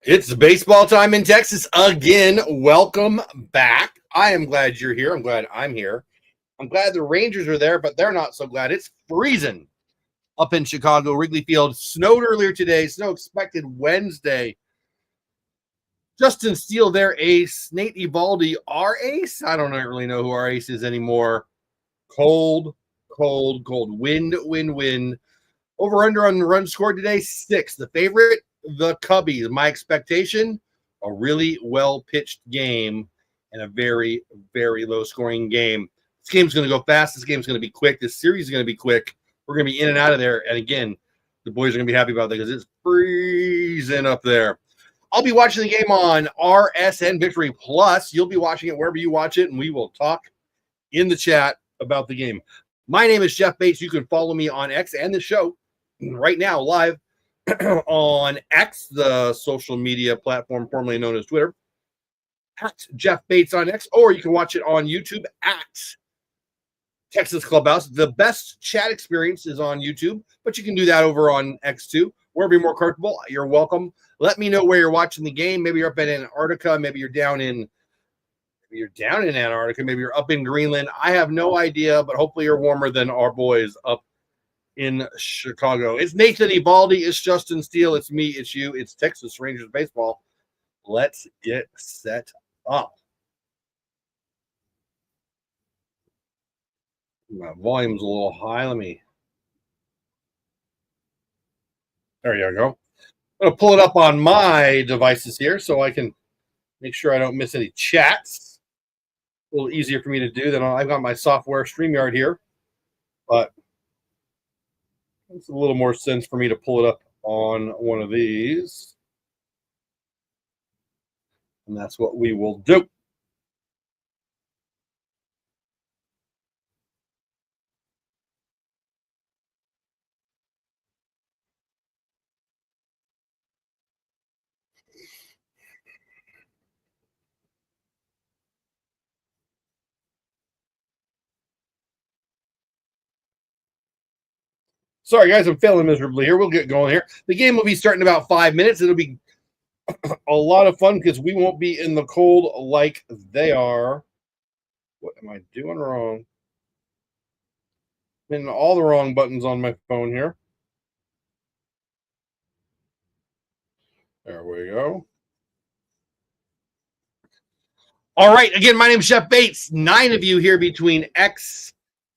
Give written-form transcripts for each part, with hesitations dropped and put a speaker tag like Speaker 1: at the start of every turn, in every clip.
Speaker 1: It's baseball time in Texas again. Welcome back. I am glad you're here. I'm glad I'm here. I'm glad the Rangers are there, but they're not so glad. It's freezing up in Chicago. Wrigley Field snowed earlier today. Snow expected Wednesday. Justin Steele, their ace. Nate Eovaldi, our ace. I don't really know who our ace is anymore. Cold. Wind. Over under on the run scored today, 6. The favorite, the Cubbies. My expectation, a really well-pitched game and a very, very low-scoring game. This game's going to go fast. This game's going to be quick. This series is going to be quick. We're going to be in and out of there. And again, the boys are going to be happy about that because it's freezing up there. I'll be watching the game on RSN Victory Plus. You'll be watching it wherever you watch it, and we will talk in the chat about the game. My name is Jeff Bates. You can follow me on X and the show right now live on X, the social media platform formerly known as Twitter, at Jeff Bates on X, or you can watch it on YouTube at Texas Clubhouse. The best chat experience is on YouTube, but you can do that over on X too. Wherever you're more comfortable, you're welcome. Let me know where you're watching the game. Maybe you're up in Antarctica. Maybe you're down in Antarctica. Maybe you're up in Greenland. I have no idea, but hopefully you're warmer than our boys up in Chicago. It's Nathan Eovaldi. It's Justin Steele. It's me. It's you. It's Texas Rangers baseball. Let's get set up. My volume's a little high. There you go. I'm going to pull it up on my devices here so I can make sure I don't miss any chats. A little easier for me to do than I've got my software StreamYard here, but it's a little more sense for me to pull it up on one of these. And that's what we will do. Sorry, guys, I'm failing miserably here. We'll get going here. The game will be starting in about 5 minutes. It'll be a lot of fun because we won't be in the cold like they are. What am I doing wrong? I'm hitting all the wrong buttons on my phone here. There we go. All right. Again, my name is Jeff Bates. 9 of you here between X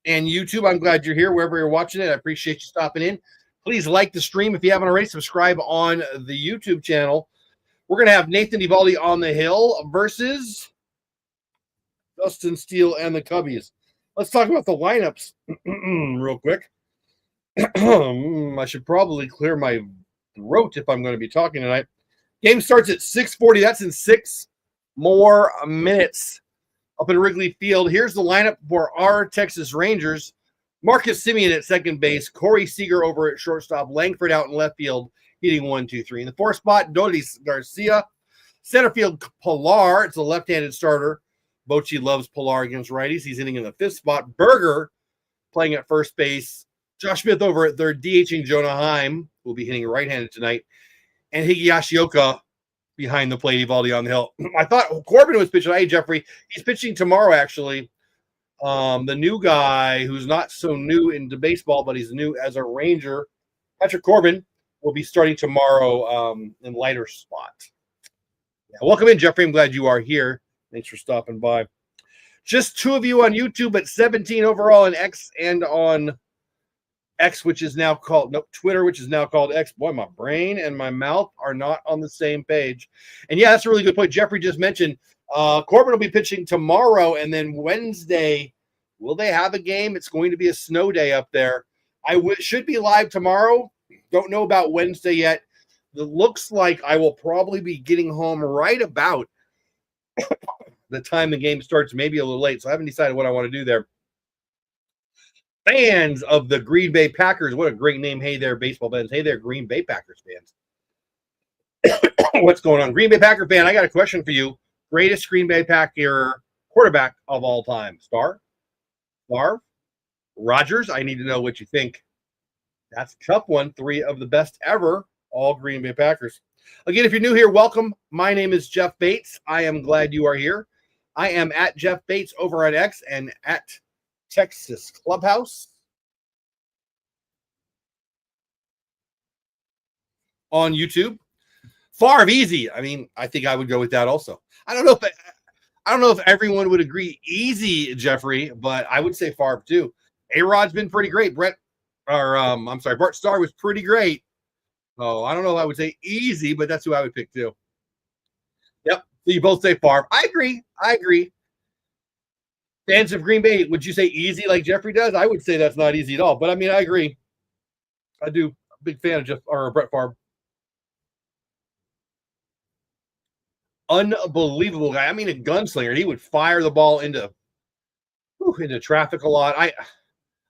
Speaker 1: and YouTube. I'm glad you're here wherever you're watching it. I appreciate you stopping in. Please like the stream. If you haven't already, subscribe on the YouTube channel. We're going to have Nathan Eovaldi on the hill versus Justin Steele and the Cubbies. Let's talk about the lineups real quick. I should probably clear my throat if I'm going to be talking tonight. Game starts at 6:40. That's in 6 more minutes up in Wrigley Field. Here's the lineup for our Texas Rangers. Marcus Semien at second base. Corey Seager over at shortstop. Langford out in left field, hitting 1, 2, 3. In the 4th spot, Dolis Garcia. Center field, Pilar. It's a left-handed starter. Bochy loves Pilar against righties. He's hitting in the 5th spot. Berger playing at first base. Josh Smith over at third, DHing Jonah Heim, who will be hitting right-handed tonight. And Higashioka behind the plate, Eovaldi on the hill. I thought Corbin was pitching. Hey, Jeffrey, he's pitching tomorrow, actually. The new guy who's not so new into baseball, but he's new as a Ranger, Patrick Corbin, will be starting tomorrow in lighter spot. Yeah, welcome in, Jeffrey. I'm glad you are here. Thanks for stopping by. Just 2 of you on YouTube, but 17 overall on X and on X, which is now called Twitter, which is now called X. Boy, my brain and my mouth are not on the same page. And yeah, that's a really good point. Jeffrey just mentioned Corbin will be pitching tomorrow, and then Wednesday, will they have a game? It's going to be a snow day up there. Should be live tomorrow. Don't know about Wednesday yet. It looks like I will probably be getting home right about the time the game starts, maybe a little late. So I haven't decided what I want to do there. Fans of the Green Bay Packers. What a great name. Hey there, baseball fans. Hey there, Green Bay Packers fans. What's going on? Green Bay Packer fan, I got a question for you. Greatest Green Bay Packer quarterback of all time. Favre? Rodgers? I need to know what you think. That's a tough one. 3 of the best ever. All Green Bay Packers. Again, if you're new here, welcome. My name is Jeff Bates. I am glad you are here. I am at Jeff Bates over at X and at Texas Clubhouse on YouTube. Favre easy. I mean, I think I would go with that also. I don't know if everyone would agree easy, Jeffrey, but I would say Favre too. A-Rod's been pretty great. Bart Starr was pretty great. Oh, I don't know if I would say easy, but that's who I would pick too. Yep. So you both say Favre. I agree. Fans of Green Bay, would you say easy like Jeffrey does? I would say that's not easy at all. But I mean, I agree. I do. Big fan of Brett Favre. Unbelievable guy. I mean, a gunslinger. He would fire the ball into traffic a lot. I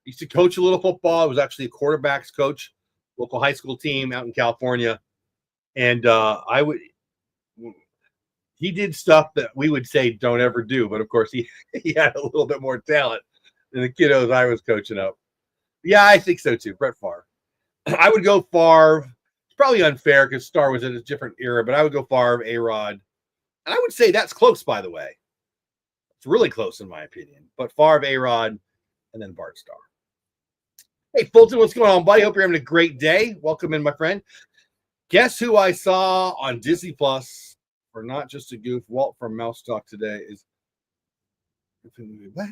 Speaker 1: used to coach a little football. I was actually a quarterback's coach, local high school team out in California. And he did stuff that we would say don't ever do. But of course, he had a little bit more talent than the kiddos I was coaching up. Yeah, I think so too. Brett Favre. I would go Favre. It's probably unfair because Starr was in a different era, but I would go Favre, A-Rod. And I would say that's close, by the way. It's really close in my opinion. But Favre, A-Rod, and then Bart Starr. Hey, Fulton, what's going on, buddy? Hope you're having a great day. Welcome in, my friend. Guess who I saw on Disney Plus for Not Just a Goof? Walt from Mouse Talk today is what?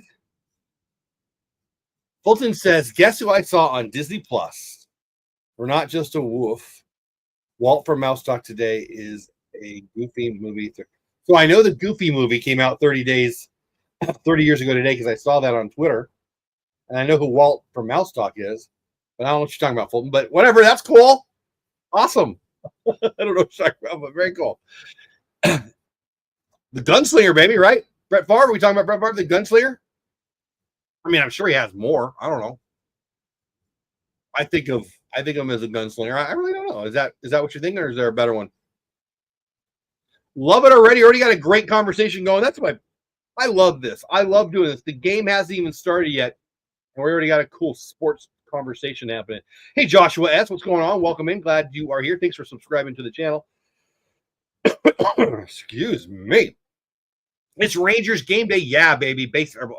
Speaker 1: Fulton says, guess who I saw on Disney Plus for Not Just a Woof? Walt from Mouse Talk today is a Goofy movie. So I know the Goofy movie came out 30 years ago today because I saw that on Twitter. And I know who Walt from Mouse Talk is. But I don't know what you're talking about, Fulton. But whatever, that's cool. Awesome. I don't know what you're talking about, but very cool. The gunslinger, baby, right? Brett Favre, are we talking about Brett Favre, the gunslinger? I mean, I'm sure he has more. I don't know. I think of him as a gunslinger. I really don't know. Is that what you're thinking, or is there a better one? Love it already. Already got a great conversation going. That's why I love this. I love doing this. The game hasn't even started yet, and we already got a cool sports conversation happening. Hey, Joshua S., what's going on? Welcome in. Glad you are here. Thanks for subscribing to the channel. Excuse me. It's Rangers game day. Yeah, baby. Baseball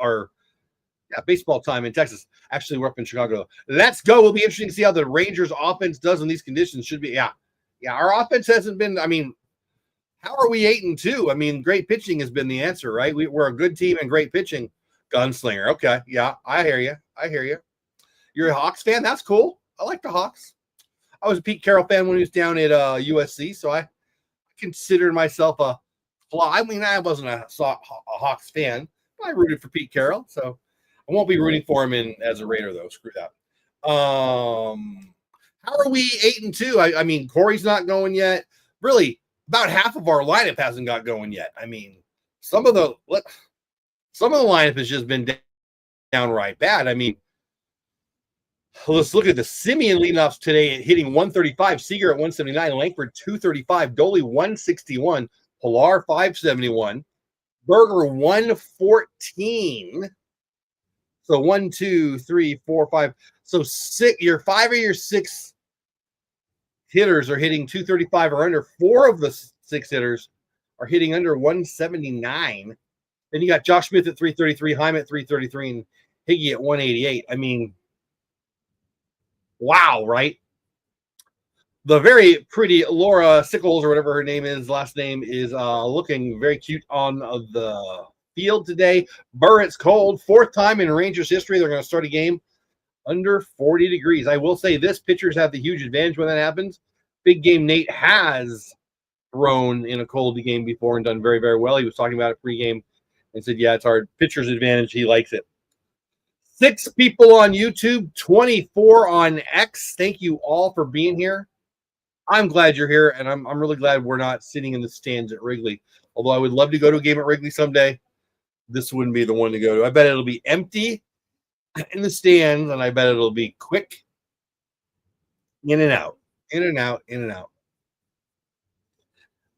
Speaker 1: time in Texas. Actually, we're up in Chicago. Let's go. It'll be interesting to see how the Rangers offense does in these conditions. Should be, yeah. Our offense hasn't been, I mean, how are we 8-2? I mean, great pitching has been the answer, right? We're a good team and great pitching. Gunslinger. Okay. Yeah, I hear you. You're a Hawks fan? That's cool. I like the Hawks. I was a Pete Carroll fan when he was down at USC, so I considered myself a flaw. I mean, I wasn't a Hawks fan, but I rooted for Pete Carroll, so I won't be rooting for him as a Raider, though. Screw that. How are we 8-2? I mean, Corey's not going yet. Really, about half of our lineup hasn't got going yet. I mean, some of the lineup has just been downright bad. I mean, let's look at the Simeon leading off today, hitting 135, Seager at 179, Langford 235, Doley 161, Pilar 571, Berger 114. So 1, 2, 3, 4, 5. So your 5 of your 6 hitters are hitting 235 or under. 4 of the 6 hitters are hitting under 179. Then you got Josh Smith at 333, Heim at 333, and Higgy at 188. I mean, wow, right? The very pretty Laura Sickles, or whatever her name is, last name is looking very cute on the field today. Burrett's cold. 4th time in Rangers history they're going to start a game under 40 degrees. I will say this, pitchers have the huge advantage when that happens. Big Game Nate has thrown in a cold game before and done very, very well. He was talking about it pregame and said, yeah, it's hard. Pitcher's advantage. He likes it. 6 people on YouTube, 24 on X. Thank you all for being here. I'm glad you're here, and I'm really glad we're not sitting in the stands at Wrigley. Although I would love to go to a game at Wrigley someday, this wouldn't be the one to go to. I bet it'll be empty in the stands, and I bet it'll be quick, in and out, in and out, in and out.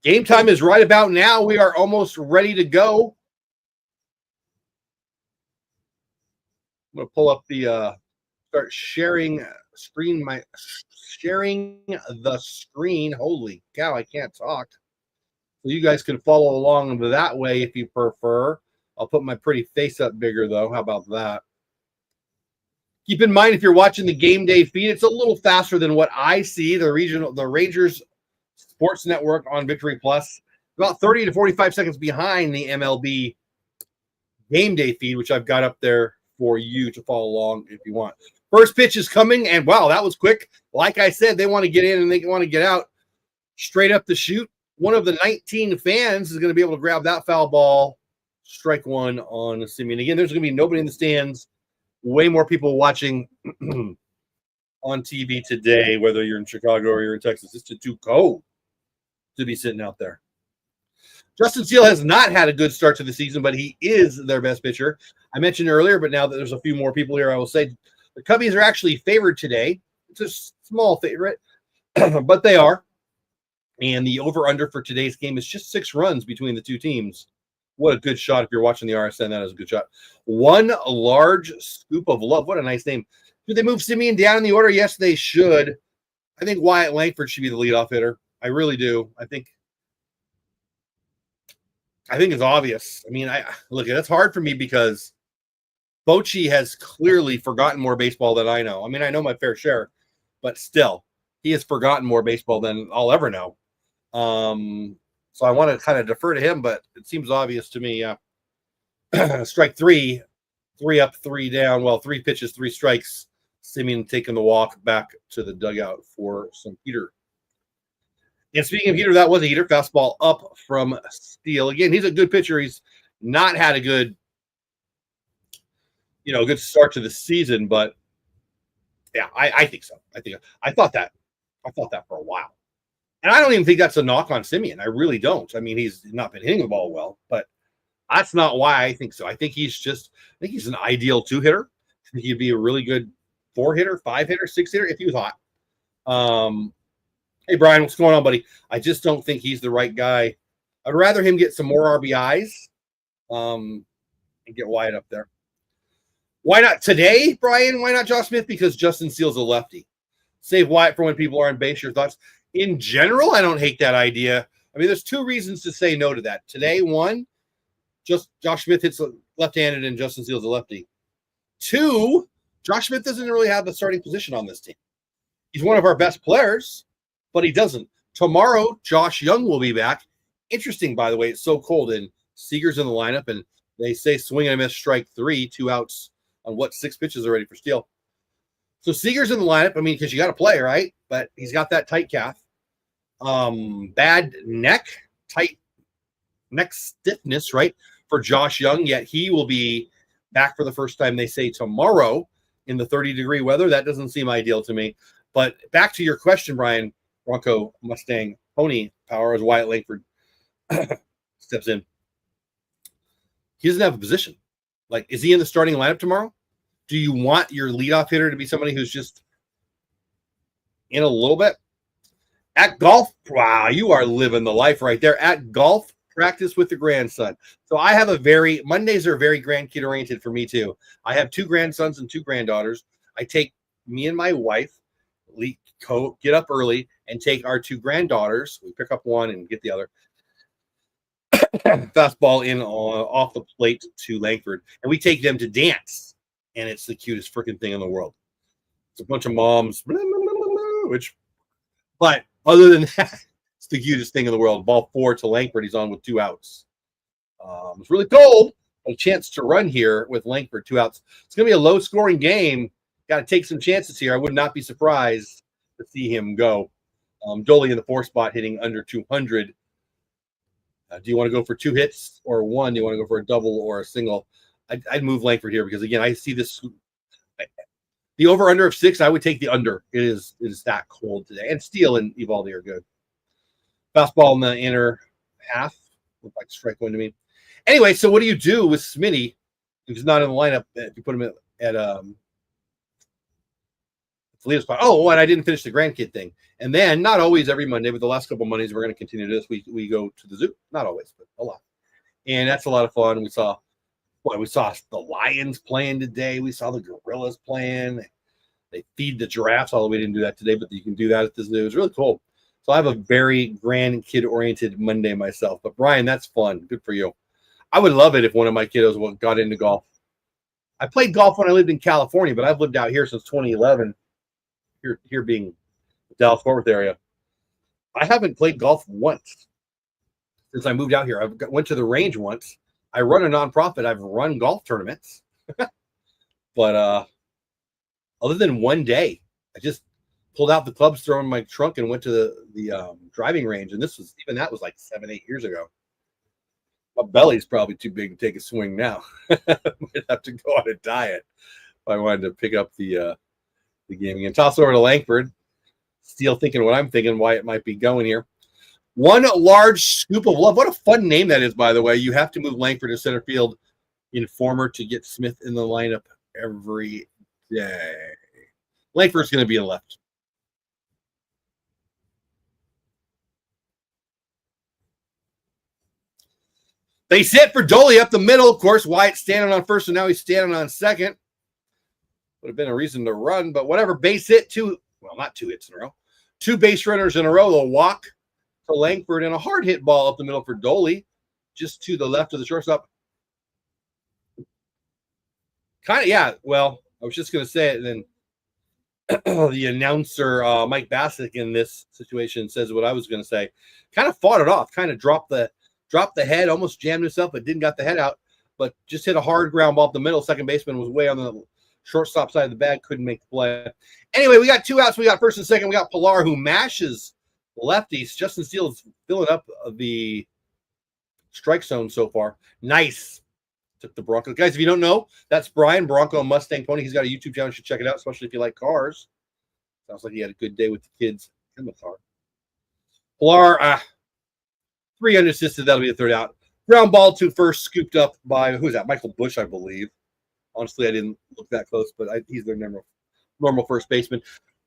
Speaker 1: Game time is right about now. We are almost ready to go. I'm going to pull up the start sharing sharing the screen. Holy cow, I can't talk. So you guys can follow along that way if you prefer. I'll put my pretty face up bigger though. How about that? Keep in mind if you're watching the game day feed, it's a little faster than what I see. The Rangers Sports Network on Victory Plus, about 30 to 45 seconds behind the MLB game day feed, which I've got up there for you to follow along if you want. First pitch is coming, and wow, that was quick. Like I said, they want to get in and they want to get out straight up the chute. One of the 19 fans is going to be able to grab that foul ball. Strike one on Simeon. Again, there's going to be nobody in the stands. Way more people watching on TV today, whether you're in Chicago or you're in Texas. It's too cold to be sitting out there. Justin Steele has not had a good start to the season, but he is their best pitcher. I mentioned earlier, but now that there's a few more people here, I will say the Cubbies are actually favored today. It's a small favorite, but they are. And the over-under for today's game is just 6 runs between the two teams. What a good shot. If you're watching the RSN, that is a good shot. One large scoop of love. What a nice name. Should they move Simeon down in the order? Yes, they should. I think Wyatt Langford should be the leadoff hitter. I really do. I think it's obvious. I mean, look, it's hard for me because Bochy has clearly forgotten more baseball than I know. I mean, I know my fair share, but still, he has forgotten more baseball than I'll ever know. So I want to kind of defer to him, but it seems obvious to me. Strike 3 up, 3 down. Well, 3 pitches, 3 strikes. Simeon taking the walk back to the dugout for some heater. And speaking of heater, that was a heater. Fastball up from Steele. Again, he's a good pitcher. He's not had a good start to the season, but yeah, I think so. I thought that for a while. And I don't even think that's a knock on Simeon. I really don't. I mean, he's not been hitting the ball well, but that's not why I think so. I think he's an ideal 2-hitter. I think he'd be a really good 4-hitter, 5-hitter, 6-hitter if he was hot. Hey, Brian, what's going on, buddy? I just don't think he's the right guy. I'd rather him get some more RBIs and get Wyatt up there. Why not today, Brian? Why not Josh Smith? Because Justin Steele's a lefty. Save Wyatt for when people are on base. Your thoughts? In general, I don't hate that idea. I mean, there's 2 reasons to say no to that. Today, 1, just Josh Smith hits left-handed and Justin Steele's a lefty. 2, Josh Smith doesn't really have the starting position on this team. He's one of our best players, but he doesn't. Tomorrow, Josh Young will be back. Interesting, by the way, it's so cold, and Seager's in the lineup, and they say swing and a miss, strike 3, 2 outs on 6 pitches already for Steele. So Seager's in the lineup. I mean, because you got to play, right? But he's got that tight calf. Bad tight neck stiffness, right, for Josh Young. Yet he will be back for the first time, they say, tomorrow in the 30-degree weather. That doesn't seem ideal to me. But back to your question, Brian, Bronco Mustang Pony Power as Wyatt Langford steps in. He doesn't have a position. Like, is he in the starting lineup tomorrow? Do you want your leadoff hitter to be somebody who's just in a little bit? At golf, wow, you are living the life right there. At golf practice with the grandson. So I have Mondays are very grandkid oriented for me too. I have 2 grandsons and 2 granddaughters. I take me and my wife, get up early and take our 2 granddaughters. We pick up one and get the other. Fastball in off the plate to Langford. And we take them to dance. And it's the cutest freaking thing in the world. It's a bunch of moms, but other than that, it's the cutest thing in the world. Ball 4 to Langford. He's on with 2 outs. It's really cold. A chance to run here with Langford, 2 outs. It's going to be a low-scoring game. Got to take some chances here. I would not be surprised to see him go. Dolly in the 4 spot hitting under 200. Do you want to go for 2 hits or 1? Do you want to go for a double or a single? I'd move Langford here because, again, I see this. The over-under of 6, I would take the under. It is that cold today. And Steele and Eovaldi are good. Fastball in the inner half. Looked like strike 1 to me. Anyway, so what do you do with Smitty if he's not in the lineup? If you put him at leadoff spot. Oh, and I didn't finish the grandkid thing. And then, not always every Monday, but the last couple of Mondays, we're going to continue this. We go to the zoo. Not always, but a lot. And that's a lot of fun. We saw the Lions playing today. We saw the Gorillas playing. They feed the giraffes, although we didn't do that today, but you can do that at the zoo. It's really cool. So I have a very grandkid-oriented Monday myself. But Brian, that's fun. Good for you. I would love it if one of my kiddos got into golf. I played golf when I lived in California, but I've lived out here since 2011. Here being the Dallas-Fort Worth area. I haven't played golf once since I moved out here. I went to the range once. I run a nonprofit. I've run golf tournaments. But other than one day, I just pulled out the clubs, thrown in my trunk, and went to the driving range. And that was like 7-8 years ago. My belly's probably too big to take a swing now. Might have to go on a diet if I wanted to pick up the game again. Toss over to Langford. Still thinking what I'm thinking, why it might be going here. One large scoop of love. What a fun name that is, by the way. You have to move Langford to center field informer to get Smith in the lineup every day. Langford's going to be a left. They sit for Dolly up the middle. Of course, Wyatt's standing on first, and now he's standing on second. Would have been a reason to run, but whatever. Base hit, not 2 hits in a row. 2 base runners in a row. They'll walk to Langford and a hard hit ball up the middle for Dolly, just to the left of the shortstop. Kind of, yeah. Well, I was just going to say it, and then the announcer, Mike Bassick, in this situation says what I was going to say. Kind of fought it off, kind of dropped the head, almost jammed himself, but didn't got the head out, but just hit a hard ground ball up the middle. Second baseman was way on the shortstop side of the bag, couldn't make the play. Anyway, we got 2 outs. We got first and second. We got Pilar, who mashes lefties. Justin Steele's filling up the strike zone so far. Nice. Took the Bronco. Guys, if you don't know, that's Brian, Bronco Mustang Pony. He's got a YouTube channel. You should check it out, especially if you like cars. Sounds like he had a good day with the kids in the car. Pilar, 3 unassisted. That'll be the third out. Ground ball to first, scooped up by, who's that? Michael Bush, I believe. Honestly, I didn't look that close, but he's their normal first baseman.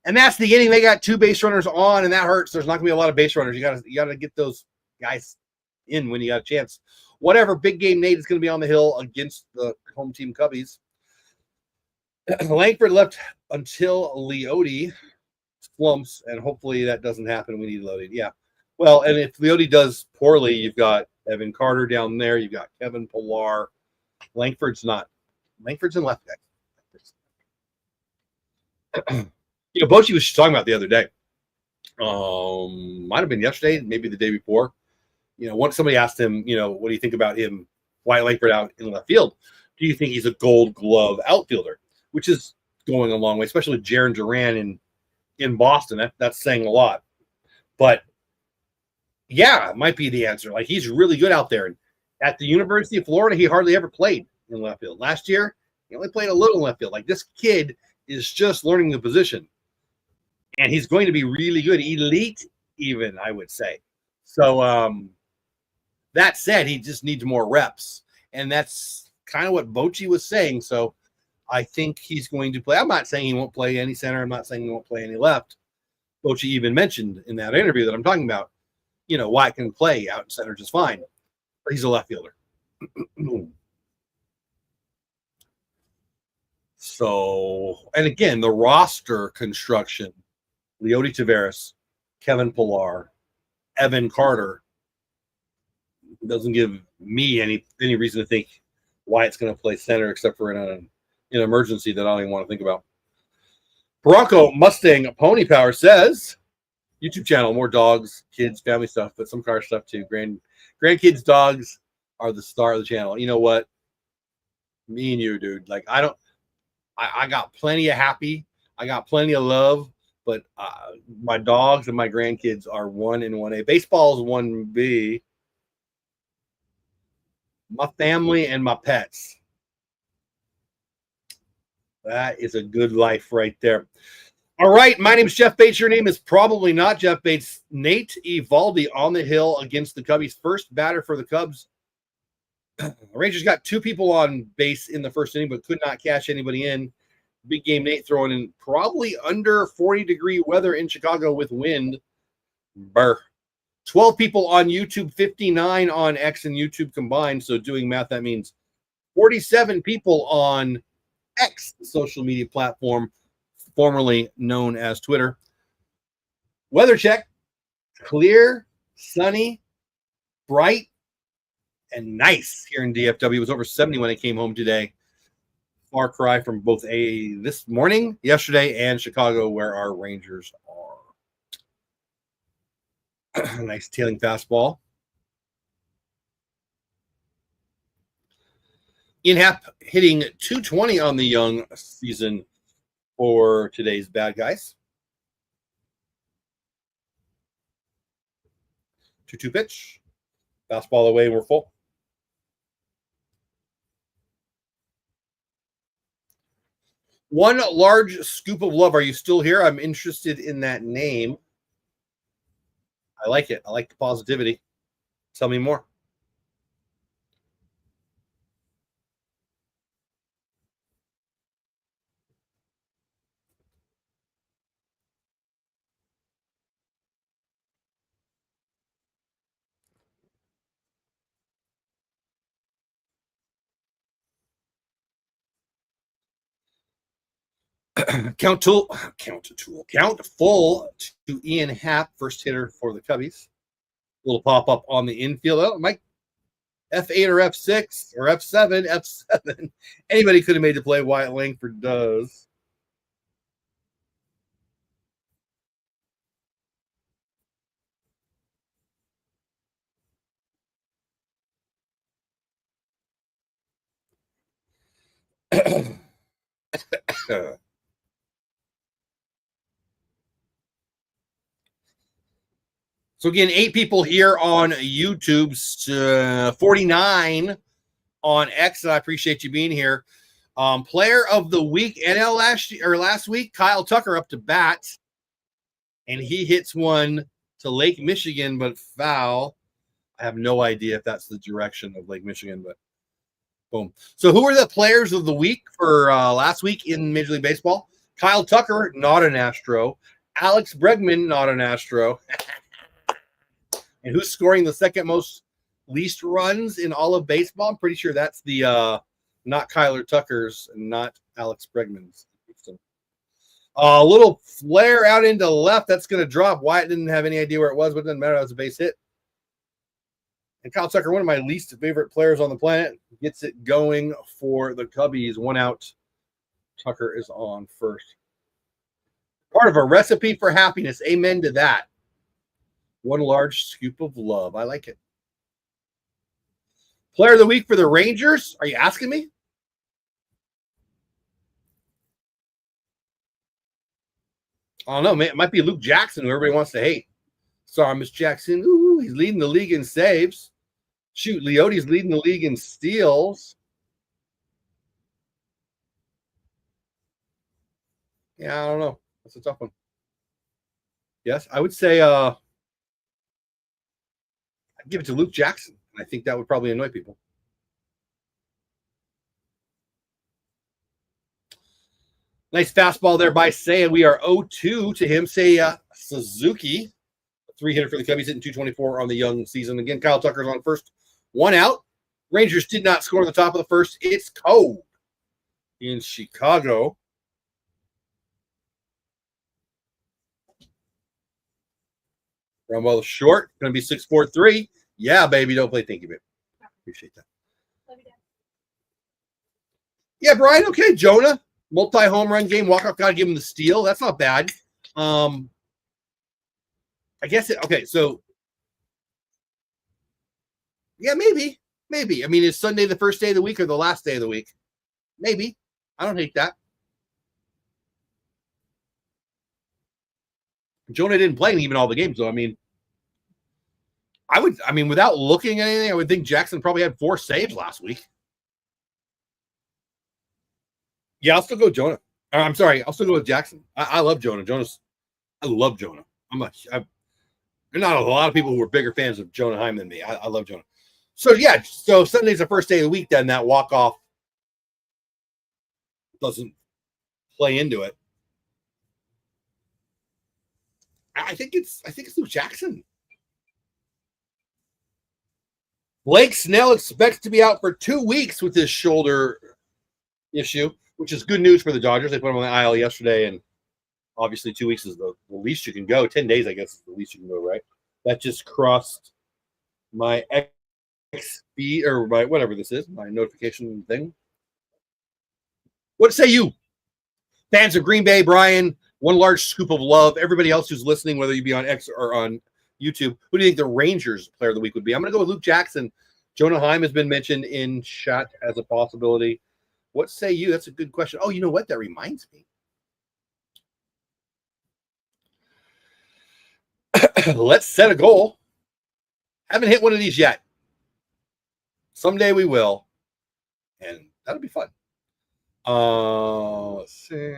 Speaker 1: And that's the inning. They got 2 base runners on, and that hurts. There's not going to be a lot of base runners. You got to get those guys in when you got a chance. Whatever, big game Nate is going to be on the hill against the home team Cubbies. Langford left until Leote slumps, and hopefully that doesn't happen. We need Leote. Yeah. Well, and if Leote does poorly, you've got Evan Carter down there. You've got Kevin Pilar. Langford's not. Langford's in left guy. Bochy was talking about the other day. Might have been yesterday, maybe the day before. Once somebody asked him, what do you think about him, Wyatt Langford out in left field? Do you think he's a Gold Glove outfielder? Which is going a long way, especially with Jaron Duran in Boston. That's saying a lot. But yeah, it might be the answer. Like, he's really good out there. And at the University of Florida, he hardly ever played in left field. Last year, he only played a little in left field. Like, this kid is just learning the position. And he's going to be really good, elite even, I would say. So that said, he just needs more reps. And that's kind of what Bochy was saying. So I think he's going to play. I'm not saying he won't play any center. I'm not saying he won't play any left. Bochy even mentioned in that interview that I'm talking about, Wyatt can play out in center just fine. But he's a left fielder. So, and again, the roster construction, Leote Taveras, Kevin Pilar, Evan Carter, doesn't give me any reason to think Wyatt's going to play center except for in an emergency that I don't even want to think about. Bronco Mustang Pony Power says, YouTube channel, more dogs, kids, family stuff, but some car stuff too. Grandkids, dogs are the star of the channel. You know what? Me and you, dude. Like, I got plenty of happy. I got plenty of love, but my dogs and my grandkids are 1 and 1A. Baseball is 1B. My family and my pets. That is a good life right there. All right, my name is Jeff Bates. Your name is probably not Jeff Bates. Nate Eovaldi on the hill against the Cubbies. First batter for the Cubs. The Rangers got 2 people on base in the first inning, but could not cash anybody in. Big game Nate throwing in probably under 40-degree weather in Chicago with wind. 12 people on YouTube, 59 on X and YouTube combined. So doing math, that means 47 people on X, the social media platform, formerly known as Twitter. Weather check: clear, sunny, bright, and nice here in DFW. It was over 70 when I came home today. Far cry from both this morning, yesterday, and Chicago, where our Rangers are. Nice tailing fastball. Ian Happ hitting .220 on the young season for today's bad guys. 2-2 pitch. Fastball away, we're full. One large scoop of love. Are you still here? I'm interested in that name. I like it. I like the positivity. Tell me more. Count full to Ian Happ, first hitter for the Cubbies. Little pop up on the infield. Oh, Mike, F8 or F6 or F7, F7. Anybody could have made the play. Wyatt Langford does. So again, 8 people here on YouTube, 49 on X, and I appreciate you being here. Player of the week, NL last week, Kyle Tucker up to bat, and he hits one to Lake Michigan, but foul. I have no idea if that's the direction of Lake Michigan, but boom. So who are the players of the week for last week in Major League Baseball? Kyle Tucker, not an Astro. Alex Bregman, not an Astro. And who's scoring the second most least runs in all of baseball? I'm pretty sure that's the not Kyler Tucker's and not Alex Bregman's. A little flare out into left. That's going to drop. Wyatt didn't have any idea where it was, but it doesn't matter. That was a base hit. And Kyle Tucker, one of my least favorite players on the planet, gets it going for the Cubbies. 1 out. Tucker is on first. Part of a recipe for happiness. Amen to that. One large scoop of love. I like it. Player of the week for the Rangers? Are you asking me? I don't know. It might be Luke Jackson, who everybody wants to hate. Sorry, Miss Jackson. Ooh, he's leading the league in saves. Shoot, Leote's leading the league in steals. Yeah, I don't know. That's a tough one. Yes, I would say I'd give it to Luke Jackson. I think that would probably annoy people. Nice fastball there by Seiya. We are 0-2 to him. Seiya Suzuki, 3-hitter for the Cubbies, hitting .224 on the young season. Again, Kyle Tucker's on first. 1 out. Rangers did not score at the top of the first. It's cold in Chicago. Ground ball short. Going to be 6-4-3. Yeah, baby. Don't play thinky, baby. Appreciate that. Yeah, Brian. Okay, Jonah. Multi-home run game. Walk-off. Got to give him the steal. That's not bad. I guess okay, so yeah, maybe. I mean, is Sunday the first day of the week or the last day of the week? Maybe. I don't hate that. Jonah didn't play even all the games, though. I mean, without looking at anything, I would think Jackson probably had 4 saves last week. Yeah, I'll still go Jonah. I'm sorry, I'll still go with Jackson. I love Jonah. I love Jonah. There's not a lot of people who are bigger fans of Jonah Heim than me. I love Jonah. So yeah, so Sunday's the first day of the week. Then that walk off doesn't play into it. I think it's Luke Jackson. Blake Snell expects to be out for 2 weeks with his shoulder issue, which is good news for the Dodgers. They put him on the IL yesterday, and Obviously, 2 weeks is the least you can go. 10 days, I guess, is the least you can go, right? That just crossed my XP or my whatever this is, my notification thing. What say you? Fans of Green Bay, Brian, one large scoop of love. Everybody else who's listening, whether you be on X or on YouTube, who do you think the Rangers player of the week would be? I'm going to go with Luke Jackson. Jonah Heim has been mentioned in chat as a possibility. What say you? That's a good question. Oh, you know what? That reminds me. Let's set a goal. Haven't hit one of these yet. Someday we will. And that'll be fun. Let's see.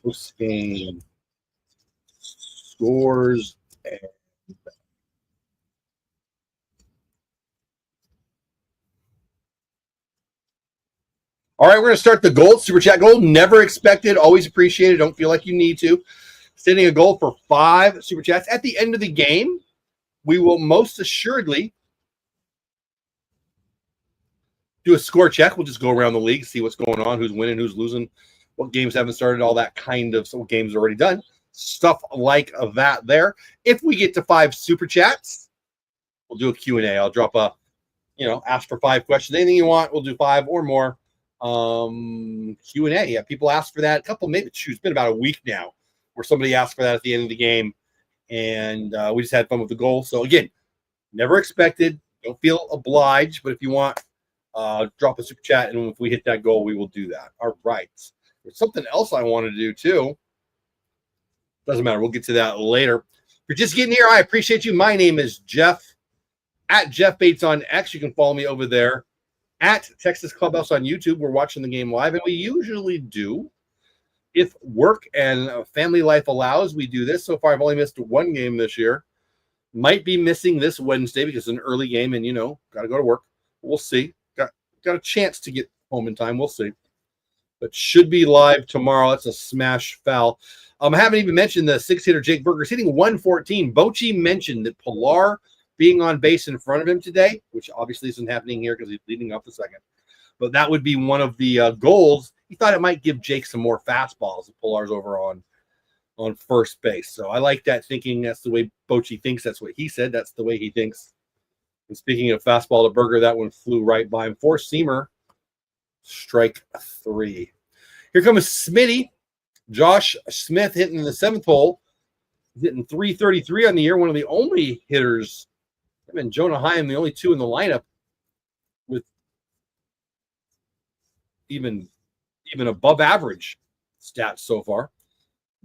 Speaker 1: Post game scores. All right, we're going to start the gold. Super chat gold. Never expected. Always appreciated. Don't feel like you need to. Setting a goal for 5 super chats. At the end of the game, we will most assuredly do a score check. We'll just go around the league, see what's going on, who's winning, who's losing, what games haven't started, all that kind of what games already done. Stuff like that there. If we get to 5 super chats, we'll do a Q&A. I'll drop a, ask for 5 questions. Anything you want, we'll do 5 or more. Q&A. Yeah, people asked for that. It's been about a week now where somebody asked for that at the end of the game. And we just had fun with the goal. So, again, never expected. Don't feel obliged. But if you want, drop a super chat. And if we hit that goal, we will do that. All right. There's something else I want to do, too. Doesn't matter. We'll get to that later. If you're just getting here, I appreciate you. My name is Jeff. At Jeff Bates on X. You can follow me over there. At Texas Clubhouse on YouTube. We're watching the game live. And we usually do. If work and family life allows, we do this. So far, I've only missed 1 game this year. Might be missing this Wednesday because it's an early game and, got to go to work. We'll see. Got a chance to get home in time. We'll see. But should be live tomorrow. That's a smash foul. I haven't even mentioned the 6-hitter Jake Burger's hitting 114. Bochy mentioned that Pilar being on base in front of him today, which obviously isn't happening here because he's leading off the second. But that would be one of the goals. He thought it might give Jake some more fastballs if Pilar's over on first base. So I like that thinking. That's the way Bochy thinks. That's what he said. That's the way he thinks. And speaking of fastball to Burger, that one flew right by him. 4-seamer, strike 3. Here comes Smitty. Josh Smith hitting in the 7th hole. He's hitting 333 on the year. One of the only hitters. Him and Jonah Heim, the only 2 in the lineup with even above average stats so far.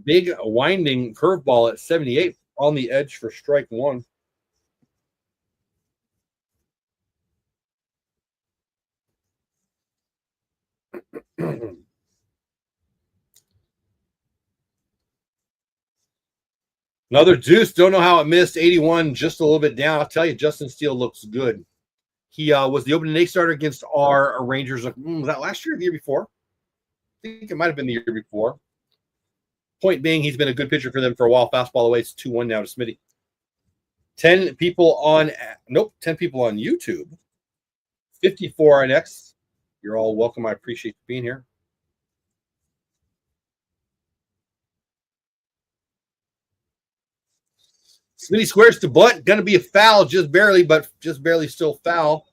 Speaker 1: Big winding curveball at 78 on the edge for strike 1. Another deuce. Don't know how it missed. 81, just a little bit down. I'll tell you, Justin Steele looks good. He was the opening day starter against our Rangers. Was that last year or the year before? I think it might have been the year before. Point being, he's been a good pitcher for them for a while. Fastball away. It's 2-1 now to Smitty. 10 people on YouTube. 54 on X. You're all welcome. I appreciate you being here. Smitty squares to butt. Going to be a foul, just barely, but just barely still foul.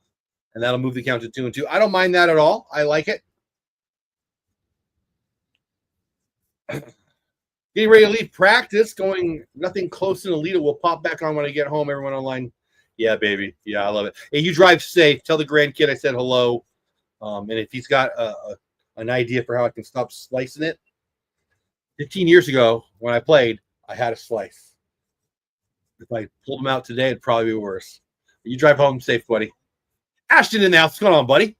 Speaker 1: And that'll move the count to 2-2. I don't mind that at all. I like it. Getting ready to leave practice. Going nothing close to Alita. We'll pop back on when I get home. Everyone online. Yeah, baby. Yeah, I love it. Hey, you drive safe. Tell the grandkid I said hello. And if he's got an idea for how I can stop slicing it, 15 years ago when I played, I had a slice. If I pulled him out today, it'd probably be worse. You drive home safe, buddy. Ashton in the house. What's going on, buddy?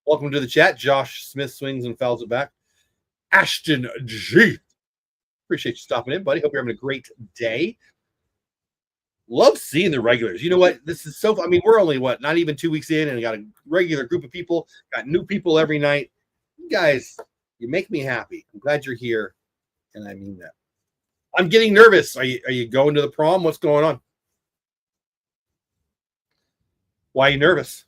Speaker 1: Welcome to the chat. Josh Smith swings and fouls it back. Ashton G. Appreciate you stopping in, buddy. Hope you're having a great day. Love seeing the regulars. You know what? This is so. I mean, we're only not even 2 weeks in, and got a regular group of people. Got new people every night. You guys, you make me happy. I'm glad you're here, and I mean that. I'm getting nervous. Are you going to the prom? What's going on? Why are you nervous?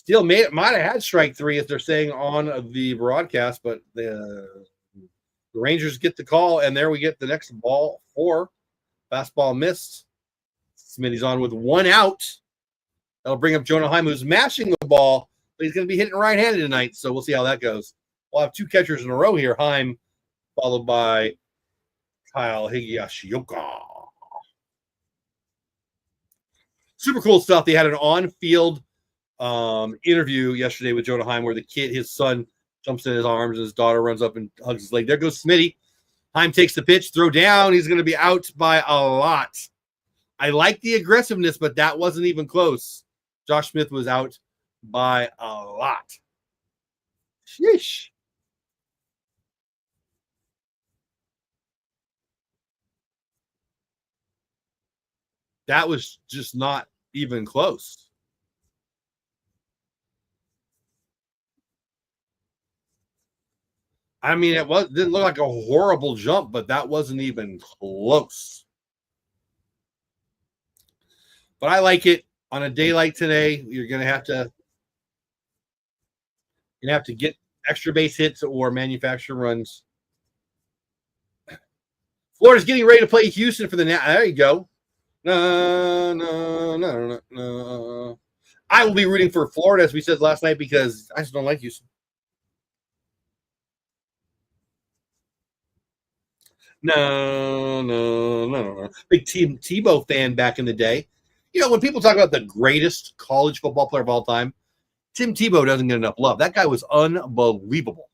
Speaker 1: Still might have had strike three, as they're saying on the broadcast, but the Rangers get the call, and there we get the next ball 4. Fastball missed. Smitty's on with 1 out. That'll bring up Jonah Heim, who's mashing the ball, but he's going to be hitting right-handed tonight, so we'll see how that goes. We'll have 2 catchers in a row here. Heim, followed by Kyle Higashioka. Super cool stuff. They had an on-field interview yesterday with Jonah Heim where the kid, his son, jumps in his arms and his daughter runs up and hugs his leg. There goes Smitty. Heim takes the pitch, throw down. He's going to be out by a lot. I like the aggressiveness, but that wasn't even close. Josh Smith was out by a lot. Sheesh. That was just not even close. I mean, didn't look like a horrible jump, but that wasn't even close. But I like it. On a day like today, you're gonna have to get extra base hits or manufacture runs. Florida's getting ready to play Houston for the now. There you go. No. I will be rooting for Florida, as we said last night, because I just don't like Houston. No. Big Tim Tebow fan back in the day. You know, when people talk about the greatest college football player of all time, Tim Tebow doesn't get enough love. That guy was unbelievable.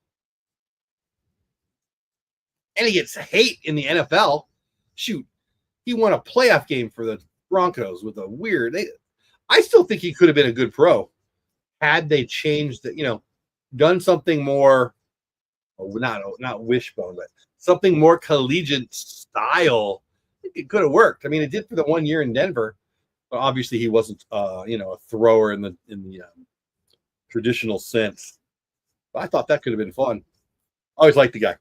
Speaker 1: And he gets hate in the NFL. Shoot, he won a playoff game for the Broncos with a weird. I still think he could have been a good pro had they changed done something more. Not wishbone, but something more collegiate style. I think it could have worked. I mean, it did for the 1 year in Denver, but obviously he wasn't, a thrower in the traditional sense. But I thought that could have been fun. I always liked the guy.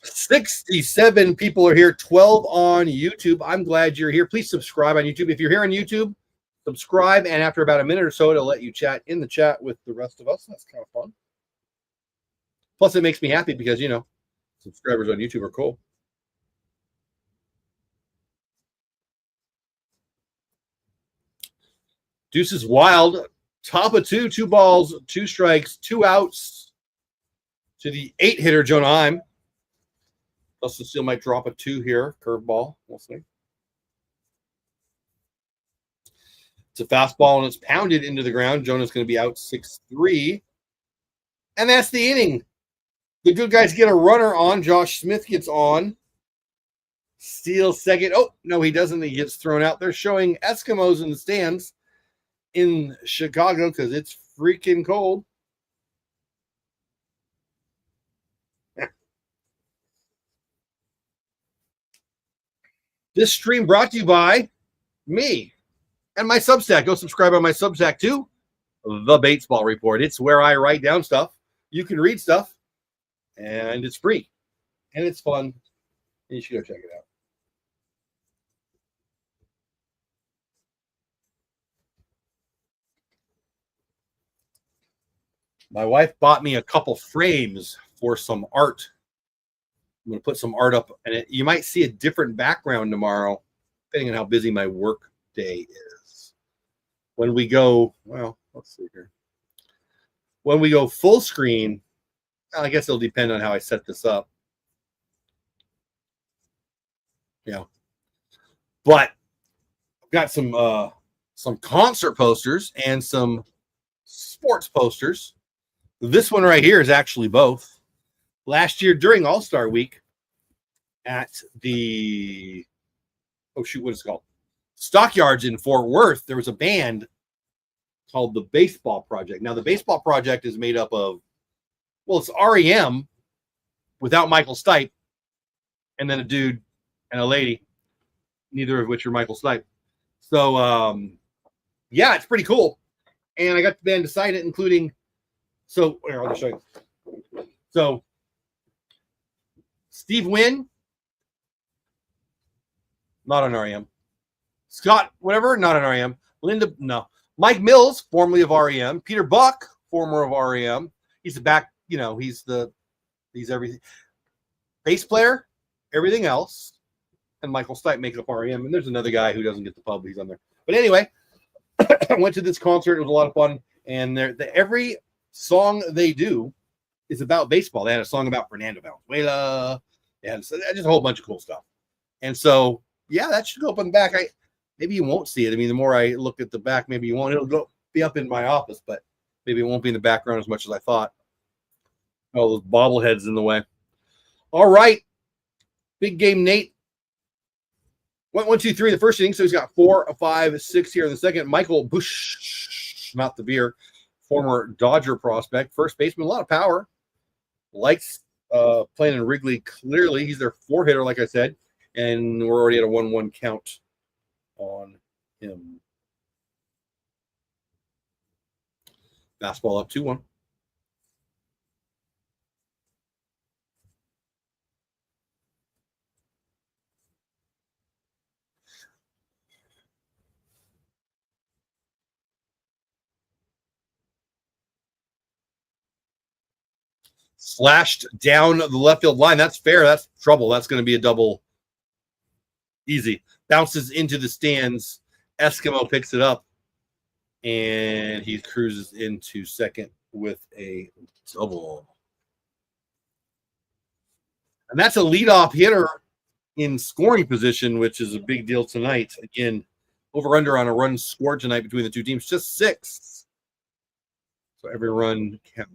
Speaker 1: $67 people are here, 12 on YouTube. I'm glad you're here. Please subscribe on YouTube. If you're here on YouTube, subscribe, and after about a minute or so, it'll let you chat in the chat with the rest of us. That's kind of fun. Plus, it makes me happy because, subscribers on YouTube are cool. Deuce is wild. Top of 2, 2 balls, 2 strikes, 2 outs to the 8-hitter, Jonah Heim. Dustin Steele might drop a 2 here. Curveball. We'll see. It's a fastball, and it's pounded into the ground. Jonah's going to be out 6-3. And that's the inning. The good guys get a runner on. Josh Smith gets on. Steele second. Oh, no, he doesn't. He gets thrown out. They're showing Eskimos in the stands in Chicago because it's freaking cold. This stream brought to you by me and my Substack. Go subscribe on my Substack too. The Batesball Report. It's where I write down stuff. You can read stuff, and it's free, and it's fun. And you should go check it out. My wife bought me a couple frames for some art. I'm going to put some art up, and you might see a different background tomorrow, depending on how busy my work day is. When we go, well, let's see here. When we go full screen, I guess it'll depend on how I set this up. Yeah. But I've got some concert posters and some sports posters. This one right here is actually both. Last year during All-Star Week at the, what is it called? Stockyards in Fort Worth, there was a band called the Baseball Project. Now, the Baseball Project is made up of, well, it's REM without Michael Stipe, and then a dude and a lady, neither of which are Michael Stipe. So, yeah, it's pretty cool. And I got the band to sign it, including, so, here, I'll just show you. So, Steve Wynn, not an REM. Scott, whatever, not an REM. Linda, no. Mike Mills, formerly of REM. Peter Buck, former of REM. He's the back, he's everything. Bass player, everything else. And Michael Stipe make up REM. And there's another guy who doesn't get the pub, he's on there. But anyway, I went to this concert. It was a lot of fun. And every song they do is about baseball. They had a song about Fernando Valenzuela. They had just a whole bunch of cool stuff. And so, yeah, that should go up on the back. Maybe you won't see it. I mean, the more I look at the back, maybe you won't. It'll be up in my office, but maybe it won't be in the background as much as I thought. Oh, those bobbleheads in the way. All right. Big game Nate. Went 1, 2, 3 in the first inning, so he's got 4, 5, 6 here in the second. Michael Bush, not the beer, former Dodger prospect, first baseman, a lot of power. Likes playing in Wrigley clearly. He's their 4-hitter, like I said, and we're already at a 1-1 count on him. Fastball up 2-1. Slashed down the left field line. That's fair. That's trouble. That's going to be a double. Easy. Bounces into the stands. Eskimo picks it up. And he cruises into second with a double. And that's a leadoff hitter in scoring position, which is a big deal tonight. Again, over-under on a run scored tonight between the two teams, just 6. So every run counts.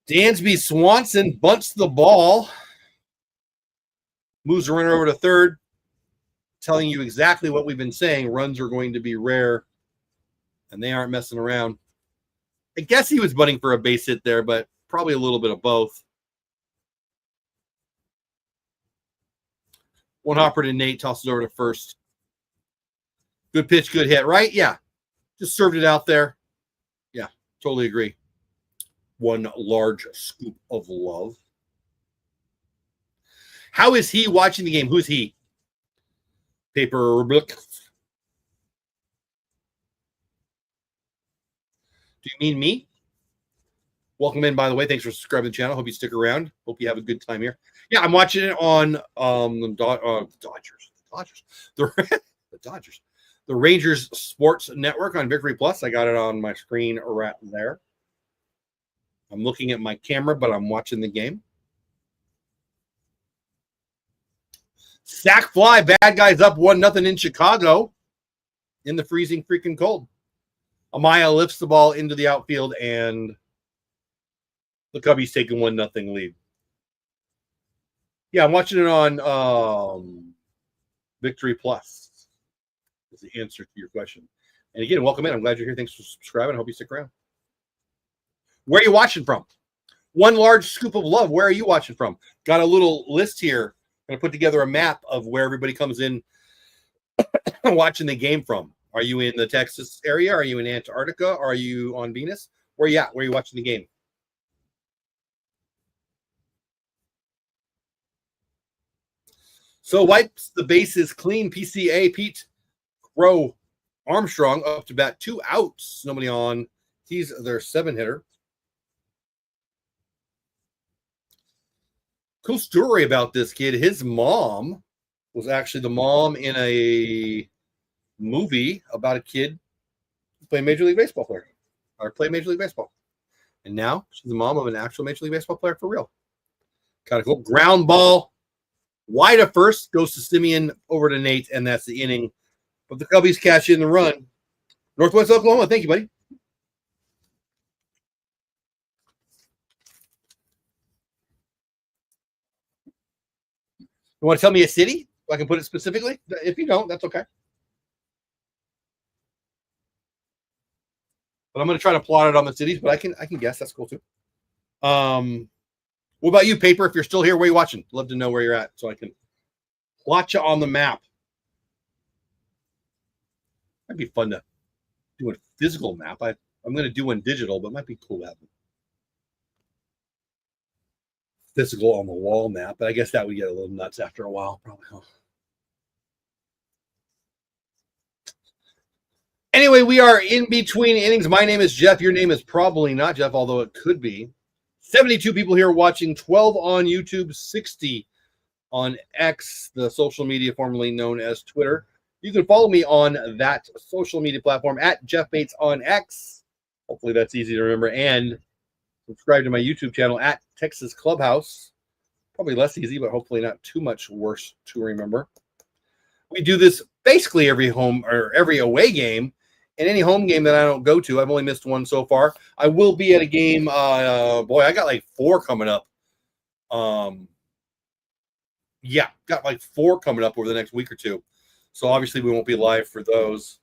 Speaker 1: Dansby Swanson bunts the ball, moves the runner over to third, telling you exactly what we've been saying. Runs are going to be rare, and they aren't messing around. I guess he was bunting for a base hit there, but probably a little bit of both. One hopper to Nate, tosses over to first. Good pitch, good hit, right? Yeah. Just served it out there. Yeah, totally agree. One large scoop of love. How is he watching the game? Who's he? Paper book. Do you mean me? Welcome in, by the way. Thanks for subscribing to the channel. Hope you stick around. Hope you have a good time here. Yeah, I'm watching it on the Dodgers. The Dodgers. The Rangers Sports Network on Victory Plus. I got it on my screen right there. I'm looking at my camera, but I'm watching the game. Sack fly. Bad guys up 1-0 in Chicago in the freezing freaking cold. Amaya lifts the ball into the outfield, and the Cubbies take a 1-0 lead. Yeah, I'm watching it on Victory Plus. Is the answer to your question. And again, welcome in. I'm glad you're here. Thanks for subscribing. I hope you stick around. Where are you watching from? One large scoop of love. Where are you watching from? Got a little list here. I'm going to put together a map of where everybody comes in watching the game from. Are you in the Texas area? Are you in Antarctica? Are you on Venus? Where are you at? Where are you watching the game? So wipes the bases clean. PCA Pete Crow Armstrong up to bat, 2 outs. Nobody on. He's their 7-hitter. Cool story about this kid. His mom was actually the mom in a movie about a kid playing Major League Baseball player, or play Major League Baseball. And now she's the mom of an actual Major League Baseball player for real. Kind of cool. Ground ball. Wide at first. Goes to Simeon over to Nate, and that's the inning. But the Cubbies catch in the run. Northwest Oklahoma. Thank you, buddy. You want to tell me a city? I can put it specifically. If you don't, that's okay. But I'm going to try to plot it on the cities, but I can guess. That's cool too. What about you, Paper? If you're still here, where are you watching? Love to know where you're at so I can Plot you on the map. Might be fun to do a physical map. I'm going to do one digital, but it might be cool to have physical on the wall map. But I guess that would get a little nuts after a while, probably. Huh? Anyway, we are in between innings. My name is Jeff. Your name is probably not Jeff, although it could be. 72 people here watching, 12 on YouTube, 60 on X, the social media formerly known as Twitter. You can follow me on that social media platform at Jeff Bates on X. Hopefully that's easy to remember. And subscribe to my YouTube channel at Texas Clubhouse. Probably less easy, but hopefully not too much worse to remember. We do this basically every home or every away game. And any home game that I don't go to, I've only missed one so far. I will be at a game. Boy, I got like 4 coming up. Yeah, got like 4 coming up over the next week or two. So obviously we won't be live for those.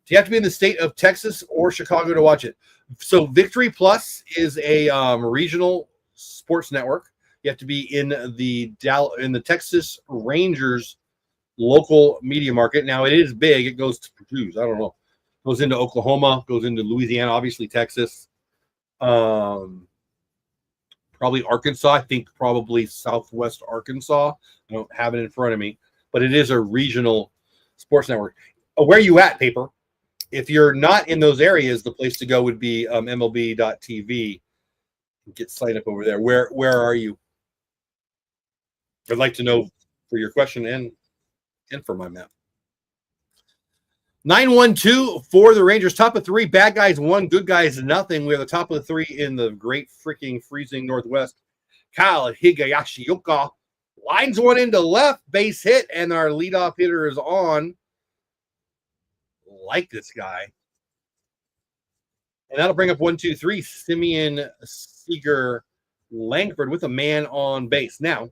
Speaker 1: Do you have to be in the state of Texas or Chicago to watch it? So Victory Plus is a regional sports network. You have to be in the Texas Rangers local media market. Now it is big. It goes to produce. I don't know. Goes into Oklahoma, goes into Louisiana, obviously Texas. Probably Arkansas. I think probably Southwest Arkansas. I don't have it in front of me, but it is a regional sports network. Where are you at, Paper? If you're not in those areas, the place to go would be MLB.tv. Get signed up over there. Where are you? I'd like to know for your question and for my map. 9-1-2 for the Rangers. Top of 3. Bad guys 1, good guys nothing. We're the top of the 3 in the great freaking freezing Northwest. Kyle Higashioka lines one into left, base hit, and our leadoff hitter is on. Like this guy. And that'll bring up 1-2-3. Simeon Seager Langford with a man on base. Now,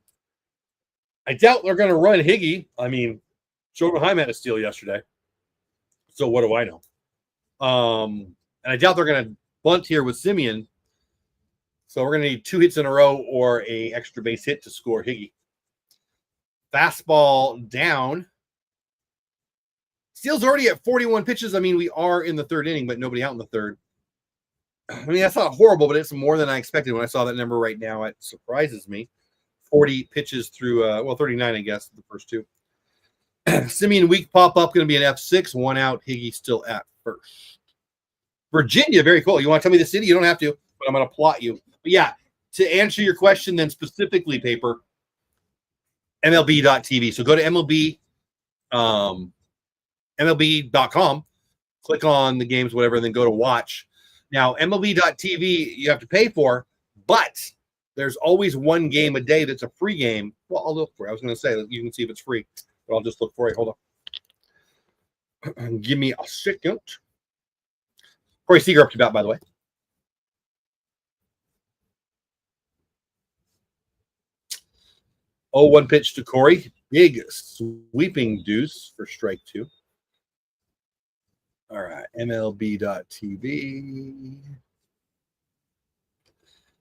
Speaker 1: I doubt they're going to run Higgy. I mean, Schoenheim had a steal yesterday. So what do I know? And I doubt they're going to bunt here with Simeon. So we're going to need 2 hits in a row or a extra base hit to score Higgy. Fastball down. Steele's already at 41 pitches. I mean, we are in the 3rd inning, but nobody out in the 3rd. I mean, that's not horrible, but it's more than I expected. When I saw that number right now, it surprises me. 40 pitches through, 39, I guess, the first 2. Simeon weak pop-up, going to be an F6. 1 out. Higgy still at first. Virginia, very cool. You want to tell me the city? You don't have to, but I'm going to plot you. But yeah, to answer your question then specifically, Paper, MLB.tv. So go to MLB.com, click on the games, whatever, and then go to watch. Now, MLB.tv, you have to pay for, but there's always one game a day that's a free game. Well, I'll look for it. I was going to say, you can see if it's free, but I'll just look for it. Hold on. Give me a second. Corey Seager up to bat, by the way. Oh, 1 pitch to Corey. Big sweeping deuce for strike 2. All right, MLB.tv.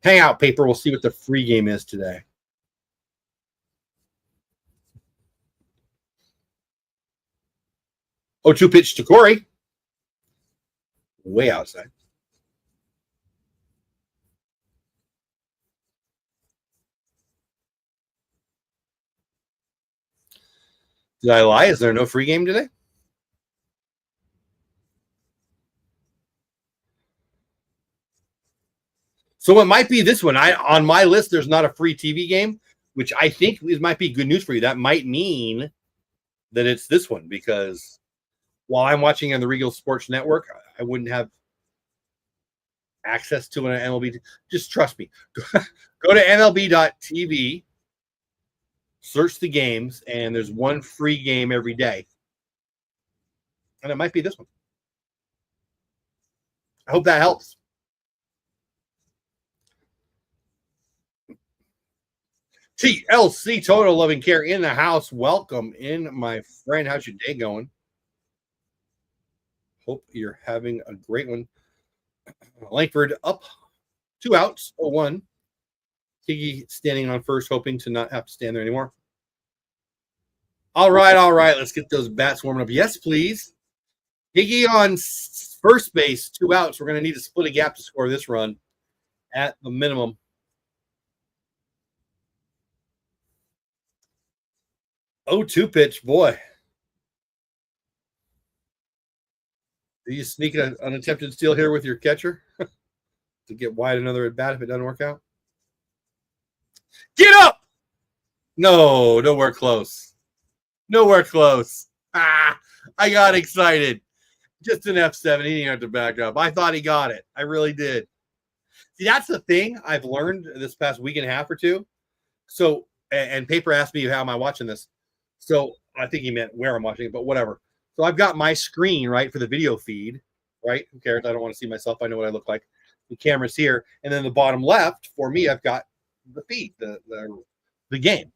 Speaker 1: Hang out, Paper. We'll see what the free game is today. Oh, 2 pitch to Corey. Way outside. Did I lie? Is there no free game today? So it might be this one. On my list, there's not a free TV game, which I think might be good news for you. That might mean that it's this one, because while I'm watching on the Regal Sports Network, I wouldn't have access to an MLB. Just trust me. Go to MLB.tv, search the games, and there's one free game every day. And it might be this one. I hope that helps. TLC, Total Loving Care in the house. Welcome in, my friend. How's your day going? Hope you're having a great one. Langford up, 2 outs, 0-1. Higgy standing on first, hoping to not have to stand there anymore. All right, all right. Let's get those bats warming up. Yes, please. Higgy on first base, 2 outs. We're going to need to split a gap to score this run at the minimum. 0-2 pitch, boy. Do you sneak an unattempted steal here with your catcher to get wide another at bat if it doesn't work out? Get up! No, nowhere close. Nowhere close. Ah, I got excited. Just an F7. He didn't have to back up. I thought he got it. I really did. See, that's the thing I've learned this past week and a half or two. So, and Paper asked me, how am I watching this? So I think he meant where I'm watching it, but whatever. So I've got my screen, right, for the video feed, right? Who cares? I don't want to see myself. I know what I look like. The camera's here. And then the bottom left, for me, I've got the feed, the game.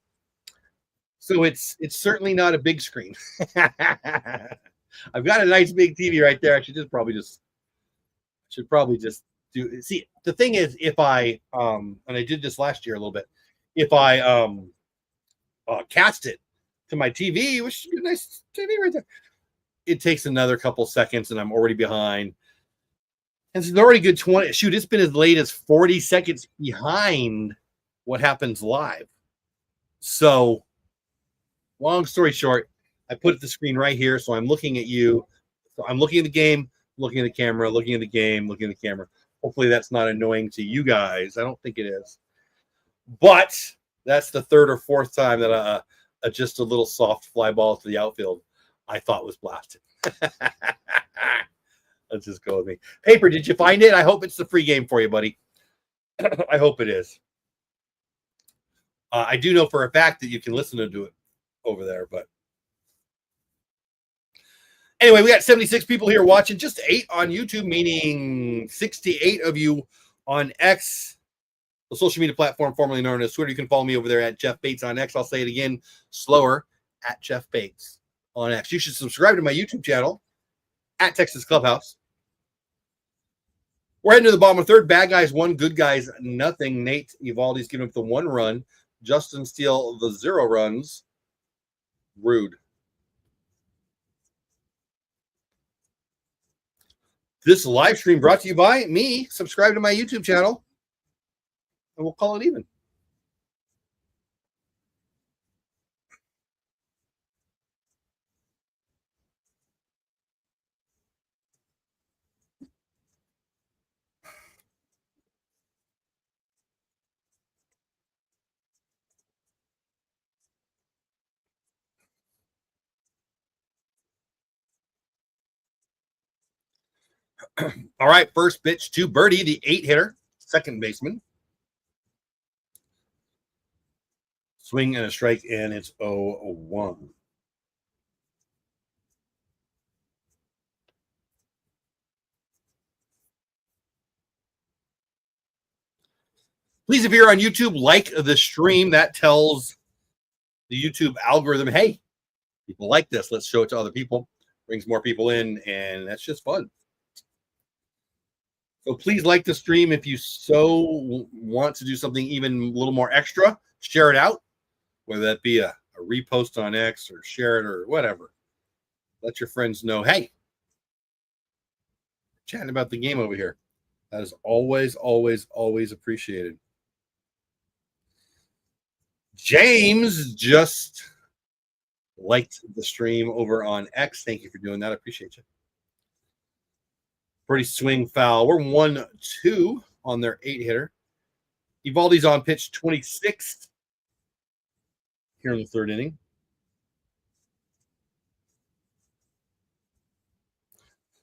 Speaker 1: So it's certainly not a big screen. I've got a nice big TV right there. I should probably just do. See, the thing is, if I and I did this last year a little bit, if I cast it to my TV, which is a nice TV right there, it takes another couple seconds, and I'm already behind. And it's already good 20. Shoot, it's been as late as 40 seconds behind what happens live. So, long story short, I put the screen right here, so I'm looking at you. So I'm looking at the game, looking at the camera, looking at the game, looking at the camera. Hopefully that's not annoying to you guys. I don't think it is. But that's the third or fourth time that just a little soft fly ball to the outfield I thought was blasted. Let's just go with me. Paper, did you find it? I hope it's the free game for you, buddy. I hope it is. I do know for a fact that you can listen to it over there, but anyway, we got 76 people here watching, just 8 on YouTube, meaning 68 of you on X, the social media platform formerly known as Twitter. You can follow me over there at Jeff Bates on X. I'll say it again slower, at Jeff Bates on X. You should subscribe to my YouTube channel at Texas Clubhouse. We're heading to the bottom of the third. Bad guys 1, good guys nothing. Nate Eovaldi's giving up the 1 run. Justin Steele the 0 runs. Rude. This live stream brought to you by me. Subscribe to my YouTube channel, and we'll call it even. All right, first pitch to Birdie, the 8-hitter, second baseman. Swing and a strike, and it's 0-1. Please, if you're on YouTube, like the stream. That tells the YouTube algorithm, hey, people like this. Let's show it to other people. Brings more people in, and that's just fun. So please like the stream. If you so want to do something even a little more extra, share it out, whether that be a repost on X or share it or whatever. Let your friends know, hey, chatting about the game over here. That is always, always, always appreciated. James just liked the stream over on X. Thank you for doing that. I appreciate you. Pretty swing foul. We're 1-2 on their 8-hitter. Eovaldi's on pitch 26 here in the third inning.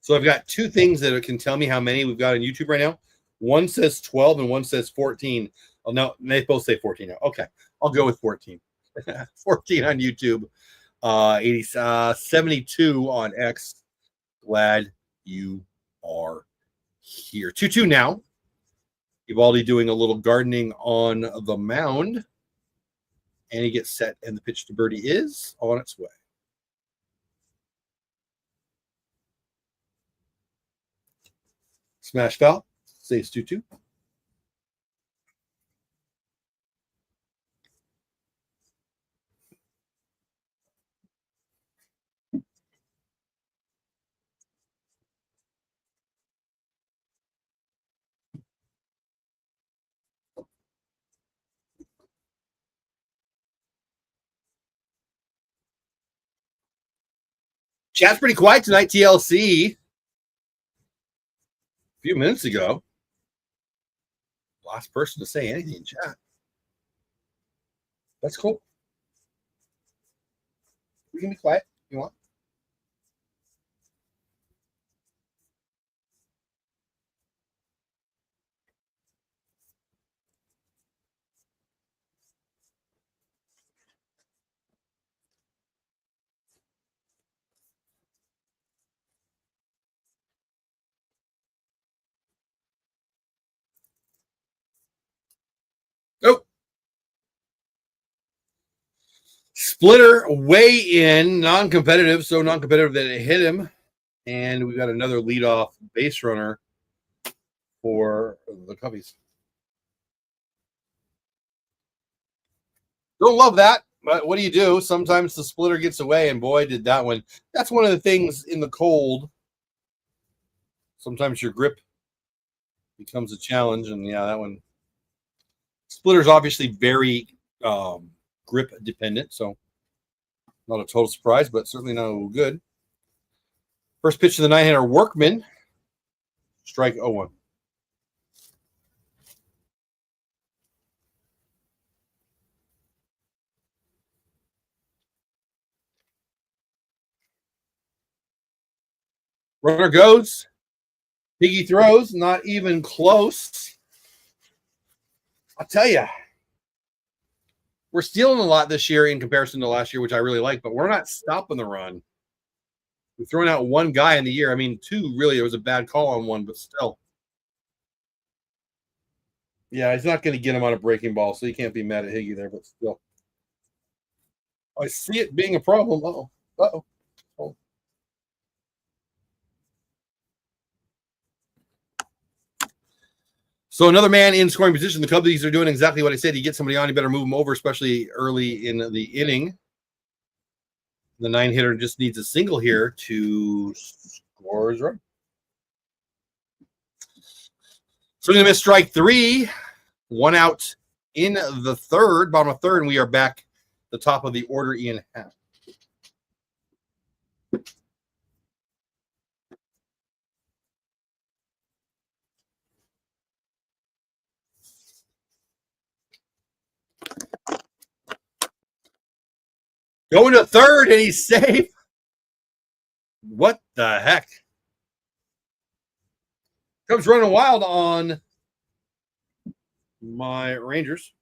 Speaker 1: So I've got 2 things that can tell me how many we've got on YouTube right now. One says 12 and one says 14. Oh, no, they both say 14 now. Okay, I'll go with 14. 14 on YouTube. 72 on X. Glad you are here. 2-2 now. Eovaldi doing a little gardening on the mound. And he gets set, and the pitch to Birdie is on its way. Smash foul. Saves 2-2. Chat's pretty quiet tonight, TLC. A few minutes ago. Last person to say anything in chat. That's cool. We can be quiet if you want. Oh. Splitter way in, non-competitive, so non-competitive that it hit him. And we got another leadoff base runner for the Cubbies. Don't love that, but what do you do? Sometimes the splitter gets away, and boy, did that one. That's one of the things in the cold. Sometimes your grip becomes a challenge, and yeah, that one. Splitter's obviously very grip dependent, so not a total surprise, but certainly no good. First pitch of the nine-hitter, Workman. Strike 0-1. Runner goes. Piggy throws, not even close. I'll tell you, we're stealing a lot this year in comparison to last year, which I really like, but we're not stopping the run. We're throwing out one guy in the year. I mean, two, really, it was a bad call on one, but still. Yeah, he's not going to get him on a breaking ball, so you can't be mad at Higgy there, but still. I see it being a problem. Uh-oh. Uh-oh. Oh. So another man in scoring position. The Cubbies are doing exactly what I said. You get somebody on, you better move them over, especially early in the inning. The nine-hitter just needs a single here to score his run. So we're going to miss strike 3. One out in the third, bottom of third, and we are back the top of the order, Ian Happ. Going to third, and he's safe. What the heck? Comes running wild on my Rangers.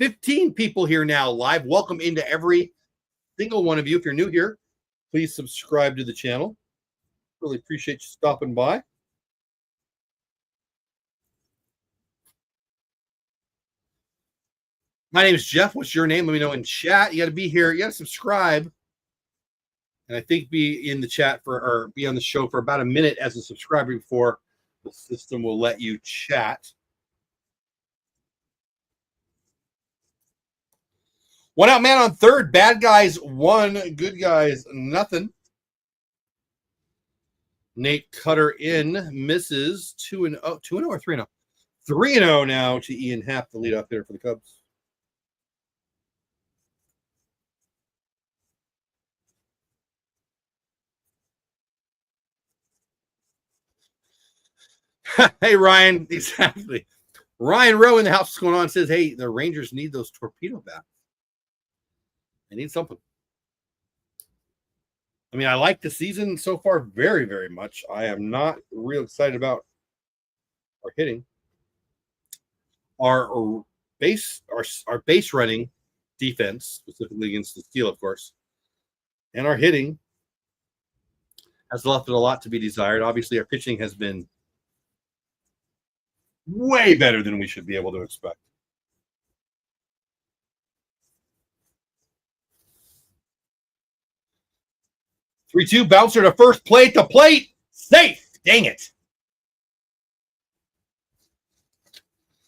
Speaker 1: 15 people here now live. Welcome into every single one of you. If you're new here, please subscribe to the channel. Really appreciate you stopping by. My name is Jeff. What's your name? Let me know in chat. You got to be here. You got to subscribe. And I think be in the chat for, or be on the show for about a minute as a subscriber before the system will let you chat. One out man on third. Bad guys 1, good guys nothing. Nate Cutter in, misses 2-0 or 3-0. 3-0 now to Ian Happ, the leadoff hitter for the Cubs. Hey, Ryan. Exactly. Ryan Rowe in the house. What's going on? Says, hey, the Rangers need those torpedo bats. They need something. I mean, I like the season so far very, very much. I am not real excited about our hitting. Our base running defense, specifically against the Steel, of course, and our hitting has left it a lot to be desired. Obviously, our pitching has been way better than we should be able to expect. 3-2, bouncer to first, plate to plate. Safe. Dang it.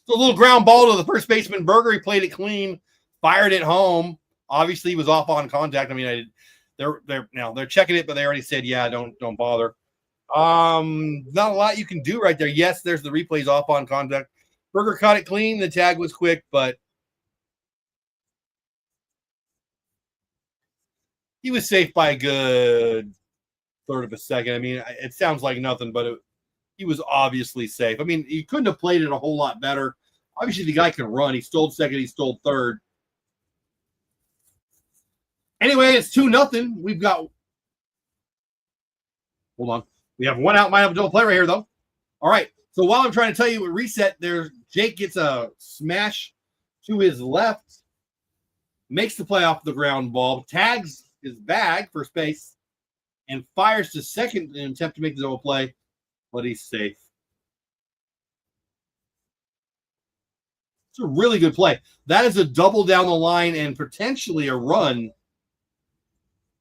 Speaker 1: So a little ground ball to the first baseman, Berger. He played it clean, fired it home. Obviously, he was off on contact. I mean, they're checking it, but they already said, yeah, don't bother. Not a lot you can do right there. Yes, there's the replays off on contact. Berger caught it clean. The tag was quick, but He was safe by a good third of a second. I mean, it sounds like nothing, but he was obviously safe. I mean, he couldn't have played it a whole lot better. Obviously, the guy can run. He stole second. He stole third. Anyway, it's 2-0. We've got. Hold on. We have one out. Might have a double play right here, though. All right. So while I'm trying to tell you what reset, there, Jake gets a smash to his left, makes the play off the ground ball, tags his bag for space, and fires to second in an attempt to make the double play, but he's safe. It's a really good play. That is a double down the line and potentially a run.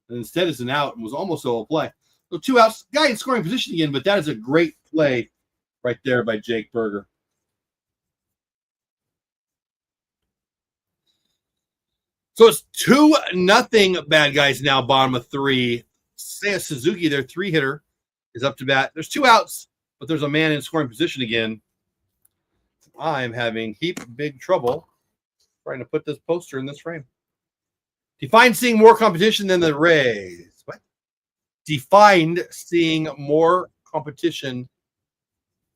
Speaker 1: And instead, it's an out and was almost a double play. So 2 outs, guy in scoring position again, but that is a great play right there by Jake Berger. So it's 2-0 bad guys now, bottom of 3. Seiya Suzuki, their 3-hitter, is up to bat. There's 2 outs, but there's a man in scoring position again. I'm having big trouble trying to put this poster in this frame. Defined seeing more competition than the Rays. What? Defined seeing more competition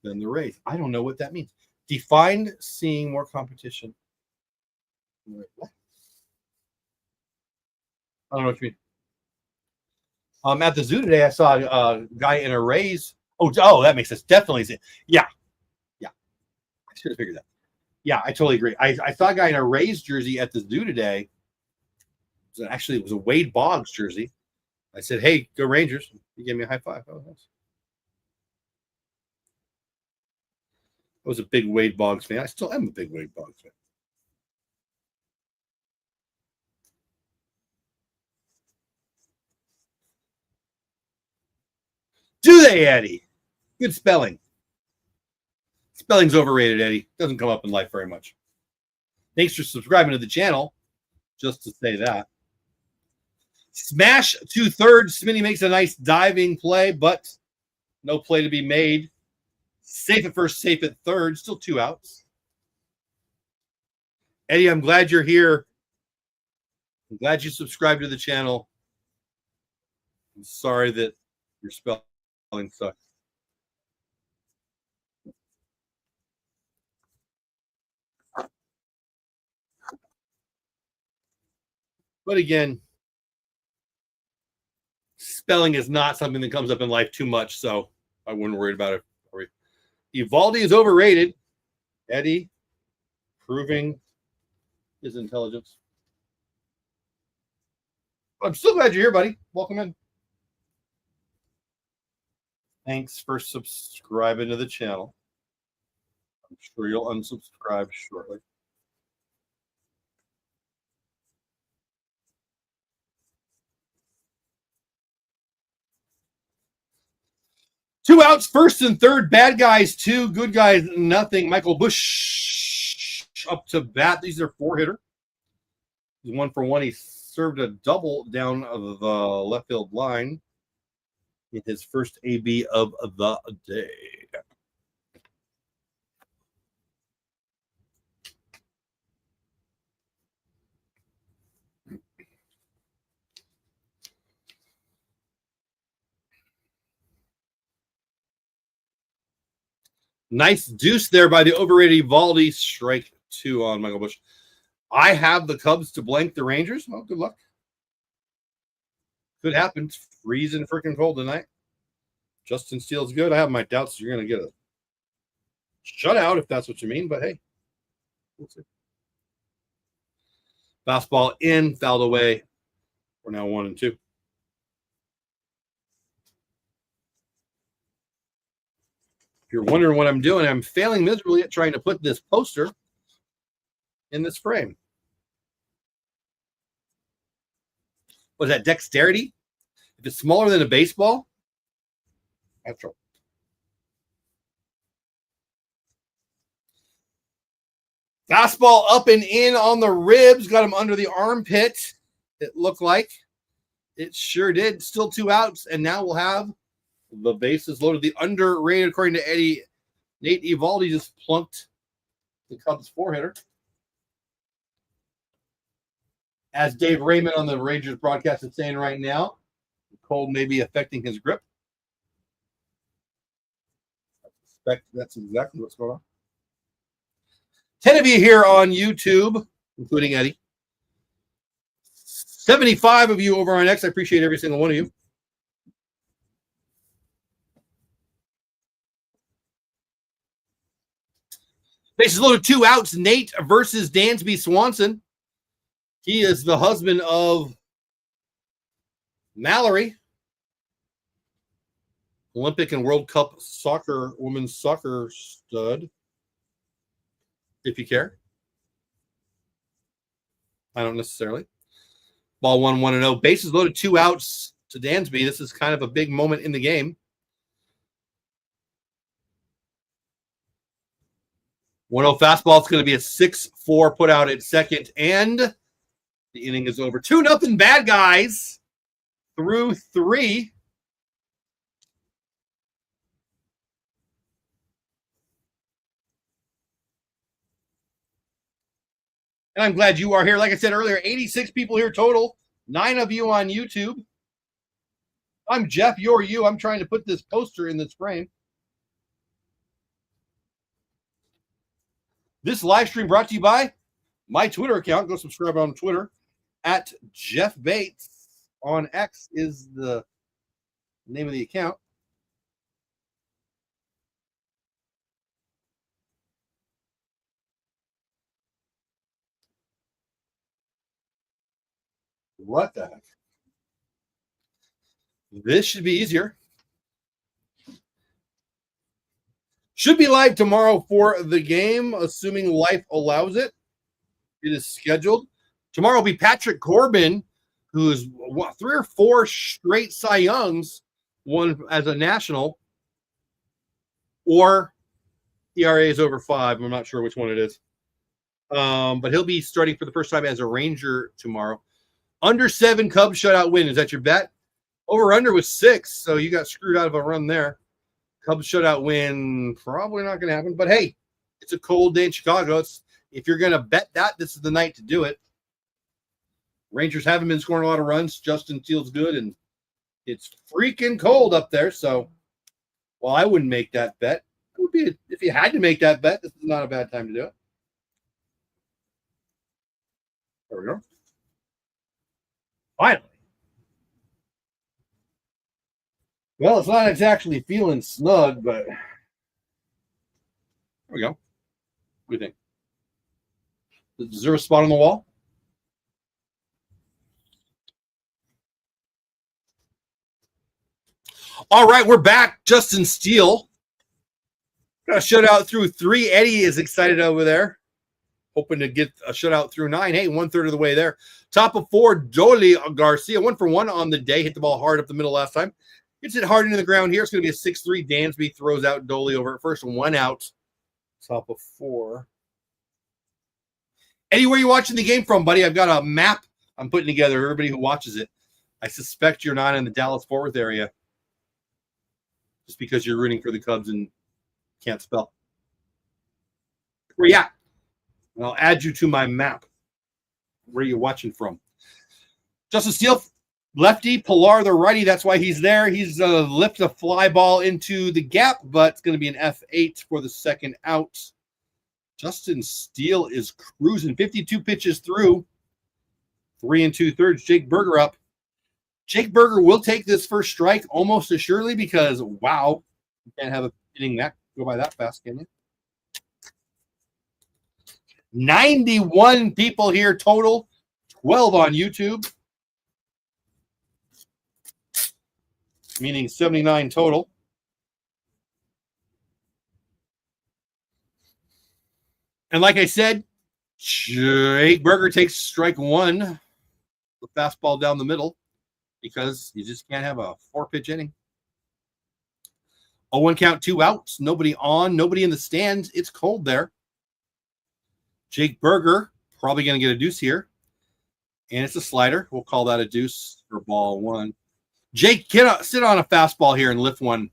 Speaker 1: than the Rays. I don't know what that means. Defined seeing more competition. What? I don't know what you mean. At the zoo today, I saw a guy in a Rays. Oh, that makes sense. Definitely. Yeah. I should have figured that. Yeah, I totally agree. I saw a guy in a Rays jersey at the zoo today. It was a Wade Boggs jersey. I said, "Hey, go Rangers." He gave me a high five. Oh, nice. I was a big Wade Boggs fan. I still am a big Wade Boggs fan. Do they, Eddie? Good spelling. Spelling's overrated, Eddie. Doesn't come up in life very much. Thanks for subscribing to the channel. Just to say that. Smash to third. Smitty makes a nice diving play, but no play to be made. Safe at first, safe at third. Still 2 outs. Eddie, I'm glad you're here. I'm glad you subscribed to the channel. I'm sorry that your spelling sucks. But again, spelling is not something that comes up in life too much, so I wouldn't worry about it. Eovaldi is overrated. Eddie proving his intelligence. I'm still glad you're here, buddy. Welcome in. Thanks for subscribing to the channel. I'm sure you'll unsubscribe shortly. Two outs, first and third. Bad guys, 2. Good guys, nothing. Michael Busch up to bat. These are 4-hitter. He's 1 for 1. He served a double down of the left field line in his first AB of the day. Nice deuce there by the overrated Eovaldi. Strike 2 on Michael Busch. I have the Cubs to blank the Rangers. Well, good luck. Could happen. It's freezing freaking cold tonight. Justin Steele's good. I have my doubts you're going to get a shutout if that's what you mean, but hey. We'll see. Fastball in, fouled away. We're now 1-2. If you're wondering what I'm doing, I'm failing miserably at trying to put this poster in this frame. Was that dexterity? If it's smaller than a baseball, I have trouble. Fastball up and in on the ribs. Got him under the armpit. It looked like. It sure did. Still 2 outs. And now we'll have the bases loaded. The underrated, according to Eddie, Nate Eovaldi just plunked the Cubs 4-hitter. As Dave Raymond on the Rangers broadcast is saying right now, cold may be affecting his grip. I suspect that's exactly what's going on. 10 of you here on YouTube, including Eddie. 75 of you over on X. I appreciate every single one of you. Bases loaded, 2 outs. Nate versus Dansby Swanson. He is the husband of Mallory, Olympic and World Cup soccer, women's soccer stud, if you care. I don't necessarily. Ball 1-1-0. Bases loaded, 2 outs to Dansby. This is kind of a big moment in the game. 1-0 fastball. It's going to be a 6-4 put out at second, and the inning is over. 2-0 bad guys through 3. And I'm glad you are here. Like I said earlier, 86 people here total. 9 of you on YouTube. I'm Jeff. You're you. I'm trying to put this poster in this frame. This live stream brought to you by my Twitter account. Go subscribe on Twitter at Jeff Bates. On X is the name of the account. What the heck? This should be easier. Should be live tomorrow for the game, assuming life allows it. It is scheduled. Tomorrow will be Patrick Corbin, who's 3 or 4 straight Cy Youngs, won as a national, or ERA is over 5. I'm not sure which one it is. But he'll be starting for the first time as a Ranger tomorrow. Under 7 Cubs shutout win. Is that your bet? Over under was 6, so you got screwed out of a run there. Cubs shutout win, probably not going to happen. But hey, it's a cold day in Chicago. If you're going to bet that, this is the night to do it. Rangers haven't been scoring a lot of runs. Justin feels good, and it's freaking cold up there. So, well, I wouldn't make that bet. It would be if you had to make that bet. This is not a bad time to do it. There we go. Finally. Well, it's not exactly feeling snug, but there we go. What do you think? Is there a spot on the wall? All right, we're back. Justin Steele got a shutout through 3. Eddie is excited over there, hoping to get a shutout through 9. Hey, 1/3 of the way there. Top of 4, Dolly Garcia, 1 for 1 on the day. Hit the ball hard up the middle last time. Gets it hard into the ground here. It's going to be a 6-3. Dansby throws out Dolly over at first. 1 out. Top of 4. Eddie, where are you watching the game from, buddy? I've got a map I'm putting together. Everybody who watches it. I suspect you're not in the Dallas-Fort Worth area just because you're rooting for the Cubs and can't spell. Where you at? I'll add you to my map. Where are you watching from? Justin Steele, lefty, Pilar the righty. That's why he's there. He's lift a fly ball into the gap, but it's going to be an F8 for the second out. Justin Steele is cruising. 52 pitches through. 3 2/3. Jake Berger up. Jake Berger will take this first strike almost assuredly because, wow, you can't have a hitting that go by that fast, can you? 91 people here total. 12 on YouTube. Meaning 79 total. And like I said, Jake Berger takes strike 1. The fastball down the middle because you just can't have a 4-pitch inning. 0-1 count, 2 outs. Nobody on, nobody in the stands. It's cold there. Jake Berger probably going to get a deuce here. And it's a slider. We'll call that a deuce for ball 1. Jake, sit on a fastball here and lift one.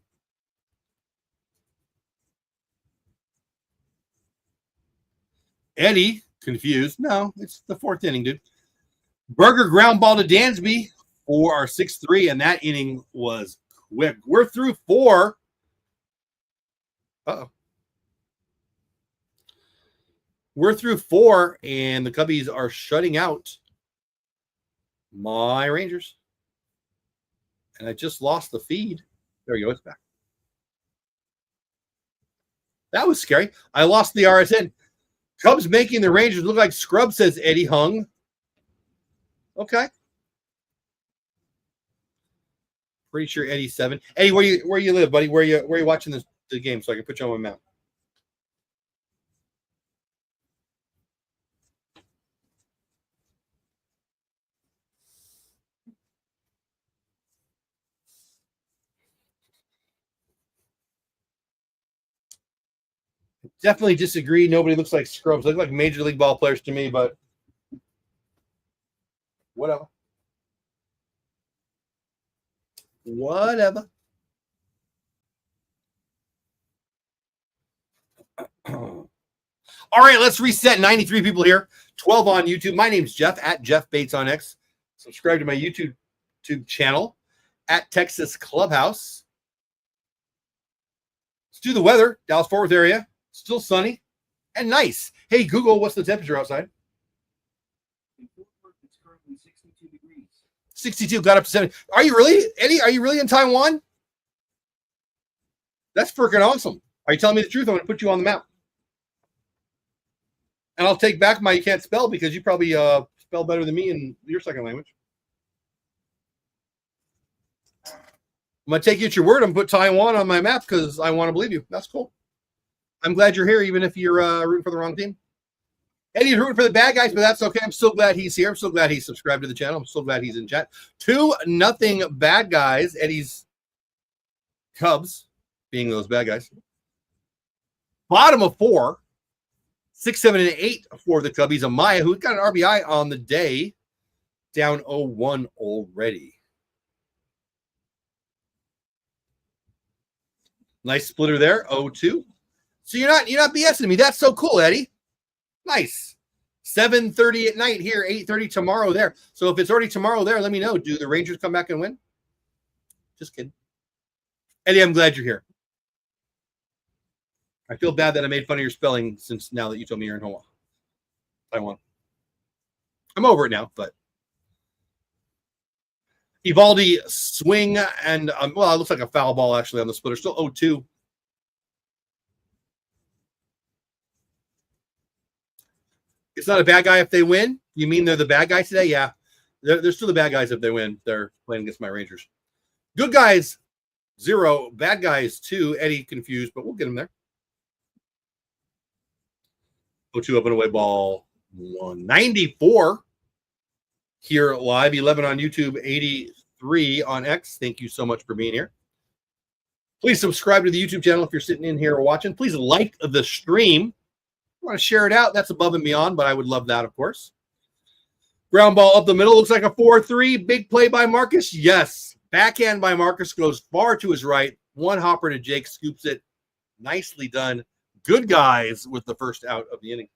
Speaker 1: Eddie, confused. No, it's the 4th inning, dude. Burger ground ball to Dansby for our 6-3, and that inning was quick. We're through 4. Uh-oh. We're through 4, and the Cubbies are shutting out my Rangers. And I just lost the feed. There you go. It's back. That was scary. I lost the RSN. Cubs making the Rangers look like scrub, says Eddie Hung. Okay. Pretty sure Eddie's 7. Eddie, where you live, buddy? Where you watching the game so I can put you on my map? Definitely disagree. Nobody looks like scrubs. They look like major league ball players to me, but whatever. Whatever. All right, let's reset. 93 people here, 12 on YouTube. My name's Jeff, at Jeff Bates on X. Subscribe to my YouTube channel, at Texas Clubhouse. Let's do the weather. Dallas-Fort Worth area. Still sunny and nice. Hey, Google, what's the temperature outside? It's currently 62 degrees. 62, got up to 70. Are you really, Eddie? Are you really in Taiwan? That's freaking awesome. Are you telling me the truth? I'm going to put you on the map. And I'll take back my you can't spell because you probably spell better than me in your second language. I'm going to take you at your word. I'm going to put Taiwan on my map because I want to believe you. That's cool. I'm glad you're here, even if you're rooting for the wrong team. Eddie's rooting for the bad guys, but that's okay. I'm so glad he's here. I'm so glad he's subscribed to the channel. I'm so glad he's in chat. 2-0 bad guys. Eddie's Cubs being those bad guys. Bottom of 4. 6, 7, and 8 for the Cubbies. Amaya, who's got an RBI on the day, down 0-1 already. Nice splitter there, 0-2. So you're not BSing me. That's so cool, Eddie. Nice. 7:30 at night here, 8:30 tomorrow there. So if it's already tomorrow there, let me know. Do the Rangers come back and win? Just kidding. Eddie, I'm glad you're here. I feel bad that I made fun of your spelling since now that you told me you're in Hawaii. Taiwan. I'm over it now, but Eovaldi swing and well, it looks like a foul ball actually on the splitter. Still 0-2. It's not a bad guy if they win. You mean they're the bad guys today? Yeah, they're still the bad guys if they win. They're playing against my Rangers. Good guys 0, bad guys 2. Eddie confused, but we'll get him there. 0-2 up and away ball 194 here live, 11 on YouTube, 83 on X. Thank you so much for being here. Please subscribe to the YouTube channel if you're sitting in here watching. Please like the stream. If you want to share it out, that's above and beyond, but I would love that, of course. Ground ball up the middle, looks like a 4-3. Big play by Marcus. Yes. Backhand by Marcus goes far to his right. One hopper to Jake, scoops it. Nicely done. Good guys with the first out of the inning.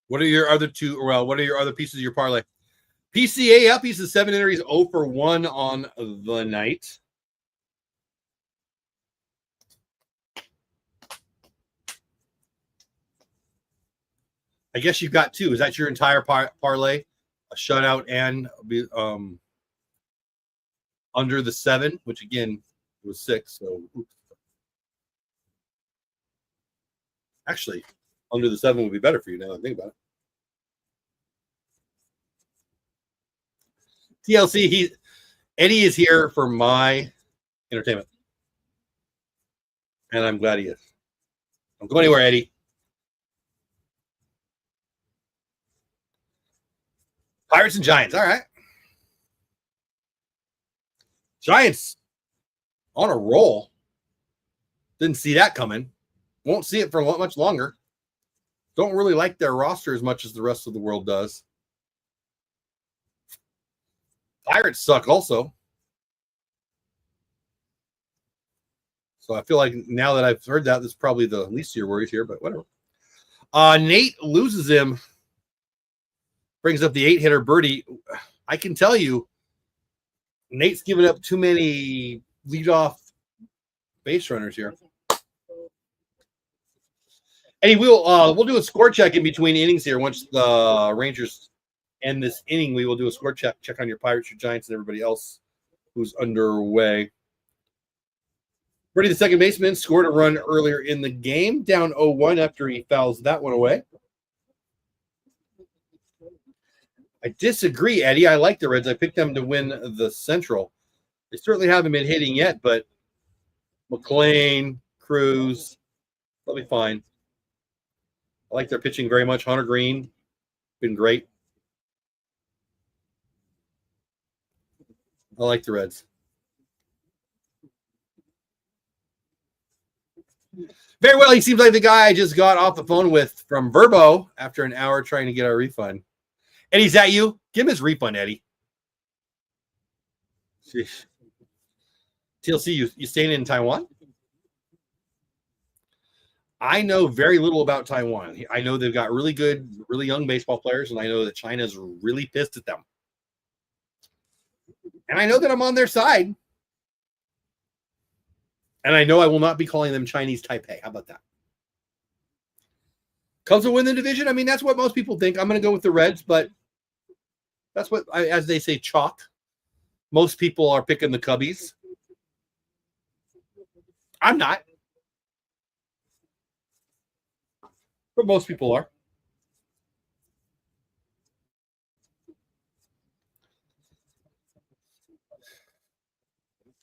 Speaker 1: What are your other two? Well, what are your other pieces of your parlay? PCA up. He's the 7 inner. He's 0 for 1 on the night. I guess you've got 2. Is that your entire parlay? A shutout and under the 7, which again was 6. So oops. Actually, under the 7 would be better for you now that I think about it. TLC, Eddie is here for my entertainment. And I'm glad he is. Don't go anywhere, Eddie. Pirates and Giants. All right. Giants on a roll. Didn't see that coming. Won't see it for much longer. Don't really like their roster as much as the rest of the world does. Pirates suck also. So I feel like now that I've heard that, this is probably the least of your worries here, but whatever. Nate loses him. Brings up the 8-hitter Birdie. I can tell you, Nate's giving up too many leadoff base runners here. And we'll do a score check in between innings here. Once the Rangers end this inning, we will do a score check on your Pirates, your Giants, and everybody else who's underway. Birdie, the second baseman, scored a run earlier in the game, down 0-1 after he fouls that one away. I disagree, Eddie. I like the Reds. I picked them to win the Central. They certainly haven't been hitting yet, but McLean, Cruz, they'll be fine. I like their pitching very much. Hunter Green, been great. I like the Reds. Very well. He seems like the guy I just got off the phone with from Verbo after an hour trying to get our refund. Eddie, is that you? Give him his refund, Eddie. Sheesh. TLC, you staying in Taiwan? I know very little about Taiwan. I know they've got really good, really young baseball players, and I know that China's really pissed at them. And I know that I'm on their side. And I know I will not be calling them Chinese Taipei. How about that? Cubs will win the division. I mean, that's what most people think. I'm going to go with the Reds, but that's what, as they say, chalk. Most people are picking the Cubbies. I'm not. But most people are.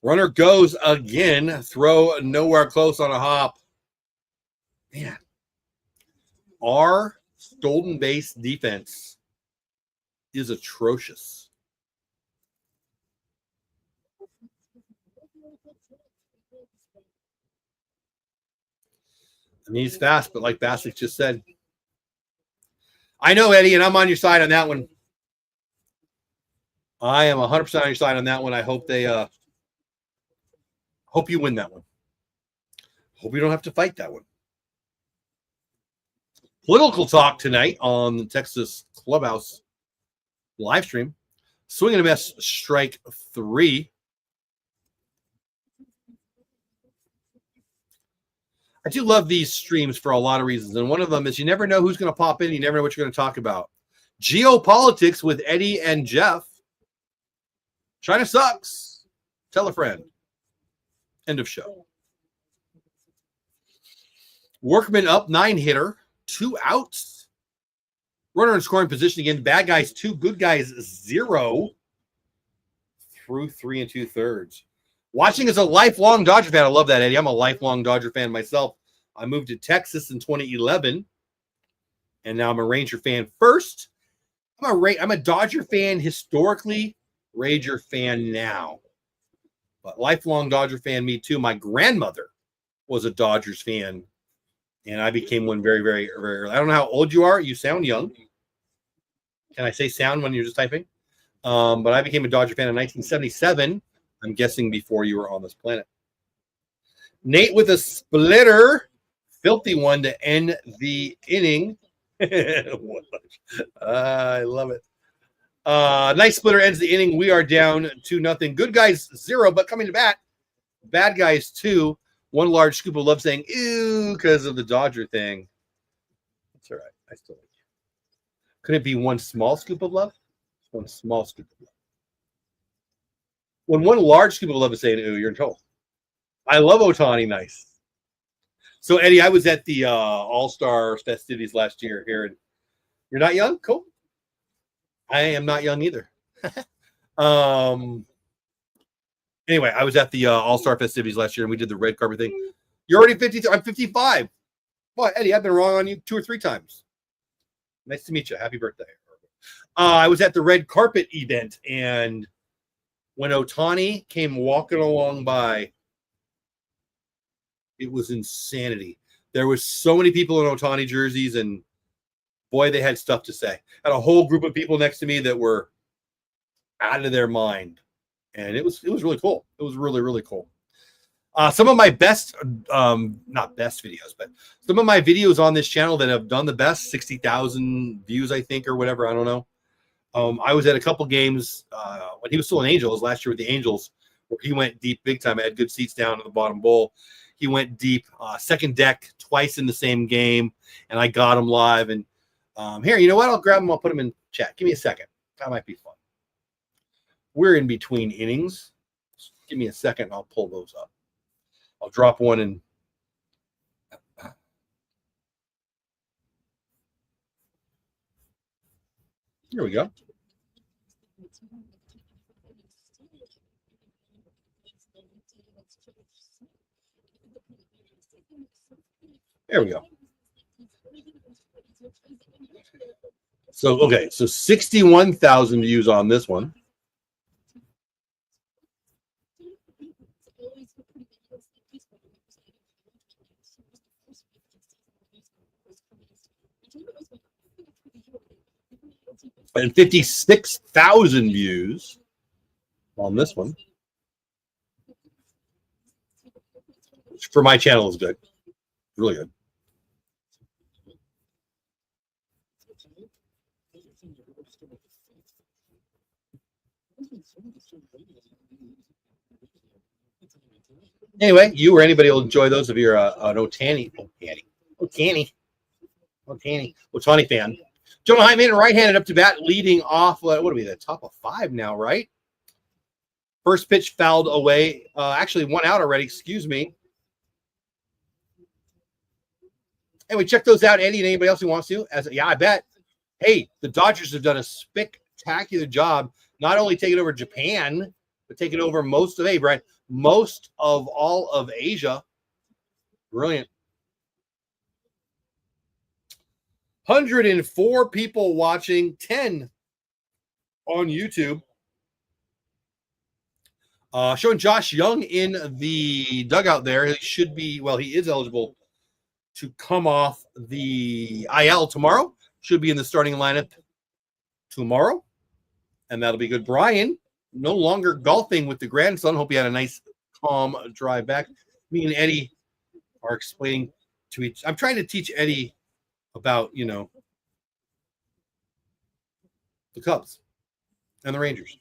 Speaker 1: Runner goes again. Throw nowhere close on a hop. Man. Our stolen base defense is atrocious. I mean, he's fast, but like Bassick just said. I know, Eddie, and I'm on your side on that one. I am 100% on your side on that one. I hope they hope you win that one. Hope you don't have to fight that one. Political talk tonight on the Texas Clubhouse live stream. Swing and a miss, strike 3. I do love these streams for a lot of reasons, and one of them is you never know who's going to pop in. You never know what you're going to talk about. Geopolitics with Eddie and Jeff. China sucks. Tell a friend. End of show. Workman up, 9-hitter, 2 outs. Runner in scoring position again. Bad guys 2, good guys 0. Through 3 2/3. Watching as a lifelong Dodger fan. I love that, Eddie. I'm a lifelong Dodger fan myself. I moved to Texas in 2011, and now I'm a Ranger fan first. I'm a Dodger fan historically, Ranger fan now. But lifelong Dodger fan, me too. My grandmother was a Dodgers fan, and I became one very, very, very early. I don't know how old you are. You sound young. Can I say sound when you're just typing? But I became a Dodger fan in 1977. I'm guessing before you were on this planet. Nate with a splitter. Filthy one to end the inning. I love it. Nice splitter ends the inning. We are down 2-0. Good guys 0, but coming to bat. Bad guys 2. One large scoop of love saying, ew, because of the Dodger thing. That's all right. I still like you. Could it be one small scoop of love? One small scoop of love. When one large scoop of love is saying, ooh, you're in trouble. I love Ohtani. Nice. So, Eddie, I was at the All-Star festivities last year here. And you're not young? Cool. I am not young either. Anyway, I was at the All-Star festivities last year, and we did the red carpet thing. You're already 53. I'm 55. Well, Eddie, I've been wrong on you 2 or 3 times. Nice to meet you. Happy birthday. I was at the red carpet event, and when Ohtani came walking along by, it was insanity. There was so many people in Ohtani jerseys, and boy, they had stuff to say. Had a whole group of people next to me that were out of their mind, and it was really cool. It was really, really cool. Some of my best, not best videos, but some of my videos on this channel that have done the best, 60,000 views, I think, or whatever. I don't know. I was at a couple games when he was still in Angels last year with the Angels, where he went deep big time. I had good seats down in the bottom bowl. He went deep, second deck twice in the same game, and I got him live. And here, you know what? I'll grab him. I'll put him in chat. Give me a second. That might be fun. We're in between innings. Just give me a second. I'll pull those up. I'll drop one in. Here we go. There we go. So, okay, so 61,000 views on this one. And 56,000 views on this one, which for my channel is good. Really good. Anyway, you or anybody will enjoy those if you're an Ohtani fan. Jonah Hyman, right-handed up to bat, leading off. What are we? The top of 5 now, right? First pitch fouled away. Actually, 1 out already. Excuse me. Anyway, check those out, Eddie, and anybody else who wants to. I bet. Hey, the Dodgers have done a spectacular job, not only taking over Japan, but taking over most of most of all of Asia. Brilliant. 104 people watching, 10 on YouTube. Showing Josh Young in the dugout there. He should be, well, he is eligible to come off the IL tomorrow. Should be in the starting lineup tomorrow. And that'll be good. Brian, no longer golfing with the grandson. Hope he had a nice, calm drive back. Me and Eddie are explaining to each. I'm trying to teach Eddie about, the Cubs and the Rangers.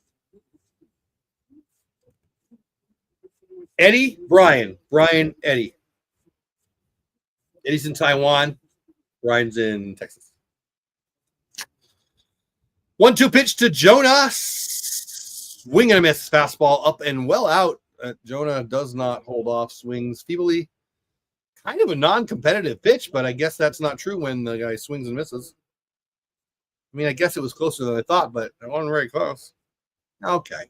Speaker 1: Eddie, Brian, Eddie. Eddie's in Taiwan. Brian's in Texas. 1-2 pitch to Jonah. Swing and a miss. Fastball up and well out. Jonah does not hold off. Swings feebly. Kind of a non-competitive pitch, but I guess that's not true when the guy swings and misses. I mean, I guess it was closer than I thought, but it wasn't very close. Okay.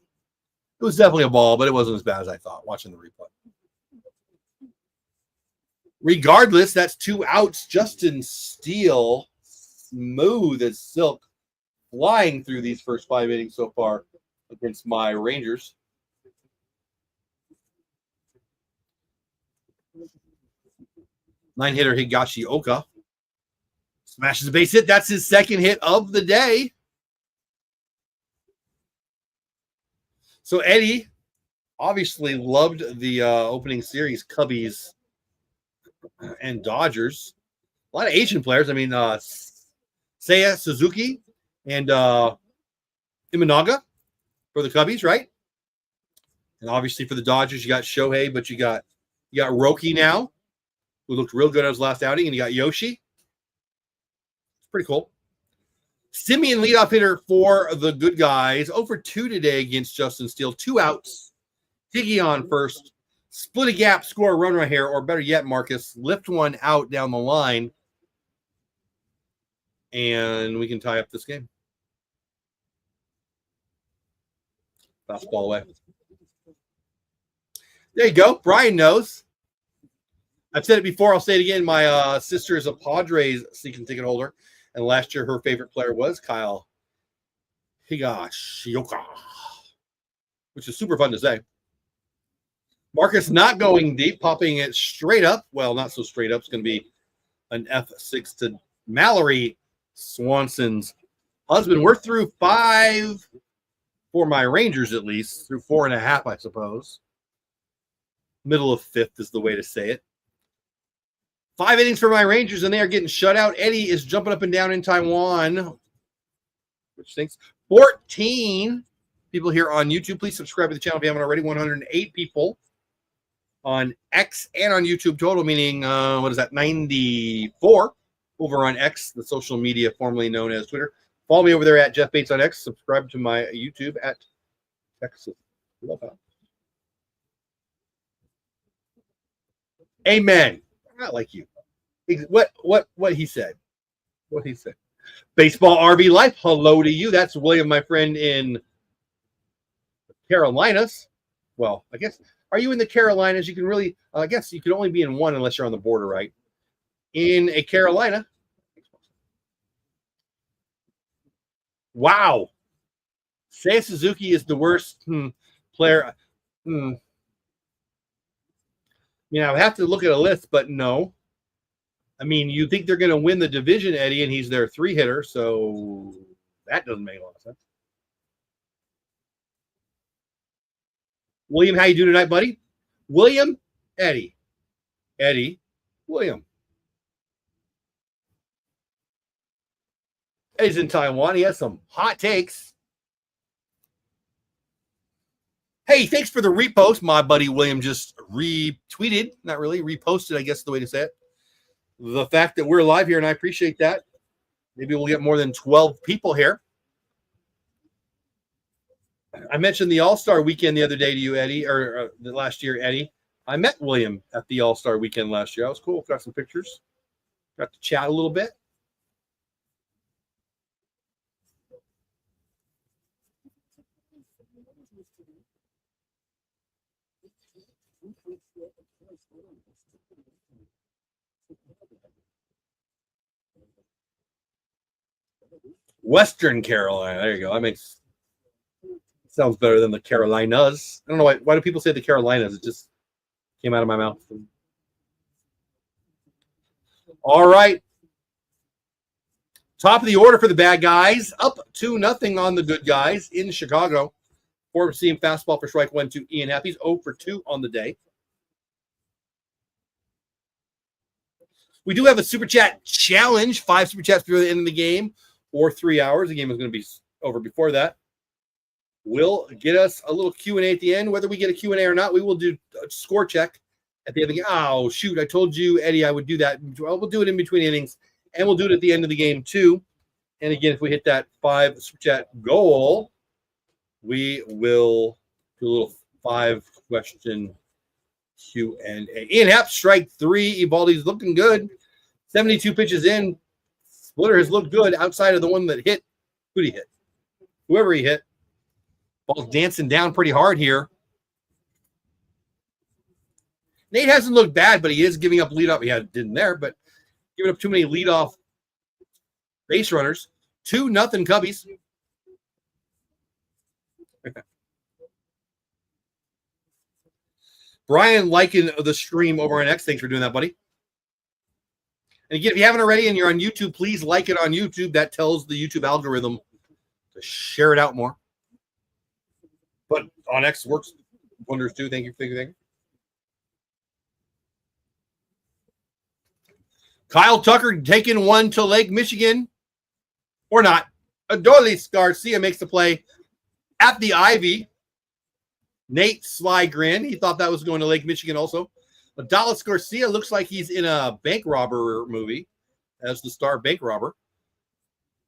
Speaker 1: It was definitely a ball, but it wasn't as bad as I thought watching the replay. Regardless, that's 2 outs. Justin Steele, smooth as silk, flying through these first 5 innings so far against my Rangers. Nine-hitter Higashioka smashes a base hit. That's his second hit of the day. So Eddie obviously loved the opening series, Cubbies and Dodgers. A lot of Asian players. I mean, Seiya Suzuki and Imanaga for the Cubbies, right? And obviously for the Dodgers, you got Shohei, but you got Roki now, who looked real good at his last outing, and you got Yoshi. It's pretty cool. Simeon, leadoff hitter for the good guys. 0 for 2 today against Justin Steele. 2 outs. Tiggy on first. Split a gap, score a run right here, or better yet, Marcus, lift one out down the line, and we can tie up this game. Fastball away. There you go. Brian knows. I've said it before. I'll say it again. My sister is a Padres season ticket holder, and last year her favorite player was Kyle Higashioka, which is super fun to say. Marcus not going deep, popping it straight up. Well, not so straight up. It's going to be an F6 to Mallory Swanson's husband. We're through 5 for my Rangers, at least through 4.5, I suppose. Middle of 5th is the way to say it. 5 innings for my Rangers, and they are getting shut out. Eddie is jumping up and down in Taiwan, which thinks 14 people here on YouTube. Please subscribe to the channel if you haven't already. 108 people on X and on YouTube total, meaning, what is that, 94 over on X, the social media formerly known as Twitter. Follow me over there at Jeff Bates on X. Subscribe to my YouTube at Texas. Love that. Amen. Not like you. What he said. What he said. Baseball RV Life. Hello to you. That's William, my friend in the Carolinas. Well, I guess, are you in the Carolinas? You can really, I guess you can only be in one unless you're on the border, right? In a Carolina. Wow. Seiya Suzuki is the worst player. I mean, I would have to look at a list, but no. I mean, you think they're going to win the division, Eddie, and he's their 3-hitter, so that doesn't make a lot of sense. William, how you doing tonight, buddy? William, Eddie. Eddie, William. Eddie's in Taiwan. He has some hot takes. Hey, thanks for the repost. My buddy William just retweeted, not really, reposted, I guess is the way to say it. The fact that we're live here, and I appreciate that. Maybe we'll get more than 12 people here. I mentioned the All-Star Weekend the other day to you, Eddie, or the last year, Eddie. I met William at the All-Star Weekend last year. That was cool. Got some pictures. Got to chat a little bit. Western Carolina. There you go. That makes sounds better than the Carolinas. I don't know why do people say the Carolinas? It just came out of my mouth. All right. Top of the order for the bad guys. Up 2-0 on the good guys in Chicago. 4-seam fastball for strike 1 to Ian Happ. He's 0 for 2 on the day. We do have a Super Chat challenge. 5 Super Chats through the end of the game, or 3 hours. The game is going to be over before that. We'll get us a little Q&A at the end. Whether we get a Q&A or not, we will do a score check at the end of the game. Oh, shoot. I told you, Eddie, I would do that. We'll do it in between innings, and we'll do it at the end of the game, too. And again, if we hit that 5 Super Chat goal, we will do a little 5-question Q&A. Ian Happ, strike 3. Eovaldi's looking good. 72 pitches in. Splitter has looked good outside of the one that hit. Who'd he hit? Whoever he hit. Ball's dancing down pretty hard here. Nate hasn't looked bad, but he is giving up leadoff. He didn't there, but giving up too many leadoff base runners. 2-0 Cubbies. Brian liking the stream over on X. Thanks for doing that, buddy. And again, if you haven't already and you're on YouTube, please like it on YouTube. That tells the YouTube algorithm to share it out more. But on X works wonders too. Thank you. Thank you. Kyle Tucker taking one to Lake Michigan. Or not. Adolis Garcia makes the play at the Ivy. Nate sly grin. He thought that was going to Lake Michigan also. Adolis Garcia looks like he's in a bank robber movie as the star bank robber.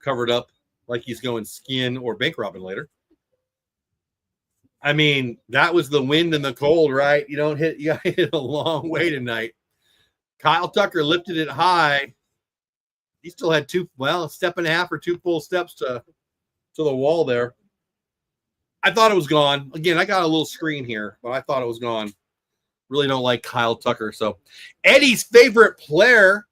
Speaker 1: Covered up like he's going skiing or bank robbing later. I mean, that was the wind and the cold, right? You got to hit a long way tonight. Kyle Tucker lifted it high. He still had a step and a half or 2 full steps to the wall there. I thought it was gone. Again, I got a little screen here, but I thought it was gone. Really don't like Kyle Tucker. So Eddie's favorite player,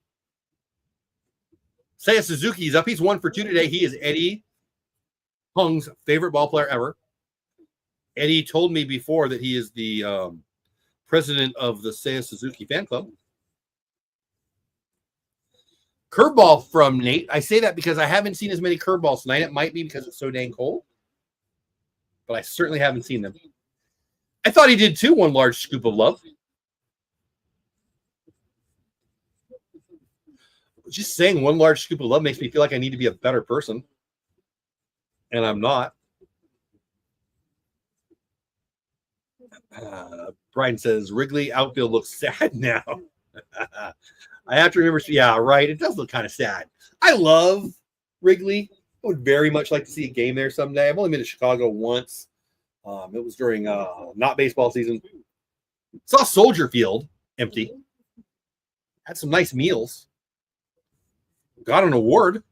Speaker 1: Seiya Suzuki, is up. He's 1 for 2 today. He is Eddie Hung's favorite ball player ever. Eddie told me before that he is the president of the Seiya Suzuki fan club. Curveball from Nate. I say that because I haven't seen as many curveballs tonight. It might be because it's so dang cold, but I certainly haven't seen them. I thought he did too. One large scoop of love. Just saying one large scoop of love makes me feel like I need to be a better person, and I'm not. Brian says Wrigley outfield looks sad now. I have to remember. Yeah, right. It does look kind of sad. I love Wrigley. I would very much like to see a game there someday. I've only been to Chicago once. It was during not baseball season. Saw Soldier Field empty. Had some nice meals. Got an award.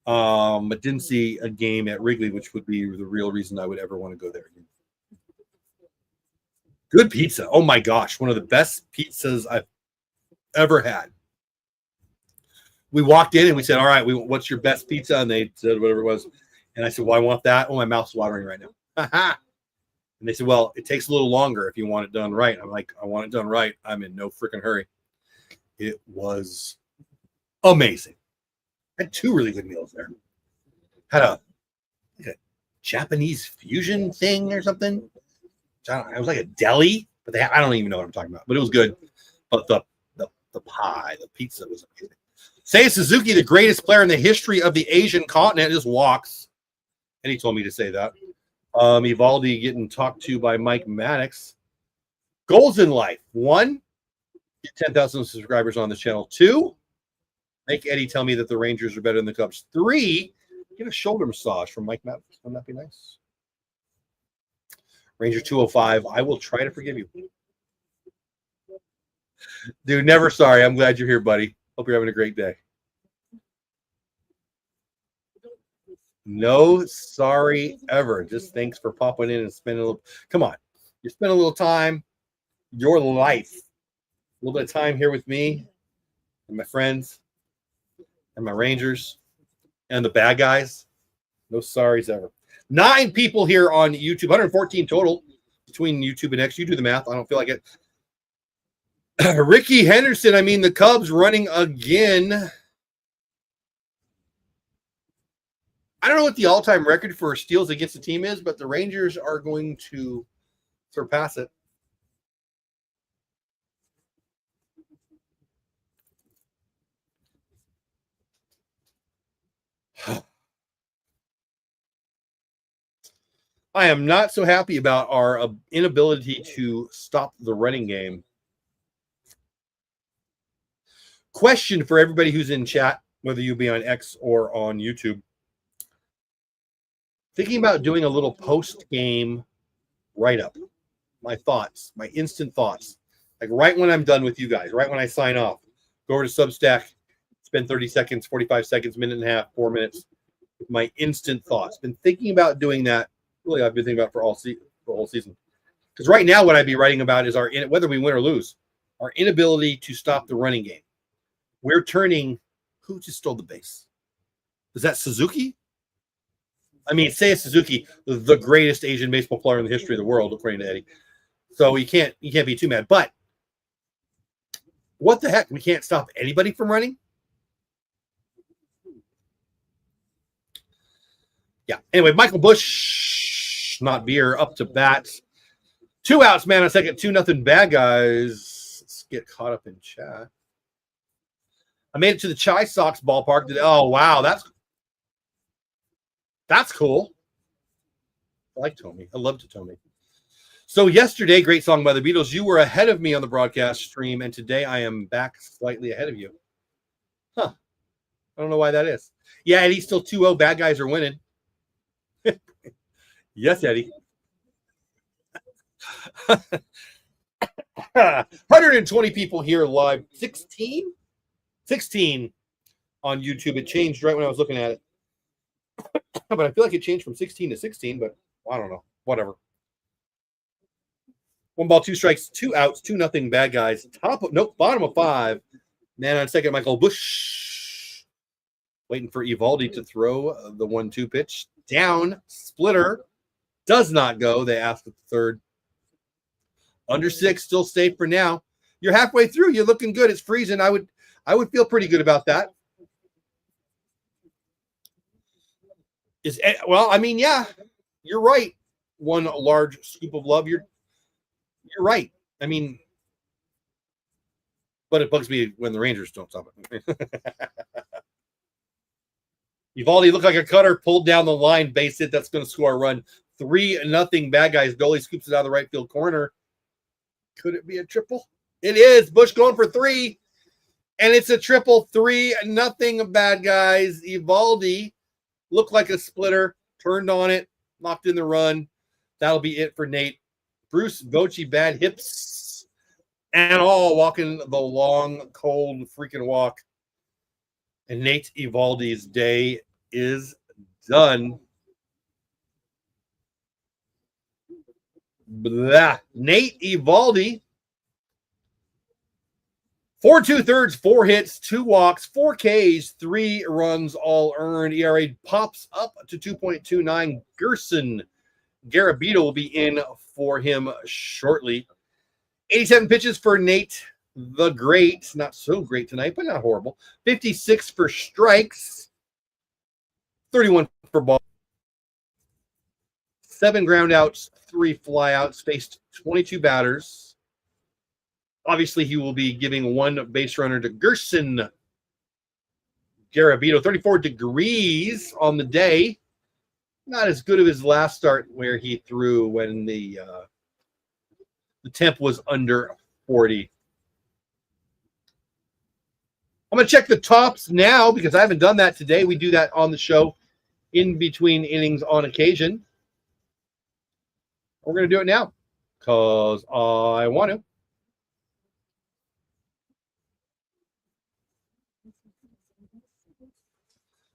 Speaker 1: But didn't see a game at Wrigley, which would be the real reason I would ever want to go there again. Good pizza. Oh my gosh. One of the best pizzas I've ever had. We walked in and we said, all right, what's your best pizza? And they said whatever it was. And I said, well, I want that. Oh, my mouth's watering right now. And they said, well, it takes a little longer if you want it done right. I'm like, I want it done right. I'm in no freaking hurry. It was amazing. Had two really good meals there. Had a Japanese fusion thing or something. It was like a deli, but I don't even know what I'm talking about. But it was good. But the pie, the pizza was amazing. Seiya Suzuki, the greatest player in the history of the Asian continent, just walks. And he told me to say that. Eovaldi getting talked to by Mike Maddox. Goals in life. 1, get 10,000 subscribers on this channel. 2, make Eddie tell me that the Rangers are better than the Cubs. 3, get a shoulder massage from Mike Maddox. Wouldn't that be nice? Ranger 205, I will try to forgive you. Dude, never sorry. I'm glad you're here, buddy. Hope you're having a great day. No sorry ever. Just thanks for popping in and spending a little. Come on. You spend a little time, your life, a little bit of time here with me and my friends and my Rangers and the bad guys. No sorries ever. 9 people here on YouTube, 114 total between YouTube and X. You do the math. I don't feel like it. Ricky Henderson, I mean, the Cubs running again. I don't know what the all-time record for steals against the team is, but the Rangers are going to surpass it. I am not so happy about our inability to stop the running game. Question for everybody who's in chat, whether you be on X or on YouTube. Thinking about doing a little post-game write-up. My thoughts, my instant thoughts. Like right when I'm done with you guys, right when I sign off. Go over to Substack, spend 30 seconds, 45 seconds, minute and a half, 4 minutes with my instant thoughts. Been thinking about doing that. Really, I've been thinking about for the whole season. Because right now what I'd be writing about is whether we win or lose, our inability to stop the running game. We're turning, who just stole the base? Is that Suzuki? I mean, Seiya Suzuki, the greatest Asian baseball player in the history of the world, according to Eddie. So you can't be too mad. But what the heck? We can't stop anybody from running? Yeah. Anyway, Michael Bush, not beer, up to bat. 2 outs, man, on second. 2-0 bad guys. Let's get caught up in chat. I made it to the Chi Sox ballpark today. Oh, wow. That's cool. I like Tommy. I love Tommy. So yesterday, great song by the Beatles. You were ahead of me on the broadcast stream, and today I am back slightly ahead of you. Huh. I don't know why that is. Yeah, Eddie's still 2-0. Bad guys are winning. Yes, Eddie. 120 people here live. 16 on YouTube. It changed right when I was looking at it. But I feel like it changed from 16 to 16, but I don't know. Whatever. 1 ball, 2 strikes, 2 outs, 2-0 bad guys. Bottom of 5. Man on second, Michael Bush. Waiting for Eovaldi to throw the 1-2 pitch. Down, splitter. Does not go. They asked at the third. Under 6, still safe for now. You're halfway through. You're looking good. It's freezing. I would feel pretty good about that. Well, I mean, yeah, you're right. One large scoop of love. You're right. I mean, but it bugs me when the Rangers don't stop it. Eovaldi looked like a cutter, pulled down the line, base hit. That's going to score a run. 3-0 bad guys. Goalie scoops it out of the right field corner. Could it be a triple? It is. Bush going for 3. And it's a triple. 3-0 bad guys. Eovaldi looked like a splitter, turned on it, knocked in the run. That'll be it for Nate. Bruce Bochy, bad hips and all, walking the long, cold, freaking walk. And Nate Eovaldi's day is done. Blah. Nate Eovaldi, 4 2/3, 4 hits, 2 walks, 4 Ks, 3 runs, all earned. ERA pops up to 2.29. Gerson Garabito will be in for him shortly. 87 pitches for Nate the Great. Not so great tonight, but not horrible. 56 for strikes. 31 for ball. 7 groundouts, 3 flyouts. Faced 22 batters. Obviously, he will be giving 1 base runner to Gerson Garabito. 34 degrees on the day. Not as good of his last start where he threw when the temp was under 40. I'm going to check the tops now because I haven't done that today. We do that on the show in between innings on occasion. We're going to do it now because I want to.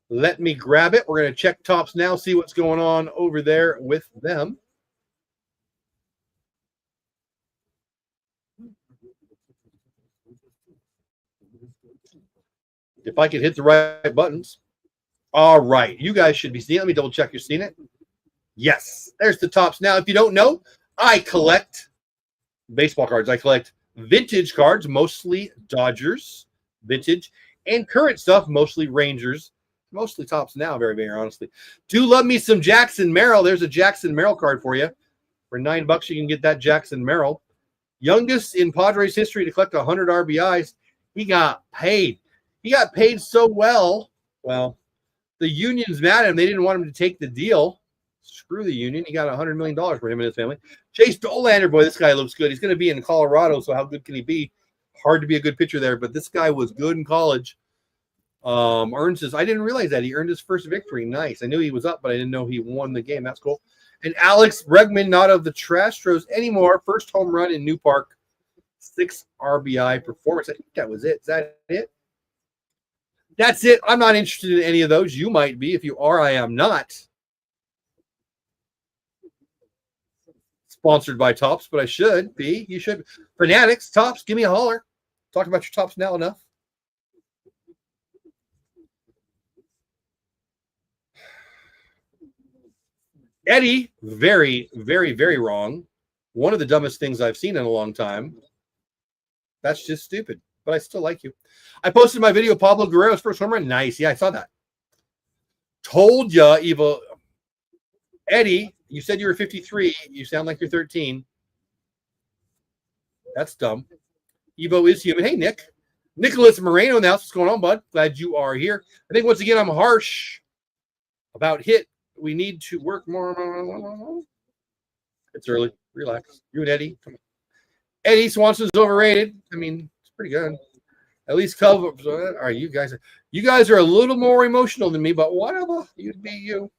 Speaker 1: Let me grab it. We're going to check tops now, see what's going on over there with them. If I could hit the right buttons. All right. You guys should be seeing it. Let me double check you're seeing it. Yes. There's the tops. Now, if you don't know, I collect baseball cards. I collect vintage cards, mostly Dodgers, vintage, and current stuff, mostly Rangers. Mostly tops now, very, very honestly. Do love me some Jackson Merrill. There's a Jackson Merrill card for you. For $9, you can get that Jackson Merrill. Youngest in Padres history to collect 100 RBIs. He got paid. He got paid so well. Well, the union's mad at him. They didn't want him to take the deal. Screw the union. He got $100 million for him and his family. Chase Dolander, boy, this guy looks good. He's going to be in Colorado, so how good can he be? Hard to be a good pitcher there, but this guy was good in college. Earns his, I didn't realize that he earned his first victory. Nice. I knew he was up, but I didn't know he won the game. That's cool. And Alex Bregman, not of the Trastros anymore. First home run in New Park. 6 RBI performance. I think that was it. Is that it? That's it. I'm not interested in any of those. You might be. If you are, I am not. Sponsored by Tops, but I should be. You should. Fanatics, Tops, give me a holler. Talk about your Tops now enough. Eddie, very, very, very wrong. One of the dumbest things I've seen in a long time. That's just stupid, but I still like you. I posted my video, Pablo Guerrero's first home run. Nice. Yeah, I saw that. Told ya, Eva. Eddie, you said you were 53. You sound like you're 13. That's dumb. Evo is human. Hey, Nick. Nicholas Moreno, now what's going on, bud? Glad you are here. I think once again I'm harsh about hit. We need to work more. It's early. Relax. You and Eddie. Come on. Eddie Swanson's overrated. I mean, it's pretty good. At least cover. All right, you guys are a little more emotional than me, but whatever. You'd be you.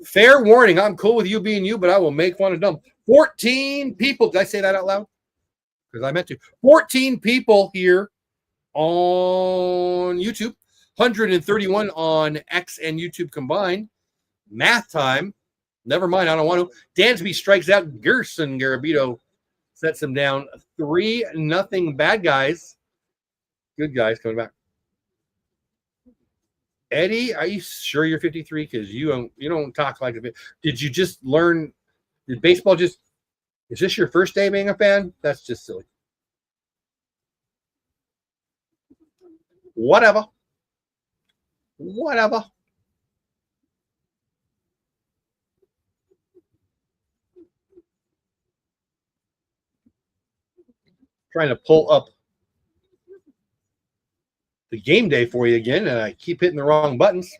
Speaker 1: Fair warning. I'm cool with you being you, but I will make fun of dumb. 14 people. Did I say that out loud? Because I meant to. 14 people here on YouTube. 131 on X and YouTube combined. Math time. Never mind. I don't want to. Dansby strikes out. Gerson Garabito sets him down. 3-0 bad guys. Good guys coming back. Eddie, are you sure you're 53? Because you don't talk like a bit. Did you just learn? Did baseball just? Is this your first day being a fan? That's just silly. Whatever. Whatever. Trying to pull up the game day for you again, and I keep hitting the wrong buttons.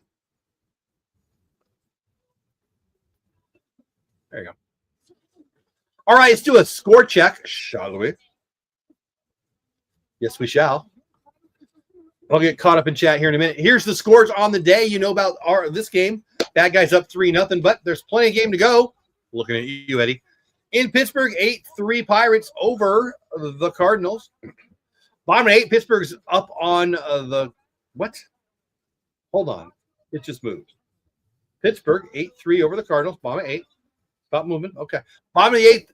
Speaker 1: There you go. All right, let's do a score check, shall we? Yes, we shall. I'll get caught up in chat here in a minute. Here's the scores on the day. You know about this game. Bad guys up 3-0, but there's plenty of game to go. Looking at you, Eddie. In Pittsburgh, 8-3 Pirates over the Cardinals. Bottom of 8, Pittsburgh's up on the what? Hold on. It just moved. Pittsburgh, 8-3 over the Cardinals. Bottom of 8. Stop moving. Okay. Bottom of the 8th,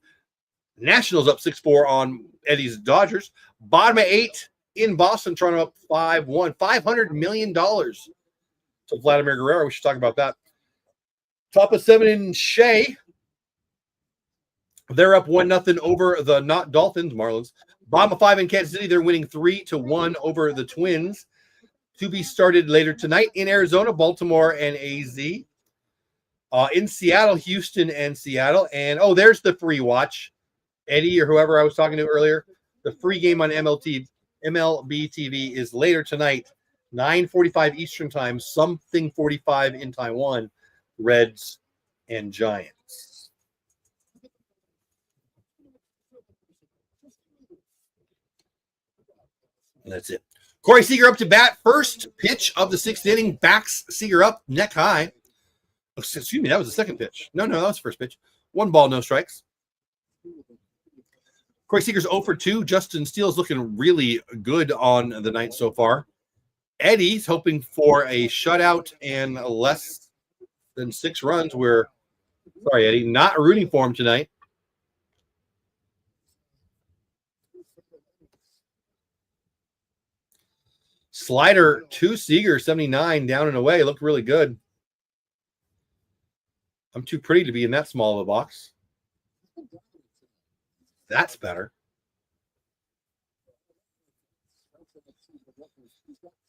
Speaker 1: Nationals up 6-4 on Eddie's Dodgers. Bottom of 8 in Boston, Toronto up 5-1. $500 million to Vladimir Guerrero. We should talk about that. Top of 7 in Shea. They're up 1-0 over the not Dolphins, Marlins. Bottom of 5 in Kansas City. They're winning 3-1 over the Twins. To be started later tonight in Arizona, Baltimore and AZ. In Seattle, Houston and Seattle. And, there's the free watch. Eddie or whoever I was talking to earlier. The free game on MLB TV is later tonight, 9:45 Eastern Time, something 45 in Taiwan. Reds and Giants. And that's it. Corey Seager up to bat. First pitch of the 6th inning. Backs Seager up, neck high. Oh, excuse me, that was the second pitch. No, that was the first pitch. 1 ball, no strikes. Corey Seager's 0 for 2. Justin Steele's looking really good on the night so far. Eddie's hoping for a shutout and less than 6 runs. Sorry, Eddie, not rooting for him tonight. Slider to Seager, 79, down and away. Looked really good. I'm too pretty to be in that small of a box. That's better.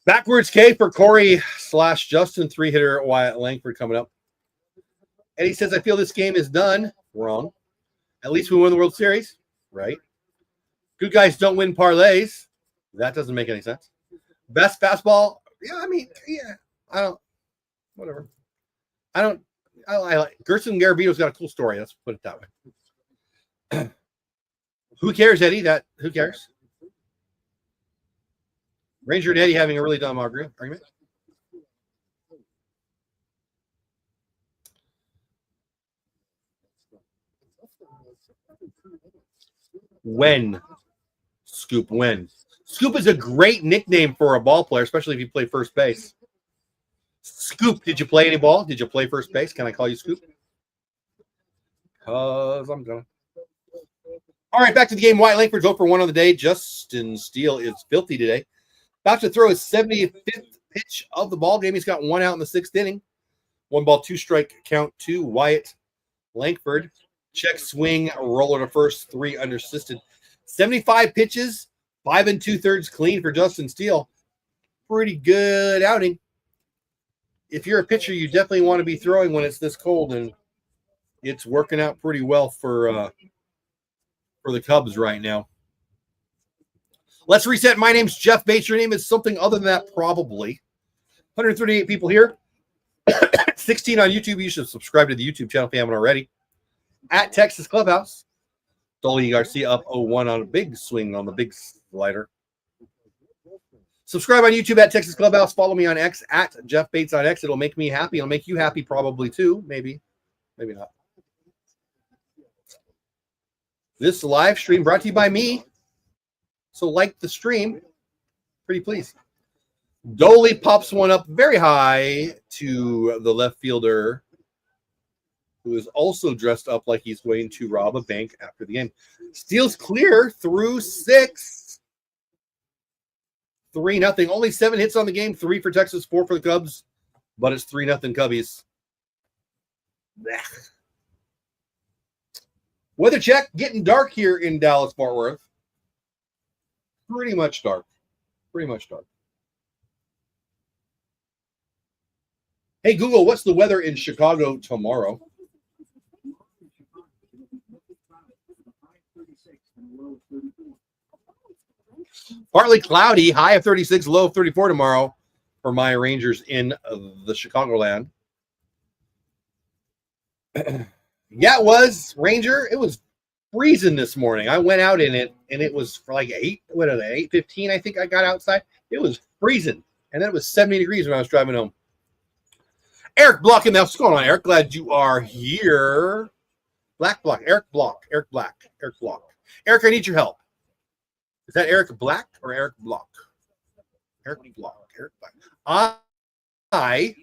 Speaker 1: Backwards K for Corey / Justin. 3-hitter Wyatt Langford coming up. Eddie says, I feel this game is done. Wrong. At least we won the World Series. Right. Good guys don't win parlays. That doesn't make any sense. Best fastball. Whatever. I like Gerson Garabito's got a cool story. Let's put it that way. Who cares, Eddie? Who cares? Ranger and Eddie having a really dumb argument. When? Scoop, when? Scoop is a great nickname for a ball player, especially if you play first base. Scoop, did you play any ball? Did you play first base? Can I call you Scoop? Because I'm going to. All right, back to the game. Wyatt Langford's 0 for 1 on the day. Justin Steele is filthy today. About to throw his 75th pitch of the ball game. He's got 1 out in the 6th inning. 1 ball, 2 strike count to Wyatt Langford. Check swing, roller to first, 3 unassisted. 75 pitches, 5 2/3 clean for Justin Steele. Pretty good outing. If you're a pitcher, you definitely want to be throwing when it's this cold, and it's working out pretty well for the Cubs right now. Let's reset. My name's Jeff Bates. Your name is something other than that, probably. 138 people here. 16 on YouTube. You should subscribe to the YouTube channel if you haven't already. At Texas Clubhouse. Dolly Garcia up 0-1 on a big swing on the big slider. Subscribe on YouTube at Texas Clubhouse. Follow me on X at Jeff Bates on X. It'll make me happy. It'll make you happy probably too. Maybe not. This live stream brought to you by me. So like the stream. Pretty please. Dolly pops one up very high to the left fielder, who is also dressed up like he's going to rob a bank after the game. Steals clear through 6. 3-0. Only 7 hits on the game. 3 for Texas, 4 for the Cubs. But it's 3-0 Cubbies. Blech. Weather check. Getting dark here in Dallas, Fort Worth. Pretty much dark. Hey, Google, what's the weather in Chicago tomorrow? Partly cloudy, high of 36, low of 34 tomorrow for my Rangers in the Chicagoland. Yeah, it was, Ranger. It was freezing this morning. I went out in it, and it was for like 8:15, I think I got outside. It was freezing, and then it was 70 degrees when I was driving home. Eric Block in the house. What's going on, Eric? Glad you are here. Black Block, Eric Block, Eric Black, Eric Block. Eric, I need your help. Is that Eric Black or Eric Block? Eric Block, Eric Black. I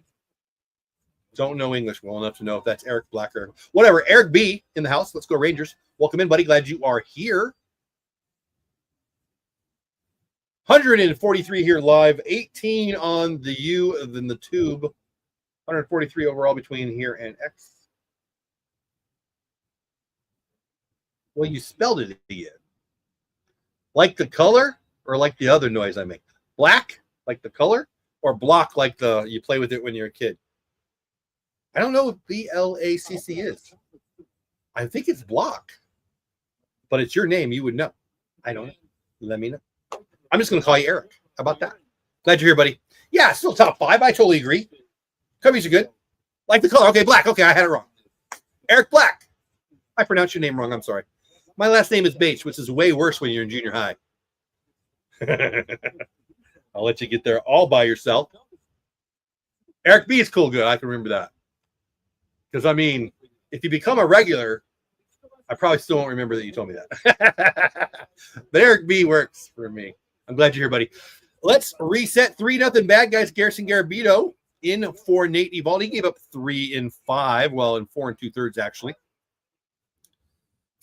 Speaker 1: don't know English well enough to know if that's Eric Black or whatever. Eric B in the house. Let's go Rangers. Welcome in, buddy. Glad you are here. 143 here live, 18 on the U, then the tube. 143 overall between here and X. Well, you spelled it again. Like the color or like the other noise I make? Black, like the color, or block, like the you play with it when you're a kid? I don't know what BLACC is. I think it's block. But it's your name. You would know. I don't know. Let me know. I'm just going to call you Eric. How about that? Glad you're here, buddy. Yeah, still top 5. I totally agree. Cubbies are good. Like the color. Okay, Black. Okay, I had it wrong. Eric Black. I pronounced your name wrong. I'm sorry. My last name is Bates, which is way worse when you're in junior high. I'll let you get there all by yourself. Eric B is cool good. I can remember that. Because, I mean, if you become a regular, I probably still won't remember that you told me that. But Eric B works for me. I'm glad you're here, buddy. Let's reset 3-0 bad guys. Garrison Garabito in for Nate Eovaldi. He gave up 3 in 5. Well, in 4 2/3, actually.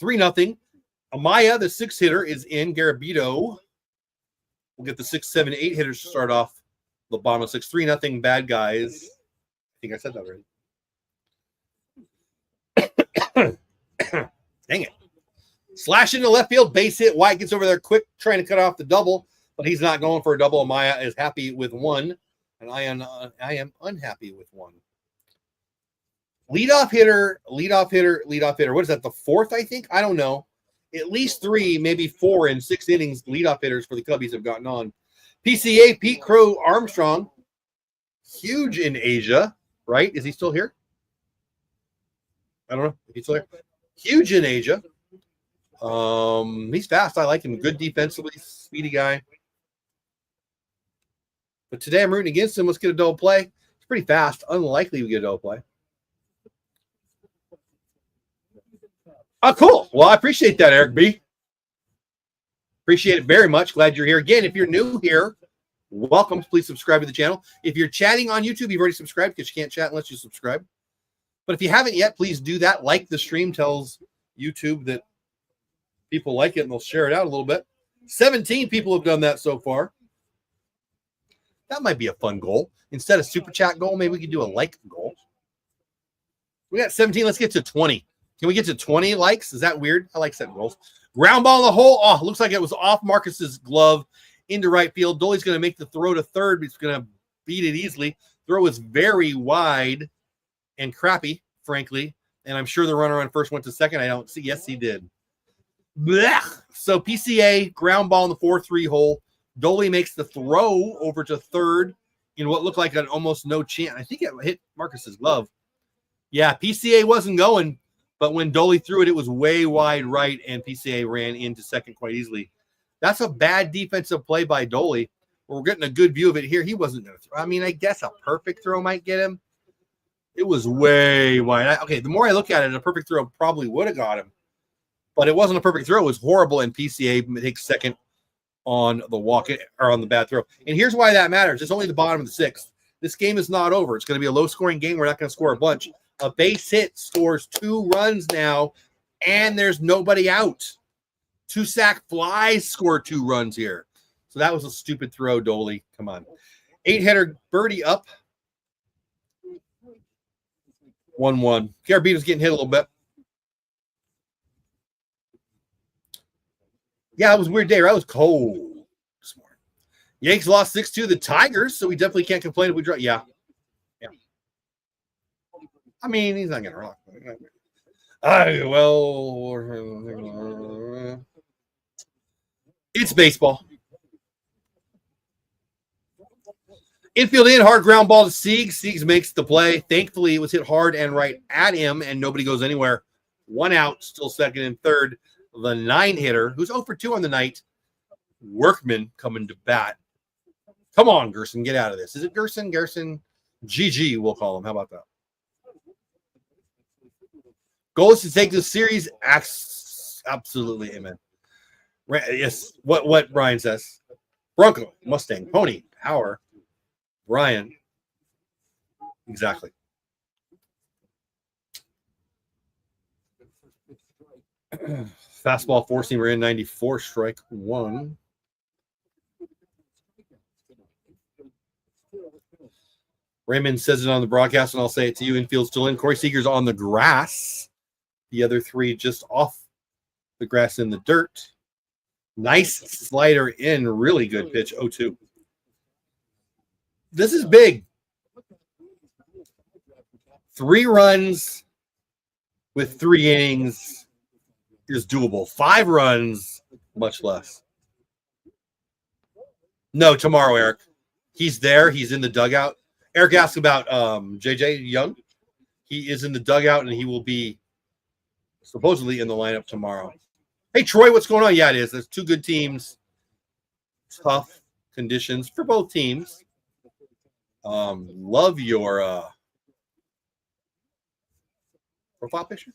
Speaker 1: 3-0. Amaya, the 6 hitter, is in. Garabito. We'll get the 6, 7, 8 hitters to start off the bottom of 6. 3-0 bad guys. I think I said that already. Dang it. Slash into left field, base hit. White gets over there quick, trying to cut off the double, but he's not going for a double. Amaya is happy with 1, and I am unhappy with 1. Leadoff hitter. What is that, the 4th, I think? I don't know. At least 3, maybe 4 in 6 innings, leadoff hitters for the Cubbies have gotten on. PCA, Pete Crow Armstrong. Huge in Asia, right? Is he still here? I don't know if he's still here. Huge in Asia. He's fast. I like him. Good defensively, speedy guy. But today I'm rooting against him. Let's get a double play. It's pretty fast. Unlikely we get a double play. Oh, cool. Well, I appreciate that, Eric B. Appreciate it very much. Glad you're here. Again, if you're new here, welcome. Please subscribe to the channel. If you're chatting on YouTube, you've already subscribed because you can't chat unless you subscribe. But if you haven't yet, please do that. Like the stream tells YouTube that people like it, and they'll share it out a little bit. 17 people have done that so far. That might be a fun goal. Instead of super chat goal, maybe we could do a like goal. We got 17. Let's get to 20. Can we get to 20 likes? Is that weird? I like setting goals. Ground ball in the hole. Oh, looks like it was off Marcus's glove into right field. Dolly's going to make the throw to third, but he's going to beat it easily. Throw is very wide and crappy, frankly. And I'm sure the runner on first went to second. I don't see. Yes, he did. Blech. So PCA, ground ball in the 4-3 hole. Dolly makes the throw over to third in what looked like an almost no chance. I think it hit Marcus's glove. Yeah, PCA wasn't going, but when Dolly threw it, it was way wide right, and PCA ran into second quite easily. That's a bad defensive play by Dolly. We're getting a good view of it here. He wasn't going to throw. I mean, I guess a perfect throw might get him. It was way wide. Okay, the more I look at it, a perfect throw probably would have got him. But it wasn't a perfect throw. It was horrible, and PCA takes second on the walk or on the bad throw. And here's why that matters. It's only the bottom of the 6th. This game is not over. It's going to be a low-scoring game. We're not going to score a bunch. A base hit scores 2 runs now, and there's nobody out. 2 sack flies score 2 runs here. So that was a stupid throw, Dolly. Come on. 8-hitter birdie up. 1-1. Carabito's getting hit a little bit. Yeah, it was a weird day, right? It was cold this morning. Yanks lost 6-2 to the Tigers, so we definitely can't complain if we draw. Yeah. I mean, he's not going to rock. Well, it's baseball. Infield in, hard ground ball to Siegs. Siegs makes the play. Thankfully, it was hit hard and right at him, and nobody goes anywhere. 1 out, still second and third. The 9-hitter, who's 0 for 2 on the night, Workman coming to bat. Come on, Gerson, get out of this. Is it Gerson? Gerson? GG, we'll call him. How about that? Goal is to take this series. Absolutely, amen. Yes, what Brian says. Bronco, Mustang, Pony, Power, Brian. Exactly. Fastball 4-seamer in 94, strike 1. Raymond says it on the broadcast, and I'll say it to you. Infield still in. Corey Seager's on the grass. The other 3 just off the grass in the dirt. Nice slider in. Really good pitch. 0-2. This is big. 3 runs with 3 innings is doable. 5 runs, much less. No, tomorrow, Eric. He's there. He's in the dugout. Eric asked about JJ Young. He is in the dugout, and he will be supposedly in the lineup tomorrow. Hey, Troy, what's going on? Yeah, it is. There's 2 good teams. Tough conditions for both teams. Love your profile picture.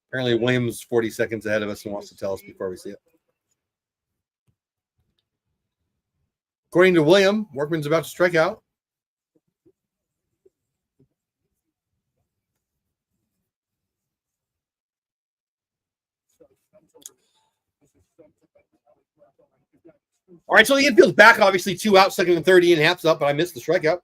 Speaker 1: Apparently, Williams 40 seconds ahead of us and wants to tell us before we see it. According to William, Workman's about to strike out. All right, so the infield's back, obviously 2 out, second and 30 and half's up, but I missed the strikeout.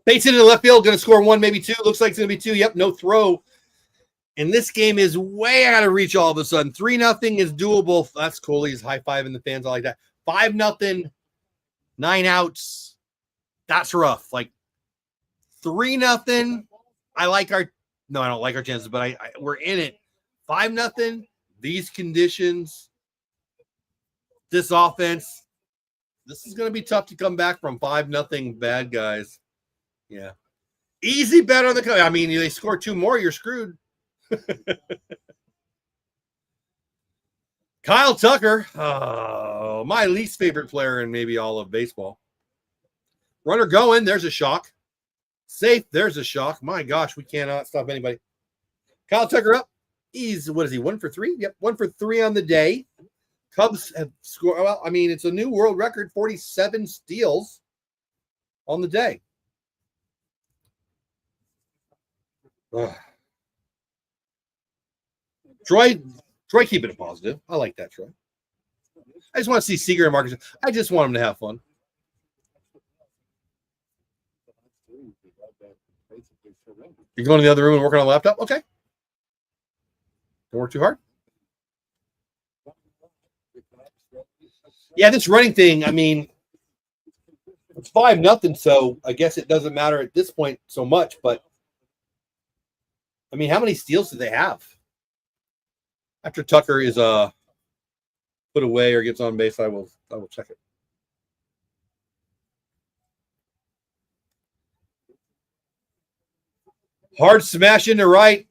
Speaker 1: Bates into the left field, going to score 1, maybe 2. Looks like it's going to be 2. Yep, no throw. And this game is way out of reach all of a sudden. 3-0 is doable. That's cool. He's high-fiving the fans. I like that. 5-0, 9 outs. That's rough. Like 3-0. I like our – no, I don't like our chances, but we're in it. 5-0, these conditions, this offense. This is going to be tough to come back from 5-0 bad guys. Yeah. Easy bet on the – I mean, they score 2 more, you're screwed. Kyle Tucker, my least favorite player in maybe all of baseball. Runner going, there's a shock. Safe, there's a shock. My gosh, we cannot stop anybody. Kyle Tucker up. He's, what is he, 1 for 3? Yep, 1 for 3 on the day. Cubs have scored, well, I mean, it's a new world record, 47 steals on the day. Ugh. Troy, keeping it positive. I like that, Troy. I just want to see Seager and Marcus. I just want them to have fun. You're going to the other room and working on a laptop? Okay. Don't work too hard. Yeah, this running thing, I mean, it's 5-0, so I guess it doesn't matter at this point so much, but I mean, how many steals do they have? After Tucker is put away or gets on base, I will check it. Hard smash into right.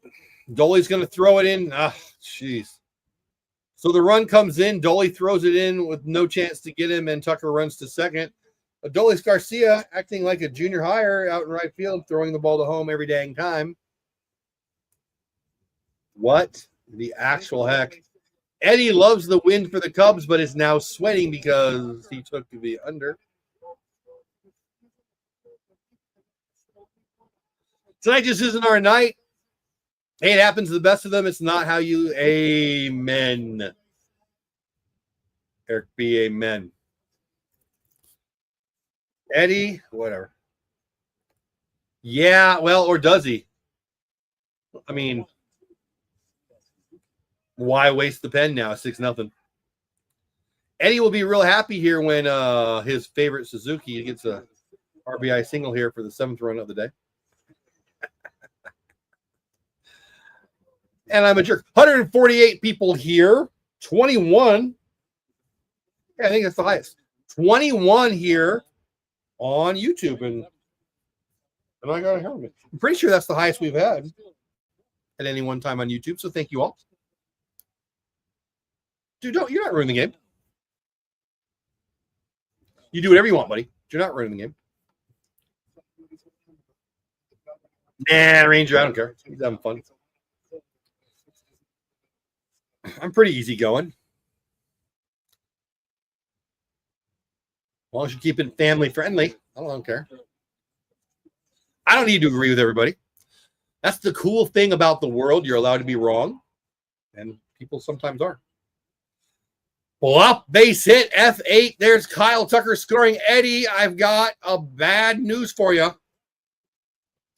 Speaker 1: Dolly's going to throw it in. Jeez. So the run comes in. Dolly throws it in with no chance to get him, and Tucker runs to second. Adolis Garcia acting like a junior hire out in right field, throwing the ball to home every dang time. What the actual heck? Eddie loves the win for the Cubs, but is now sweating because he took the under. Tonight just isn't our night. Hey, it happens to the best of them. It's not how you... Amen. Eric B. Amen. Eddie, whatever. Yeah, well, or does he? I mean, why waste the pen now? 6-0. Eddie will be real happy here when his favorite Suzuki gets a RBI single here for the 7th run of the day. And I'm a jerk. 148 people here. 21. Yeah, I think that's the highest. 21 here on YouTube. And I got to hear me. I'm pretty sure that's the highest we've had at any one time on YouTube. So thank you all. Dude, you're not ruining the game. You do whatever you want, buddy. You're not ruining the game. Nah, Ranger, I don't care. He's having fun. I'm pretty easygoing. As long as you keep it family friendly, I don't care. I don't need to agree with everybody. That's the cool thing about the world. You're allowed to be wrong, and people sometimes are. Flop base hit, F8. There's Kyle Tucker scoring. Eddie, I've got a bad news for you.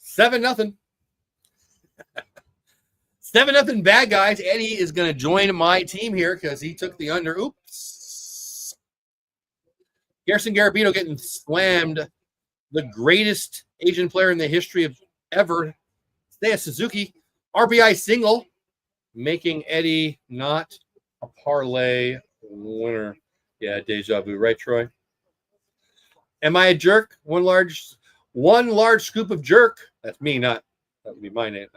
Speaker 1: 7-0. 7-0 bad guys. Eddie is going to join my team here because he took the under. Oops. Garrison Garabito getting slammed. The greatest Asian player in the history of ever. Seiya Suzuki. RBI single. Making Eddie not a parlay winner. Yeah, deja vu. Right, Troy? Am I a jerk? One large scoop of jerk. That's me, not that would be my name.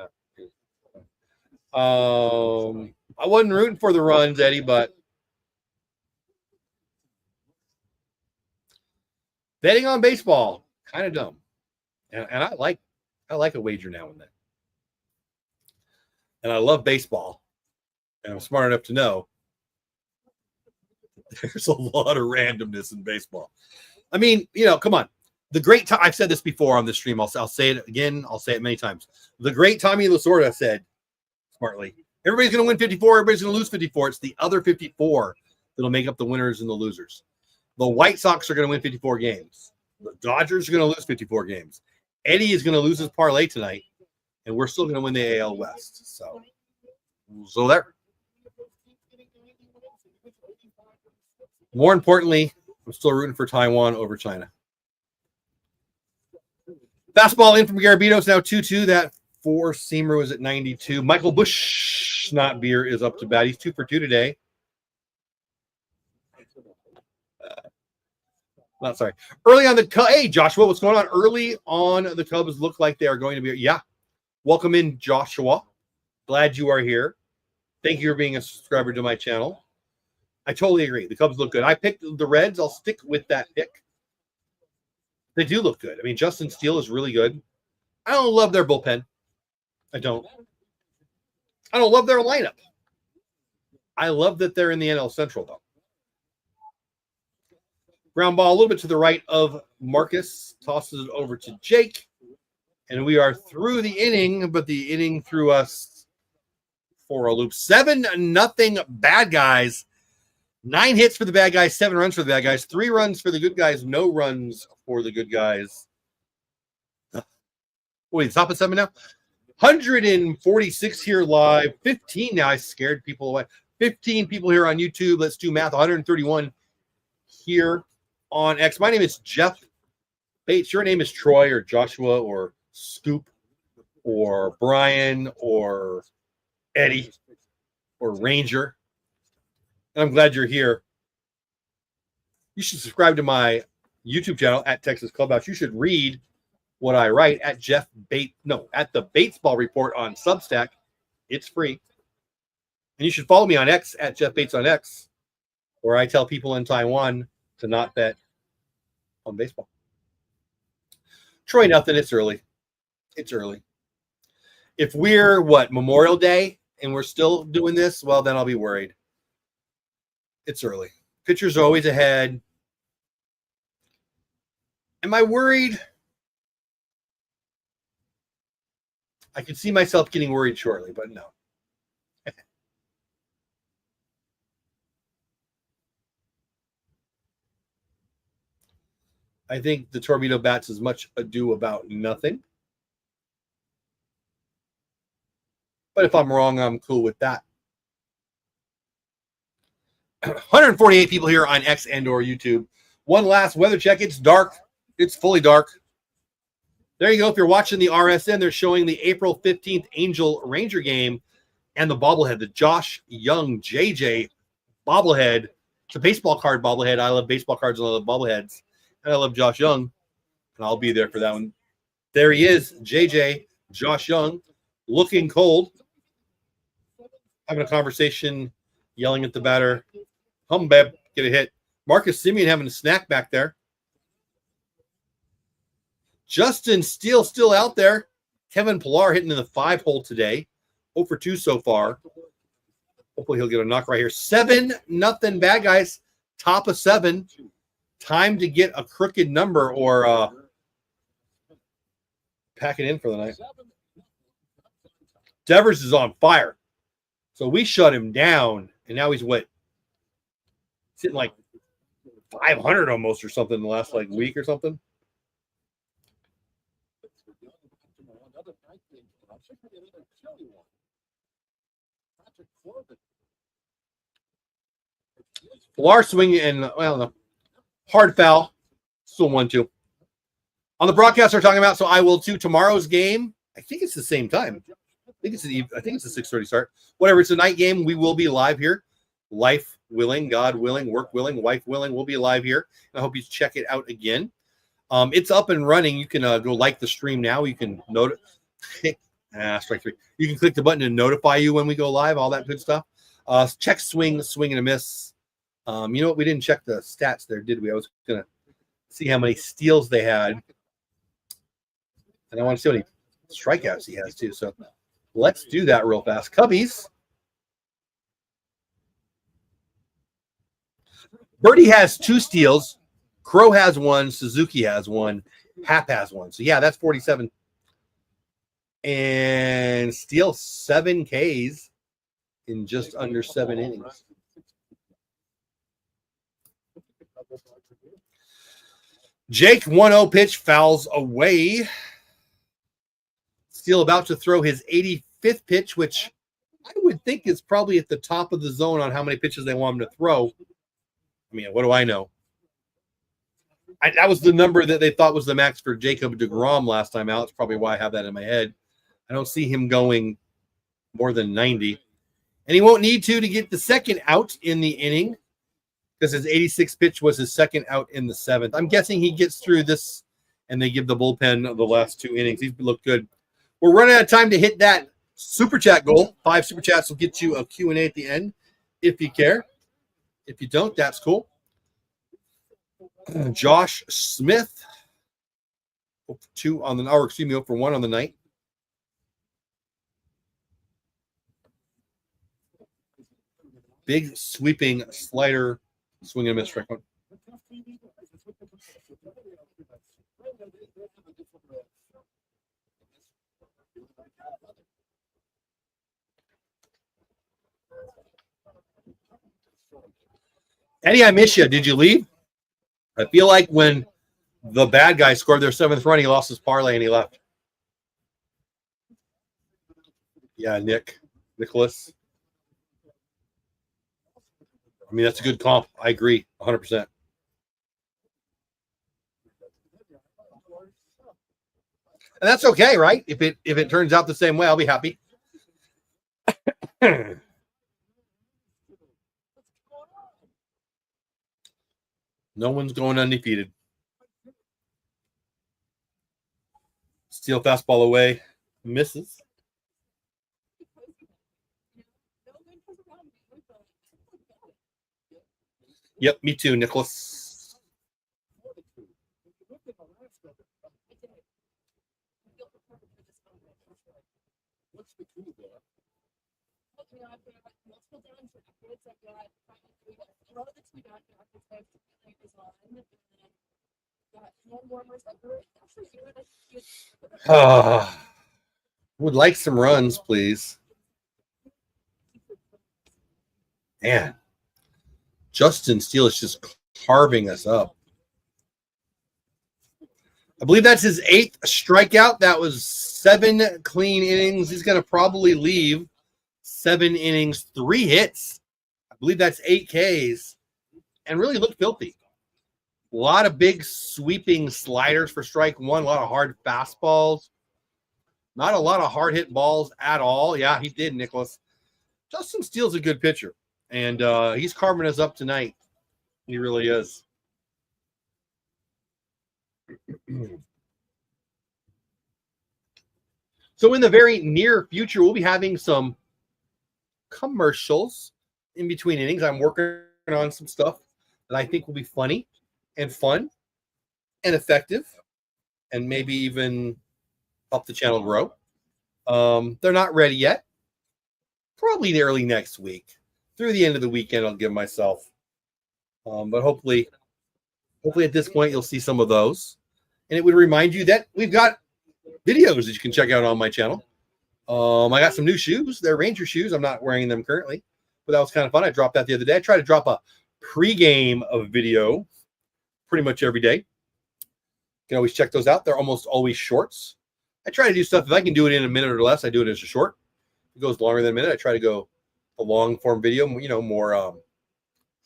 Speaker 1: I wasn't rooting for the runs, Eddie, but betting on baseball, kind of dumb. And I like a wager now and then. And I love baseball. And I'm smart enough to know there's a lot of randomness in baseball. I mean, come on. The great time, I've said this before on the stream. I'll say it again. I'll say it many times. The great Tommy Lasorda said smartly, everybody's going to win 54. Everybody's going to lose 54. It's the other 54 that'll make up the winners and the losers. The White Sox are going to win 54 games. The Dodgers are going to lose 54 games. Eddie is going to lose his parlay tonight, and we're still going to win the AL West. So there. More importantly, I'm still rooting for Taiwan over China. Fastball in from Garabito. It's now 2-2. That four-seamer was at 92. Michael Bush, not beer, is up to bat. He's 2 for 2 today. Not sorry. Early on the hey, Joshua, what's going on? Early on, the Cubs look like they are going to be. Yeah. Welcome in, Joshua. Glad you are here. Thank you for being a subscriber to my channel. I totally agree. The Cubs look good. I picked the Reds. I'll stick with that pick. They do look good. I mean, Justin Steele is really good. I don't love their bullpen. I don't love their lineup. I love that they're in the NL Central, though. Ground ball a little bit to the right of Marcus. Tosses it over to Jake. And we are through the inning, but the inning threw us for a loop. 7-0 bad guys. 9 hits for the bad guys, 7 runs for the bad guys, 3 runs for the good guys, no runs for the good guys. Wait, stop at 7 now? 146 here live, 15 now. I scared people away. 15 people here on YouTube. Let's do math. 131 here on X. My name is Jeff Bates. Your name is Troy or Joshua or Scoop or Brian or Eddie or Ranger. And I'm glad you're here. You should subscribe to my YouTube channel at Texas Clubhouse. You should read what I write at at the Batesball Report on Substack. It's free. And you should follow me on X at Jeff Bates on X, where I tell people in Taiwan to not bet on baseball. Troy, nothing. It's early. It's early. If we're Memorial Day and we're still doing this, well, then I'll be worried. It's early. Pitchers are always ahead. Am I worried? I can see myself getting worried shortly, but no. I think the torpedo bats as much ado about nothing. But if I'm wrong, I'm cool with that. 148 people here on X and or YouTube. One last weather check. It's dark. It's fully dark. There you go. If you're watching the RSN, they're showing the April 15th Angel Ranger game and the bobblehead, the Josh Young JJ bobblehead. It's a baseball card bobblehead. I love baseball cards and I love bobbleheads. And I love Josh Young. And I'll be there for that one. There he is, JJ, Josh Young, looking cold. Having a conversation, yelling at the batter. Humbeb, get a hit. Marcus Semien having a snack back there. Justin Steele still out there. Kevin Pillar hitting in the 5-hole today. 0 for 2 so far. Hopefully he'll get a knock right here. 7-0 bad guys. Top of 7. Time to get a crooked number or pack it in for the night. Devers is on fire. So we shut him down. And now he's what? He's hitting like 500 almost or something in the last like week or something. Pilar swinging and well, no. Hard foul. Still 1-2. On the broadcast, they're talking about, so I will too. Tomorrow's game, I think it's the same time. I think it's a 6:30 start. Whatever, it's a night game. We will be live here. Life willing, God willing, work willing, wife willing. We'll be live here. I hope you check it out again. It's up and running. You can go like the stream now. You can strike 3. You can click the button to notify you when we go live. All that good stuff. Check swing and a miss. You know what? We didn't check the stats there, did we? I was gonna see how many steals they had, and I want to see how many strikeouts he has too. So let's do that real fast. Cubbies. Birdie has 2 steals. Crow has 1. Suzuki has 1. Hap has 1. So yeah, that's 47. And Steele 7 Ks in just under 7 innings. Jake 1-0 pitch fouls away. Steele about to throw his 85th pitch, which I would think is probably at the top of the zone on how many pitches they want him to throw. I mean, what do I know? That was the number that they thought was the max for Jacob deGrom last time out. That's probably why I have that in my head. I don't see him going more than 90. And he won't need to get the second out in the inning because his 86th pitch was his second out in the 7th. I'm guessing he gets through this and they give the bullpen the last 2 innings. He's looked good. We're running out of time to hit that super chat goal. 5 super chats will get you a Q&A at the end if you care. If you don't, that's cool. Josh Smith, 2 on the hour, excuse me, 0 for 1 on the night. Big sweeping slider, swing and a miss, strike 1. Eddie, I miss you. Did you leave? I feel like when the bad guy scored their 7th run, he lost his parlay and he left. Yeah, Nicholas. I mean, that's a good comp. I agree, 100%. And that's okay, right? If it turns out the same way, I'll be happy. No one's going undefeated. Steal fastball away. Misses. Yep, me too, Nicholas. Would like some runs, please. Man, Justin Steele is just carving us up. I believe that's his 8th strikeout. That was 7 clean innings. He's going to probably leave 7 innings, 3 hits. I believe that's 8 Ks, and really looked filthy. A lot of big sweeping sliders for strike one, a lot of hard fastballs. Not a lot of hard hit balls at all. Yeah, he did, Nicholas. Justin Steele's a good pitcher, and he's carving us up tonight. He really is. So in the very near future, we'll be having some commercials in between innings. I'm working on some stuff that I think will be funny and fun and effective and maybe even help the channel grow. They're not ready yet. Probably early next week. Through the end of the weekend, I'll give myself. But hopefully at this point, you'll see some of those. And it would remind you that we've got videos that you can check out on my channel. I got some new shoes. They're Ranger shoes. I'm not wearing them currently, but that was kind of fun. I dropped that the other day. I try to drop a pregame of video pretty much every day. You can always check those out. They're almost always shorts. I try to do stuff. If I can do it in a minute or less, I do it as a short. If it goes longer than a minute, I try to go a long form video, more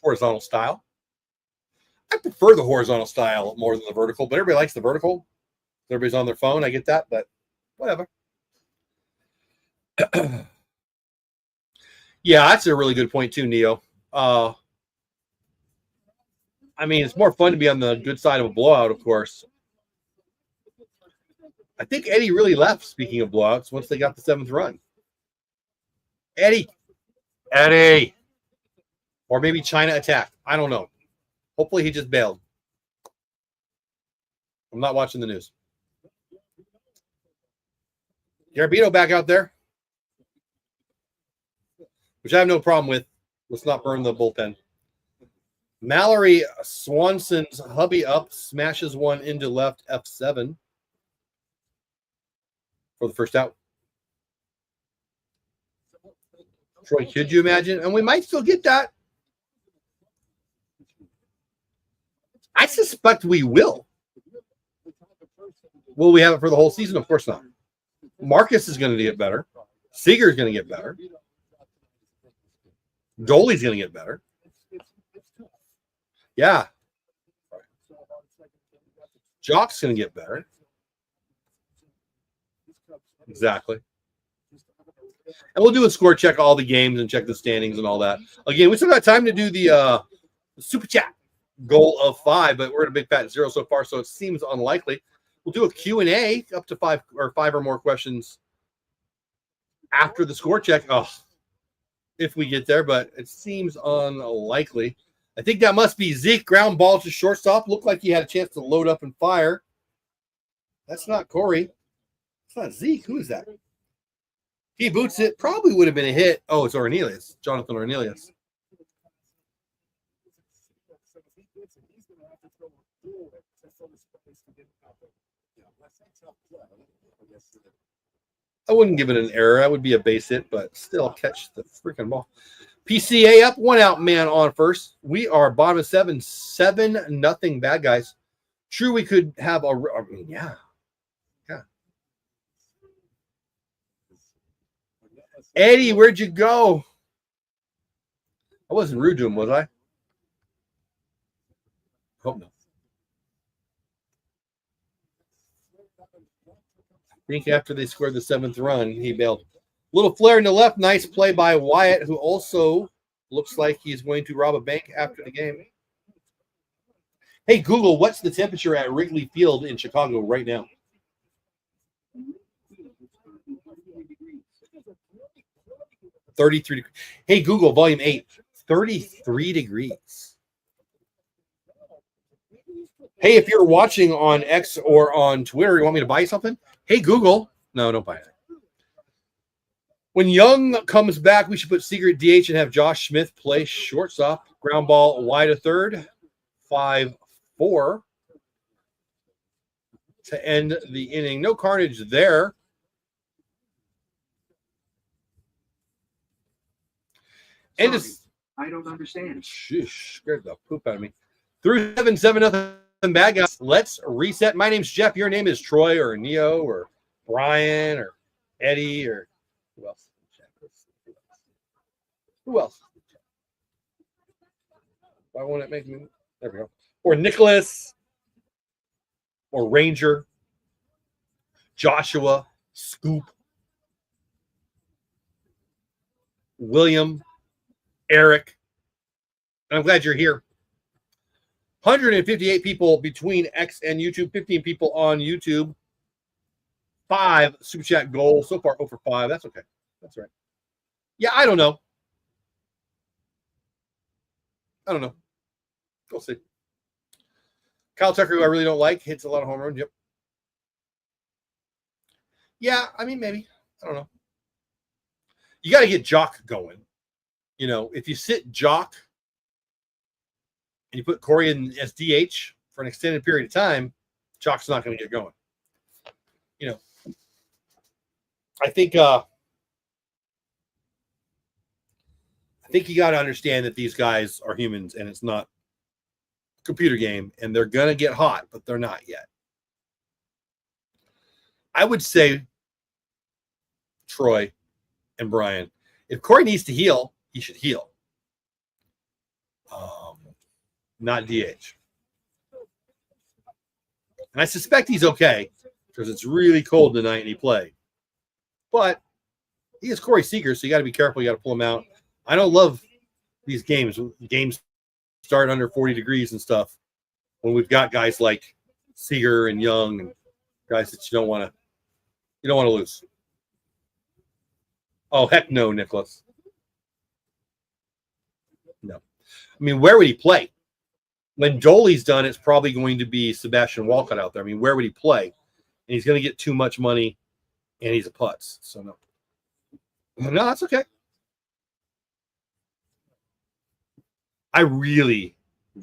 Speaker 1: horizontal style. I prefer the horizontal style more than the vertical, but everybody likes the vertical. Everybody's on their phone. I get that, but whatever. Yeah, that's a really good point too, Neo. It's more fun to be on the good side of a blowout, of course. I think Eddie really left, speaking of blowouts, once they got the 7th run. Eddie. Or maybe China attacked. I don't know. Hopefully he just bailed. I'm not watching the news. Garabito back out there, which I have no problem with. Let's not burn the bullpen. Mallory Swanson's hubby up, smashes one into left F7 for the first out. Troy, could you imagine? And we might still get that. I suspect we will. Will we have it for the whole season? Of course not. Marcus is going to get better. Seager's going to get better. Dolly's going to get better. Yeah. Jock's going to get better. Exactly. And we'll do a score check all the games and check the standings and all that. Again, we still got time to do the super chat goal of 5, but we're at a big fat 0 so far, so it seems unlikely. We'll do a Q&A up to 5 or more questions after the score check. Oh, if we get there, but it seems unlikely. I think that must be Zeke. Ground ball to shortstop. Looked like he had a chance to load up and fire. That's not Corey. It's not Zeke. Who is that? He boots it. Probably would have been a hit. Oh, it's Ornelius. Jonathan Ornelius. I wouldn't give it an error. That would be a base hit, but still catch the freaking ball. PCA up, 1 out, man on first. We are bottom of 7, 7-0 bad guys. True, we could have yeah. Eddie, where'd you go? I wasn't rude to him, was I? Hope not. I think after they scored the 7th run, he bailed. Little flare in the left. Nice play by Wyatt, who also looks like he's going to rob a bank after the game. Hey, Google, what's the temperature at Wrigley Field in Chicago right now? $33. Hey, Google, volume 8, 33 degrees. Hey, if you're watching on X or on Twitter, you want me to buy you something? Hey, Google. No, don't buy it. When Young comes back, we should put Seager at DH and have Josh Smith play shortstop. Ground ball wide to third. 5-4 to end the inning. No carnage there. And I don't understand. Shush, scared the poop out of me. Through 7-0 bad guys. Let's reset. My name's Jeff. Your name is Troy or Neo or Brian or Eddie or who else? Who else? Why won't it make me? There we go. Or Nicholas or Ranger, Joshua, Scoop, William, Eric. I'm glad you're here. 158 people between X and YouTube, 15 people on YouTube, 5 Super Chat goals. So far, 0 for 5. That's okay. That's right. Yeah, I don't know. We'll see. Kyle Tucker, who I really don't like, hits a lot of home runs. Yep. Yeah, I mean, maybe. I don't know. You got to get Jock going. You know, if you sit Jock and you put Corey in as DH for an extended period of time, Jock's not going to get going. You know, I think you got to understand that these guys are humans and it's not a computer game, and they're going to get hot, but they're not yet. I would say, Troy and Brian, if Corey needs to heal, he should heal. Not DH. And I suspect he's okay because it's really cold tonight and he played. But he is Corey Seager, so you got to be careful. You got to pull him out. I don't love these games. Games start under 40 degrees and stuff when we've got guys like Seager and Young and guys that you don't want to lose. Oh, heck no, Nicholas. No. I mean, where would he play? When Dolly's done, it's probably going to be Sebastian Walcott out there. I mean, where would he play? And he's going to get too much money, and he's a putz. So, no. No, that's okay. I really,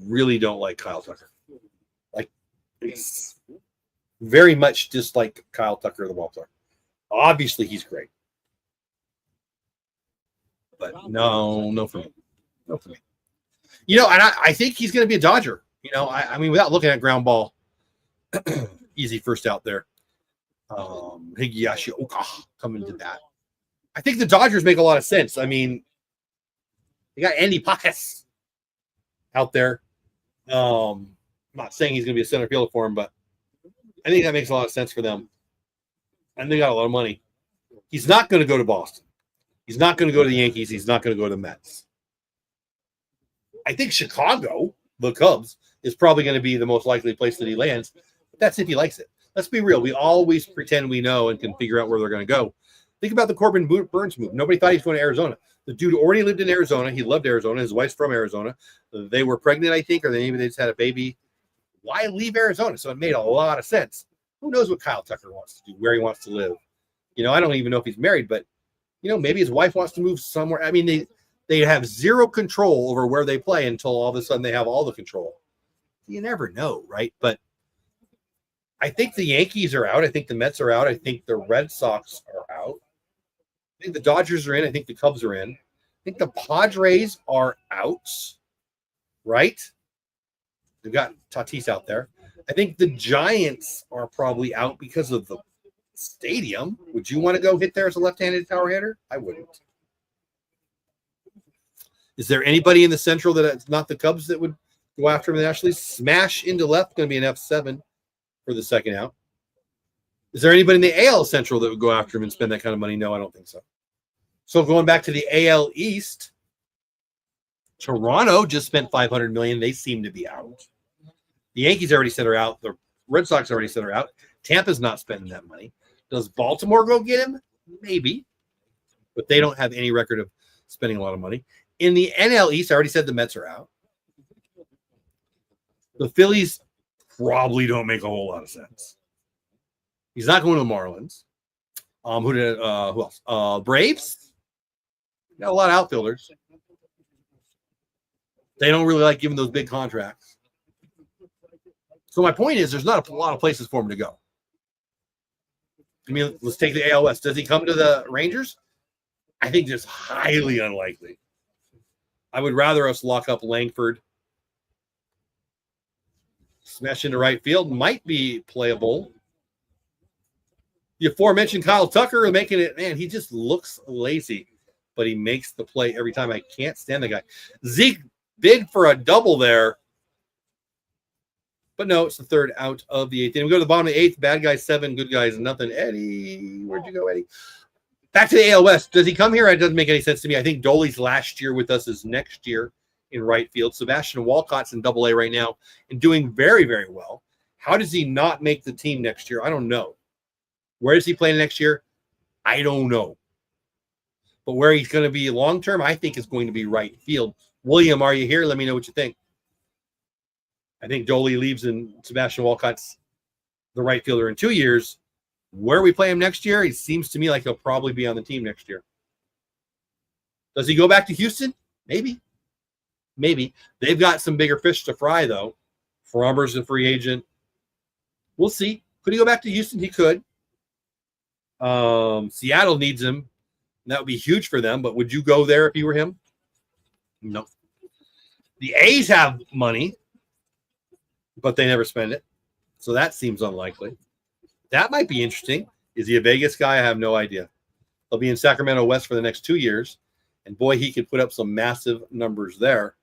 Speaker 1: really don't like Kyle Tucker. Like, it's very much just like Kyle Tucker, the ball player. Obviously, he's great. But no for me. No for me. You know, and I think he's going to be a Dodger. You know, I mean, without looking at ground ball, easy first out there. Higashi Oka coming to that. I think the Dodgers make a lot of sense. I mean, they got Andy Pacas out there. I'm not saying he's going to be a center fielder for him, but I think that makes a lot of sense for them. And they got a lot of money. He's not going to go to Boston. He's not going to go to the Yankees. He's not going to go to the Mets. I think Chicago, the Cubs, is probably going to be the most likely place that he lands. But that's if he likes it. Let's be real. We always pretend we know and can figure out where they're going to go. Think about the Corbin Burns move. Nobody thought he was going to Arizona. The dude already lived in Arizona. He loved Arizona. His wife's from Arizona. They were pregnant, I think, or maybe they just had a baby. Why leave Arizona? So it made a lot of sense. Who knows what Kyle Tucker wants to do, where he wants to live. You know, I don't even know if he's married, but, you know, maybe his wife wants to move somewhere. I mean, they have zero control over where they play until all of a sudden they have all the control. You never know, right? But I think the Yankees are out. I think the Mets are out. I think the Red Sox are out. I think the Dodgers are in. I think the Cubs are in. I think the Padres are out, right? They've got Tatis out there. I think the Giants are probably out because of the stadium. Would you want to go hit there as a left-handed power hitter? I wouldn't. Is there anybody in the Central that's not the Cubs that would go after him in the National League? Smash into left, going to be an F7 for the second out. Is there anybody in the AL Central that would go after him and spend that kind of money? No, I don't think so. So going back to the AL East, Toronto just spent $500 million. They seem to be out. The Yankees already said are out. The Red Sox already said are out. Tampa's not spending that money. Does Baltimore go get him? Maybe. But they don't have any record of spending a lot of money. In the NL East, I already said the Mets are out. The Phillies probably don't make a whole lot of sense. He's not going to the Marlins. Who else? Braves. Got a lot of outfielders. They don't really like giving those big contracts. So my point is, there's not a lot of places for him to go. I mean, let's take the AL West. Does he come to the Rangers? I think that's highly unlikely. I would rather us lock up Langford, Smash into right field might be playable. The aforementioned Kyle Tucker making it, man, he just looks lazy, but he makes the play every time. I can't stand the guy. Zeke big for a double there. But no, it's the third out of the eighth. And we go to the bottom of the eighth. Bad guys 7, good guys nothing. Eddie, where'd you go, Eddie? Back to the AL West. Does he come here? It doesn't make any sense to me. I think Dolly's last year with us is next year in right field. Sebastian Walcott's in Double A right now and doing very, very well. How does he not make the team next year? I don't know. Where is he playing next year? I don't know. But where he's going to be long term, I think is going to be right field. William, are you here? Let me know what you think. I think Dolly leaves and Sebastian Walcott's the right fielder in 2 years. Where we play him next year, it seems to me like he'll probably be on the team next year. Does he go back to Houston? Maybe. Maybe. They've got some bigger fish to fry, though. Frommer's a free agent. We'll see. Could he go back to Houston? He could. Seattle needs him. That would be huge for them, but would you go there if you were him? No. The A's have money, but they never spend it. So that seems unlikely. That might be interesting. Is he a Vegas guy? I have no idea. He'll be in Sacramento West for the next 2 years. And boy, he could put up some massive numbers there.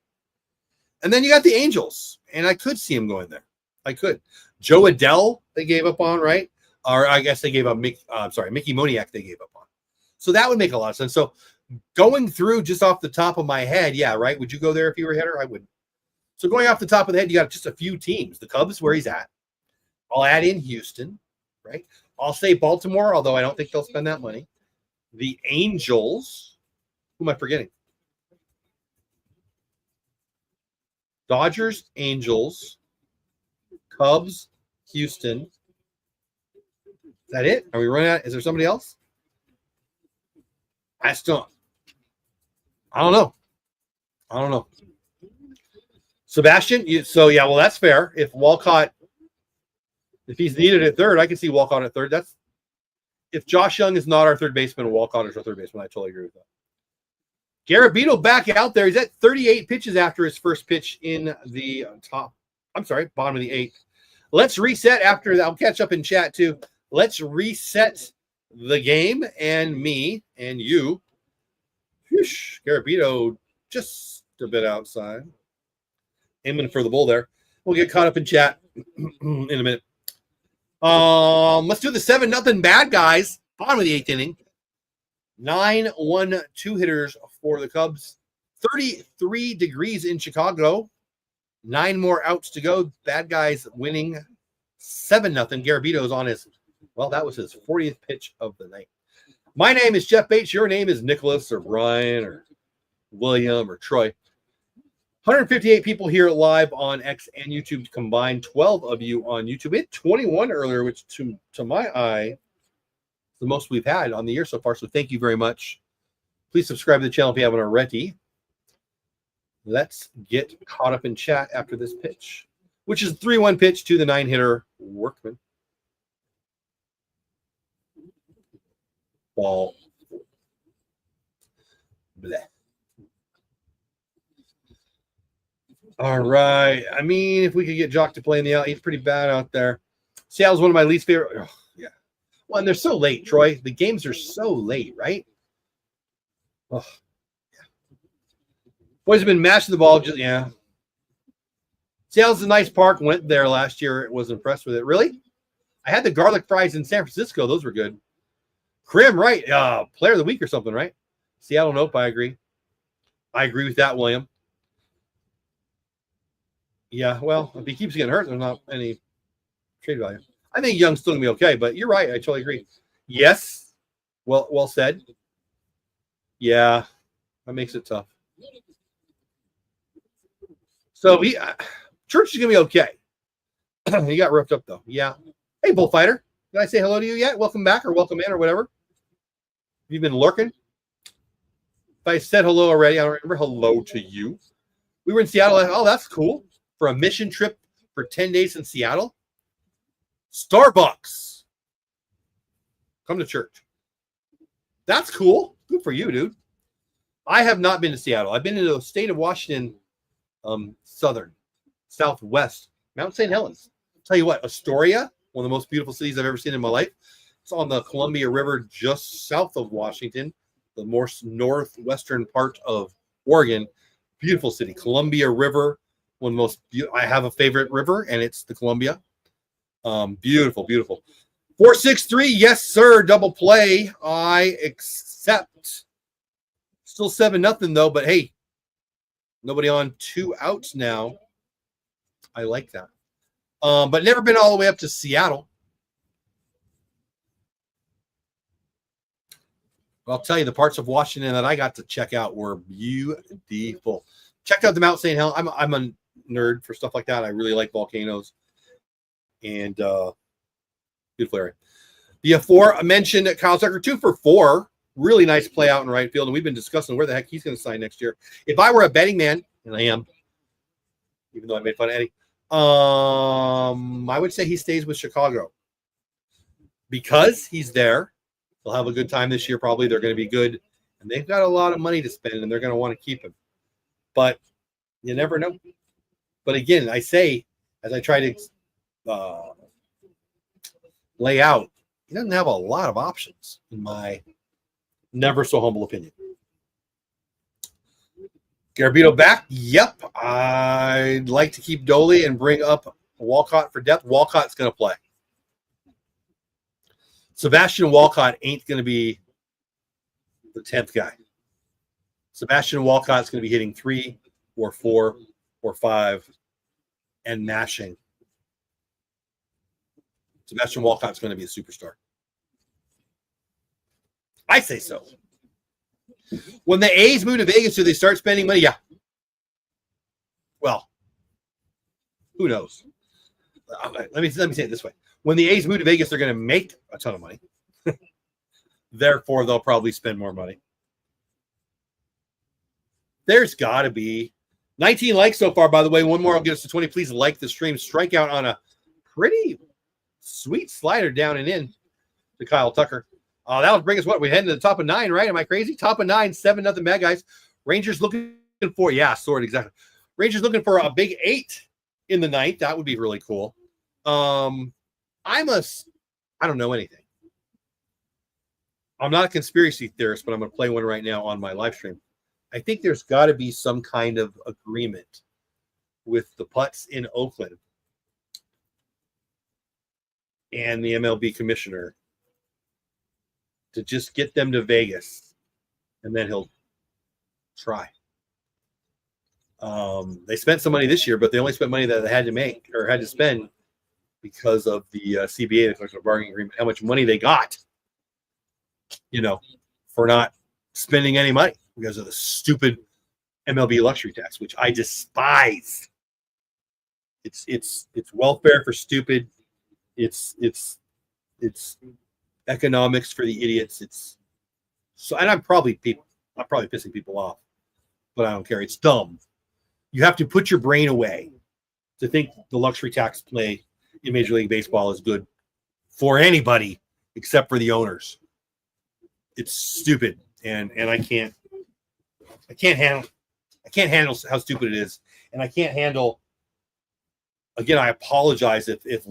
Speaker 1: And then you got the Angels. And I could see him going there. I could. Joe Adell, they gave up on, right? Or I guess they gave up Mickey Moniak they gave up on. So that would make a lot of sense. So going through just off the top of my head, yeah, right? Would you go there if you were a hitter? I would. So going off the top of the head, you got just a few teams. The Cubs, where he's at. I'll add in Houston, right? I'll say Baltimore, although I don't think they'll spend that money. The Angels. Who am I forgetting? Dodgers, Angels, Cubs, Houston. Is that it? Are we running out? Is there somebody else? I don't know. Sebastian, yeah, well, that's fair. If Walcott, if he's needed at third, I can see Walcott at third. That's if Josh Young is not our third baseman, Walcott is our third baseman. I totally agree with that. Garabito back out there. He's at 38 pitches after his first pitch in the bottom of the eighth. Let's reset after that. I'll catch up in chat too. Let's reset the game and me and you. Whoosh, Garabito just a bit outside. Aiming for the bull there. We'll get caught up in chat in a minute. Let's do the 7-0 bad guys. Bottom of the eighth inning. 9-1 two-hitters for the Cubs. 33 degrees in Chicago. 9 more outs to go. Bad guys winning 7-0. Garabito's on his, that was his 40th pitch of the night. My name is Jeff Bates. Your name is Nicholas or Brian or William or Troy. 158 people here live on X and YouTube combined. 12 of you on YouTube. We had 21 earlier, which to my eye, the most we've had on the year so far. So thank you very much. Please subscribe to the channel if you haven't already. Let's get caught up in chat after this pitch, which is a 3-1 pitch to the 9-hitter Workman. Ball. Bleh. All right. I mean, if we could get Jock to play in the out, he's pretty bad out there. Seattle's one of my least favorite. Oh, yeah. Well, and they're so late, Troy. The games are so late, right? Oh, yeah. Boys have been mashing the ball. Seattle's a nice park. Went there last year. Was impressed with it. Really? I had the garlic fries in San Francisco. Those were good. Krim, right? Player of the week or something, right? Seattle, nope. I agree. I agree with that, William. Yeah, well, if he keeps getting hurt, there's not any trade value. I think Young's still going to be okay, but you're right. I totally agree. Yes. Well said. Yeah, that makes it tough. So Church is going to be okay. He got roughed up, though. Yeah. Hey, Bullfighter. Did I say hello to you yet? Welcome back or welcome in or whatever. Have you been lurking? If I said hello already, I don't remember hello to you. We were in Seattle. Oh, that's cool. For a mission trip for 10 days in Seattle. Starbucks. Come to church. That's cool. Good for you, dude. I have not been to Seattle. I've been to the state of Washington, southwest Mount St. Helens. I'll tell you what, Astoria, one of the most beautiful cities I've ever seen in my life. It's on the Columbia River just south of Washington, the more northwestern part of Oregon. Beautiful city. Columbia River, one of the most I have a favorite river, and it's the Columbia. Beautiful, beautiful. 463, yes, sir. Double play. I accept. Still 7-0 though, but hey, nobody on, 2 outs now. I like that. But never been all the way up to Seattle. I'll tell you, the parts of Washington that I got to check out were beautiful. Checked out the Mount St. Helens. I'm a nerd for stuff like that. I really like volcanoes. And beautiful area. The aforementioned Kyle Tucker, 2 for 4. Really nice play out in right field. And we've been discussing where the heck he's going to sign next year. If I were a betting man, and I am, even though I made fun of Eddie, I would say he stays with Chicago. Because he's there. They'll have a good time this year, probably. They're going to be good. And they've got a lot of money to spend, and they're going to want to keep him. But you never know. But again, I say, as I try to lay out, he doesn't have a lot of options, in my never so humble opinion. Garabito back? Yep. I'd like to keep Doley and bring up Walcott for depth. Walcott's going to play. Sebastian Walcott ain't going to be the 10th guy. Sebastian Walcott's going to be hitting 3 or 4 or 5 and mashing. Sebastian Walcott's going to be a superstar. I say so. When the A's move to Vegas, do they start spending money? Yeah. Well, who knows? Let me say it this way. When the A's move to Vegas, they're going to make a ton of money. Therefore, they'll probably spend more money. There's got to be 19 likes so far, by the way. One more, I'll get us to 20. Please like the stream. Strikeout on a pretty sweet slider down and in to Kyle Tucker. That'll bring us what? We're heading to the top of 9, right? Am I crazy? Top of 9, 7-0 bad guys. Rangers looking for, yeah, sort of, exactly. Rangers looking for a big 8 in the 9th. That would be really cool. I don't know anything. I'm not a conspiracy theorist, but I'm going to play one right now on my live stream. I think there's got to be some kind of agreement with the Putts in Oakland and the MLB commissioner to just get them to Vegas, and then he'll try. They spent some money this year, but they only spent money that they had to make or had to spend because of the CBA, the collective bargaining agreement, how much money they got, for not spending any money because of the stupid MLB luxury tax, which I despise. It's welfare for stupid. It's economics for the idiots. And I'm probably pissing people off, but I don't care. It's dumb. You have to put your brain away to think the luxury tax play in Major League Baseball is good for anybody except for the owners. It's stupid, and I can't handle how stupid it is, and I can't handle. Again, I apologize if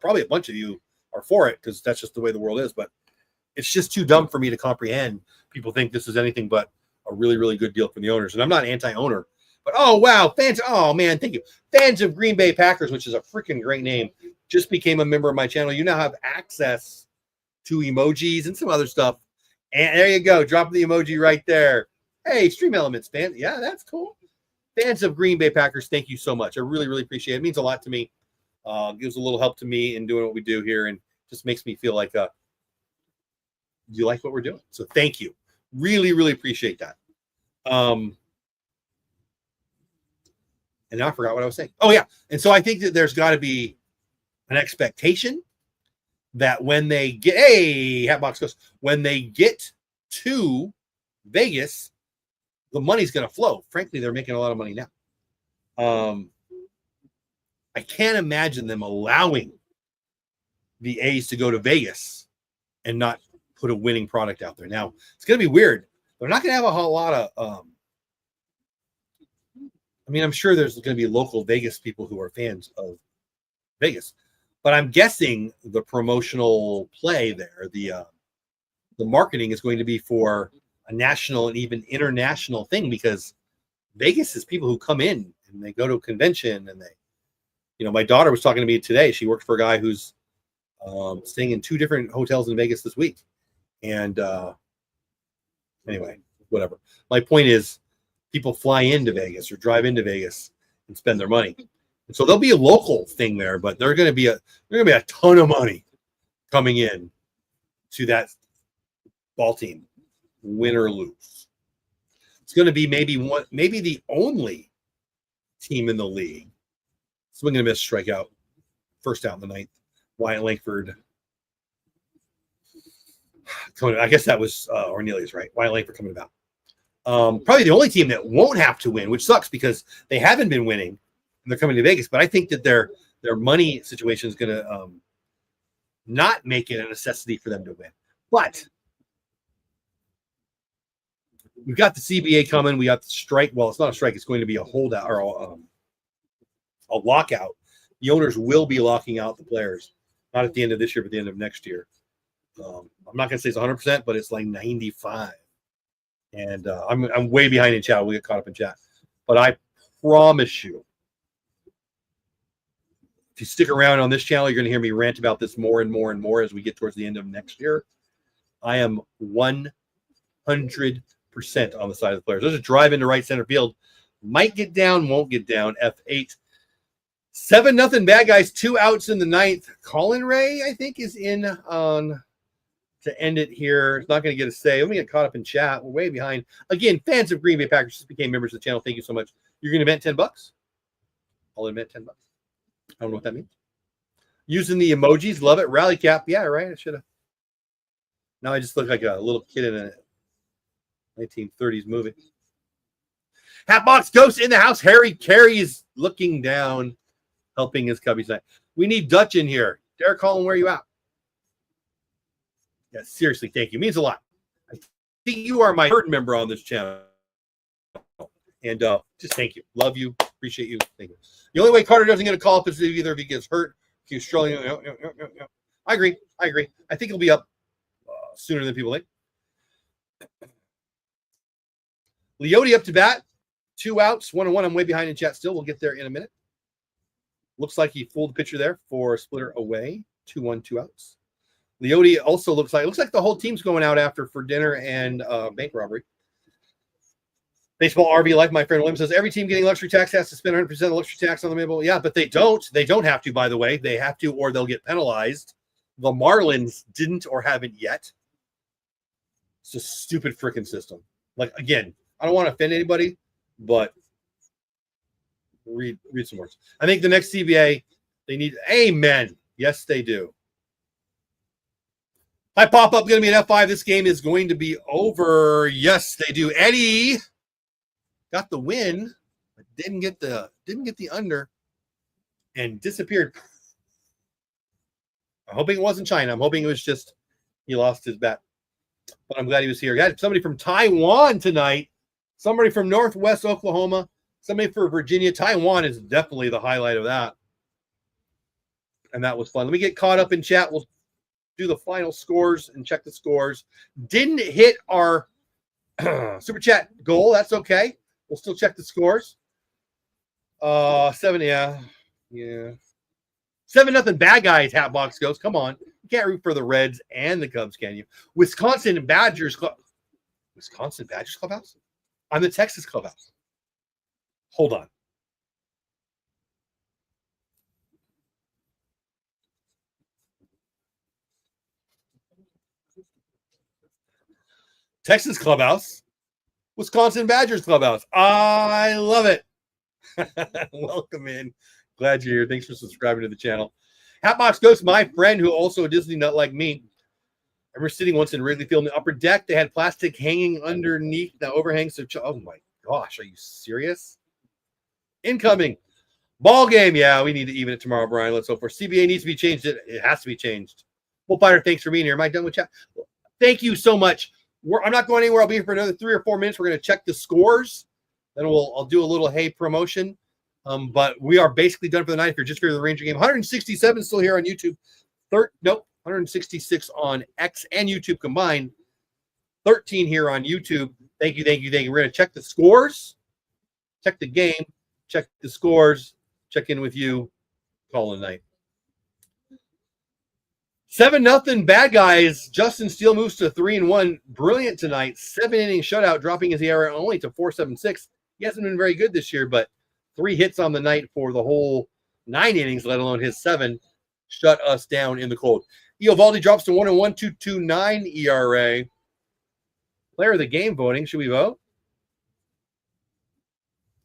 Speaker 1: probably a bunch of you are for it because that's just the way the world is, but it's just too dumb for me to comprehend. People think this is anything but a really, really good deal for the owners, and I'm not anti-owner. But oh wow, fans! Oh man, thank you, fans of Green Bay Packers, which is a freaking great name. Just became a member of my channel. You now have access to emojis and some other stuff. And there you go, drop the emoji right there. Hey, Stream Elements fans, yeah, that's cool. Fans of Green Bay Packers, thank you so much. I really, really appreciate it. It means a lot to me. Gives a little help to me in doing what we do here, and just makes me feel like you like what we're doing. So thank you. Really, really appreciate that. And now I forgot what I was saying. Oh, yeah. And so I think that there's got to be an expectation that when they get, Hatbox goes, when they get to Vegas, the money's going to flow. Frankly, they're making a lot of money now. I can't imagine them allowing the A's to go to Vegas and not put a winning product out there. Now, it's going to be weird. They're not going to have a whole lot of I mean, I'm sure there's going to be local Vegas people who are fans of Vegas, but I'm guessing the promotional play there, the marketing is going to be for a national and even international thing, because Vegas is people who come in and they go to a convention and my daughter was talking to me today. She worked for a guy who's staying in 2 different hotels in Vegas this week. And anyway, whatever. My point is, people fly into Vegas or drive into Vegas and spend their money. And so there'll be a local thing there, but there's going to be a ton of money coming in to that ball team, win or lose. It's going to be maybe the only team in the league swing and a miss, strikeout, first out in the ninth. Wyatt Langford. I guess that was Ornelius, right? Wyatt Langford coming about. Probably the only team that won't have to win, which sucks because they haven't been winning and they're coming to Vegas. But I think that their money situation is going to not make it a necessity for them to win. But we've got the CBA coming. We got the strike. Well, it's not a strike. It's going to be a holdout or a lockout. The owners will be locking out the players, not at the end of this year, but at the end of next year. I'm not going to say it's 100%, but it's like 95%. And I'm way behind in chat. We'll get caught up in chat. But I promise you, if you stick around on this channel, you're going to hear me rant about this more and more and more as we get towards the end of next year. I am 100% on the side of the players. There's a drive into right center field. Might get down, won't get down. F8. 7-0 bad guys. 2 outs in the ninth. Colin Ray, I think, is in on to end it here. It's not going to get a say. Let me get caught up in chat. We're way behind. Again, fans of Green Bay Packers just became members of the channel. Thank you so much. You're going to bet $10? I'll admit $10. I don't know what that means. Using the emojis. Love it. Rally cap. Yeah, right. I should have. Now I just look like a little kid in a 1930s movie. Hatbox Ghost in the house. Harry Carey is looking down, helping his cubbies tonight. We need Dutch in here. Derek Collin, where are you at? Yeah, seriously, thank you. It means a lot. I think you are my third member on this channel. And just thank you. Love you. Appreciate you. Thank you. The only way Carter doesn't get a call is either if he gets hurt, if he's struggling. I agree. I think he'll be up sooner than people think. Leote up to bat. 2 outs, 1-1. I'm way behind in chat still. We'll get there in a minute. Looks like he fooled the pitcher there for a splitter away. 2-1, 2 outs. Leote also looks like the whole team's going out after for dinner and bank robbery. Baseball RV Life, my friend William says every team getting luxury tax has to spend 100% of luxury tax on the Maple. Yeah, but they don't. They don't have to, by the way. They have to, or they'll get penalized. The Marlins didn't or haven't yet. It's a stupid freaking system. Like, again, I don't want to offend anybody, but read some words. I think the next CBA, they need amen. Yes, they do. Hi, pop-up going to be an F5. This game is going to be over. Yes, they do. Eddie got the win, but didn't get the under and disappeared. I'm hoping it wasn't China. I'm hoping it was just he lost his bet. But I'm glad he was here. Got somebody from Taiwan tonight. Somebody from Northwest Oklahoma. Somebody for Virginia. Taiwan is definitely the highlight of that. And that was fun. Let me get caught up in chat. We'll do the final scores and check the scores. Didn't hit our super chat goal. That's okay. We'll still check the scores. 7, yeah. 7-0 bad guys. Hatbox goes. Come on. You can't root for the Reds and the Cubs, can you? Wisconsin Badgers Clubhouse? I'm the Texas Clubhouse. Hold on. Texas Clubhouse. Wisconsin Badgers Clubhouse. I love it. Welcome in. Glad you're here. Thanks for subscribing to the channel. Hatbox Ghost, my friend who also a Disney nut like me. I remember sitting once in Wrigley Field in the upper deck. They had plastic hanging underneath the overhang. So, oh my gosh, are you serious? Incoming. Ball game. Yeah, we need to even it tomorrow, Brian. Let's hope for CBA needs to be changed. It has to be changed. Bullfighter, thanks for being here. Am I done with chat? Thank you so much. I'm not going anywhere. I'll be here for another 3 or 4 minutes. We're going to check the scores. Then I'll do a little hay promotion. But we are basically done for the night. If you're just here for the Ranger game, 167 still here on YouTube. Nope, 166 on X and YouTube combined. 13 here on YouTube. Thank you. We're going to check the scores, check the game, check the scores, check in with you, call it a night. 7-0 bad guys. Justin Steele moves to 3-1. Brilliant tonight. 7-inning shutout, dropping his ERA only to 4.76. He hasn't been very good this year, but 3 hits on the night for the whole 9 innings, let alone his 7, shut us down in the cold. Eovaldi drops to 1-1, 2.29 ERA. Player of the game voting. Should we vote?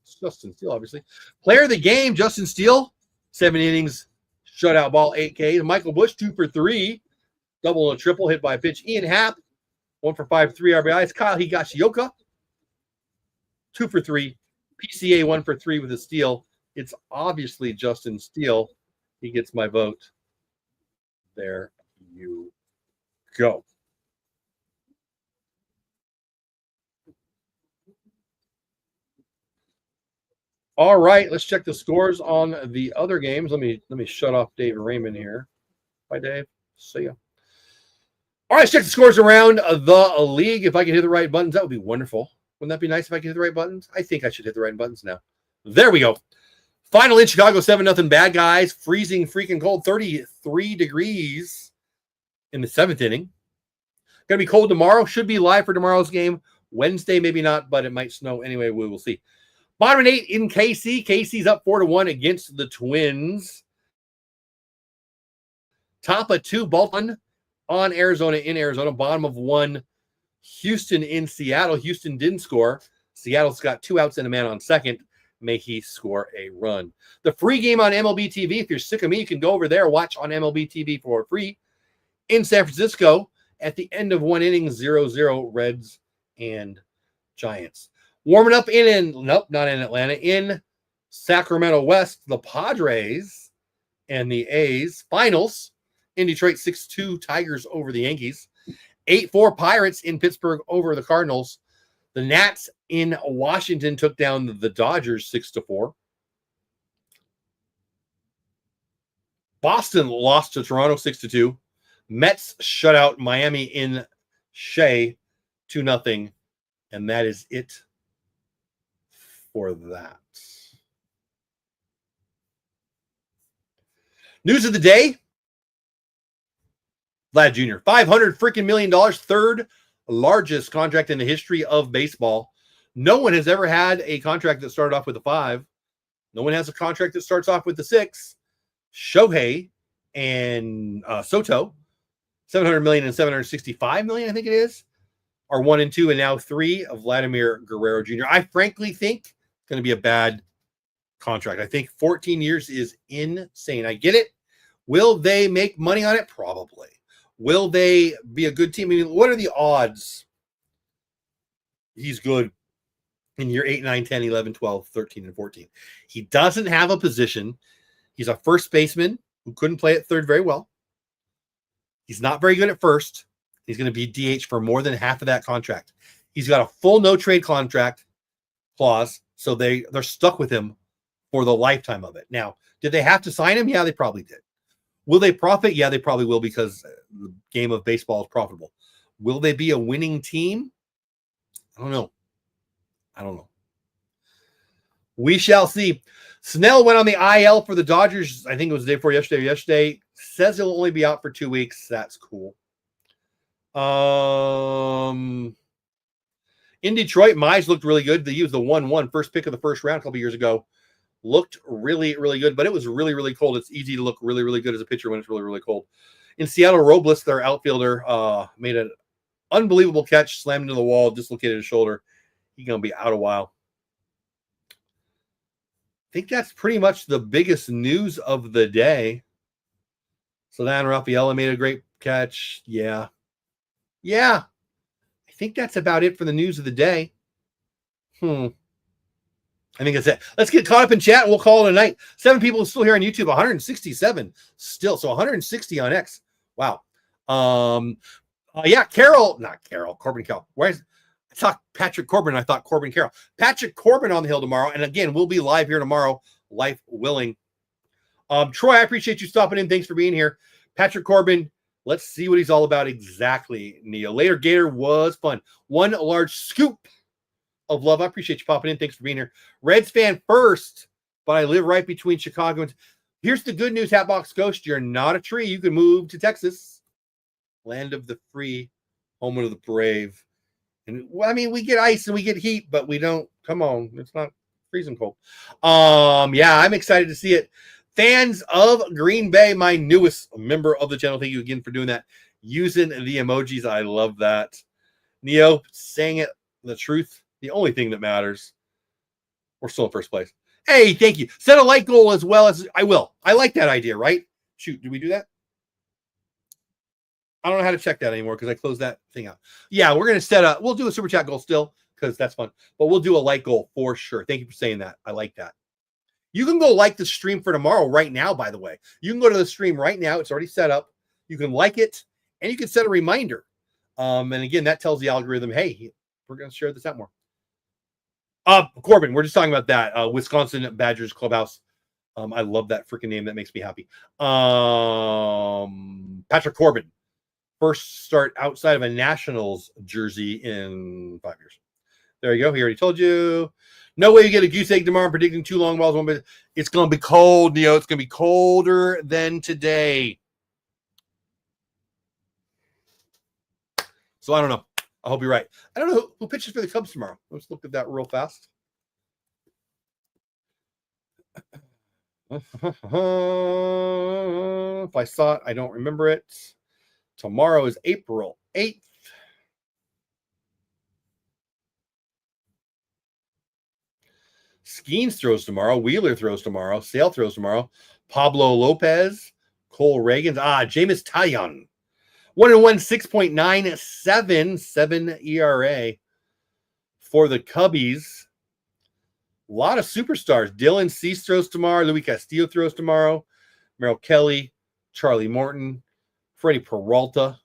Speaker 1: It's Justin Steele, obviously. Player of the game, Justin Steele. 7 innings, shutout ball, 8 Ks. Michael Busch, 2 for 3. Double and a triple hit by a pitch. Ian Happ, 1 for 5, 3 RBIs. Kyle Higashioka, 2 for 3. PCA 1 for 3 with a steal. It's obviously Justin Steele. He gets my vote. There you go. All right, let's check the scores on the other games. Let me shut off Dave Raymond here. Bye, Dave. See ya. All right, let's check the scores around the league. If I can hit the right buttons, that would be wonderful. Wouldn't that be nice if I could hit the right buttons? I think I should hit the right buttons now. There we go. Final in Chicago, 7-0 bad guys. Freezing freaking cold, 33 degrees in the 7th inning. Going to be cold tomorrow. Should be live for tomorrow's game. Wednesday, maybe not, but it might snow anyway. We will see. Bottom 8 in KC. KC's up 4-1 against the Twins. Top of 2, Baltimore on Arizona in Arizona. Bottom of 1, Houston in Seattle. Houston didn't score. Seattle's got 2 outs and a man on second. May he score a run. The free game on MLB TV. If you're sick of me, you can go over there, watch on MLB TV for free. In San Francisco, at the end of 1 inning, 0-0 Reds and Giants. Warming up nope, not in Atlanta, in Sacramento West, the Padres and the A's. Finals in Detroit, 6-2 Tigers over the Yankees. 8-4 Pirates in Pittsburgh over the Cardinals. The Nats in Washington took down the Dodgers 6-4. Boston lost to Toronto 6-2. Mets shut out Miami in Shea 2-0. And that is it for that. News of the day. Vlad Jr. $500 freaking million, third largest contract in the history of baseball. No one has ever had a contract that started off with a 5. No one has a contract that starts off with the 6. Shohei and Soto, $700 million and $765 million, I think it is, are 1 and 2, and now 3 of Vladimir Guerrero Jr. I frankly think it's going to be a bad contract. I think 14 years is insane. I get it. Will they make money on it? Probably. Will they be a good team? I mean, what are the odds he's good in year 8, 9, 10, 11, 12, 13, and 14? He doesn't have a position. He's a first baseman who couldn't play at third very well. He's not very good at first. He's going to be DH for more than half of that contract. He's got a full no-trade contract clause, so they're stuck with him for the lifetime of it. Now, did they have to sign him? Yeah, they probably did. Will they profit? Yeah, they probably will, because the game of baseball is profitable. Will they be a winning team? I don't know. We shall see. Snell went on the IL for the Dodgers. I think it was the day before yesterday. Says he'll only be out for 2 weeks. That's cool. In Detroit, Mize looked really good. They used the 1-1 first pick of the first round a couple years ago. Looked really, really good, but it was really, really cold. It's easy to look really, really good as a pitcher when it's really, really cold. In Seattle, Robles, their outfielder, made an unbelievable catch, slammed into the wall, dislocated his shoulder. He's going to be out a while. I think that's pretty much the biggest news of the day. So then Rafaela made a great catch. Yeah. I think that's about it for the news of the day. I think that's it. Let's get caught up in chat and we'll call it a night. 7 people still here on YouTube, 167 still. So 160 on X. Wow. Yeah, Corbin Carroll. I talked Patrick Corbin. I thought Corbin Carroll. Patrick Corbin on the hill tomorrow. And again, we'll be live here tomorrow, life willing. Troy, I appreciate you stopping in. Thanks for being here. Patrick Corbin, let's see what he's all about exactly, Neo. Later Gator was fun. One large scoop of love. I appreciate you popping in. Thanks for being here. Reds fan first, but I live right between Chicago and... Here's the good news, Hatbox Ghost. You're not a tree. You can move to Texas, land of the free, home of the brave. And well, I mean, we get ice and we get heat, but we don't. Come on, it's not freezing cold. Yeah, I'm excited to see it. Fans of Green Bay, my newest member of the channel. Thank you again for doing that. Using the emojis, I love that. Neo saying it, the truth, the only thing that matters. We're still in first place. Hey, thank you. Set a like goal as well as I will. I like that idea, right? Shoot, did we do that? I don't know how to check that anymore because I closed that thing out. Yeah, we're going to set up, we'll do a super chat goal still because that's fun, but we'll do a like goal for sure. Thank you for saying that. I like that. You can go like the stream for tomorrow right now, by the way. You can go to the stream right now. It's already set up. You can like it and you can set a reminder. And again, that tells the algorithm, hey, we're going to share this out more. Corbin, we're just talking about that. Wisconsin Badgers Clubhouse. I love that freaking name. That makes me happy. Patrick Corbin, first start outside of a Nationals jersey in 5 years. There you go. He already told you. No way you get a goose egg tomorrow. I'm predicting 2 long balls. It's going to be cold, Neo. It's going to be colder than today. So I don't know. I hope you're right. I don't know who pitches for the Cubs tomorrow. Let's look at that real fast. If I saw it, I don't remember it. Tomorrow is April 8th. Skeens throws tomorrow. Wheeler throws tomorrow. Sale throws tomorrow. Pablo Lopez. Cole Reagans. Jameis Taillon. 1-1, 6.977 ERA for the Cubbies. A lot of superstars. Dylan Cease throws tomorrow. Louis Castillo throws tomorrow. Merrill Kelly, Charlie Morton, Freddie Peralta,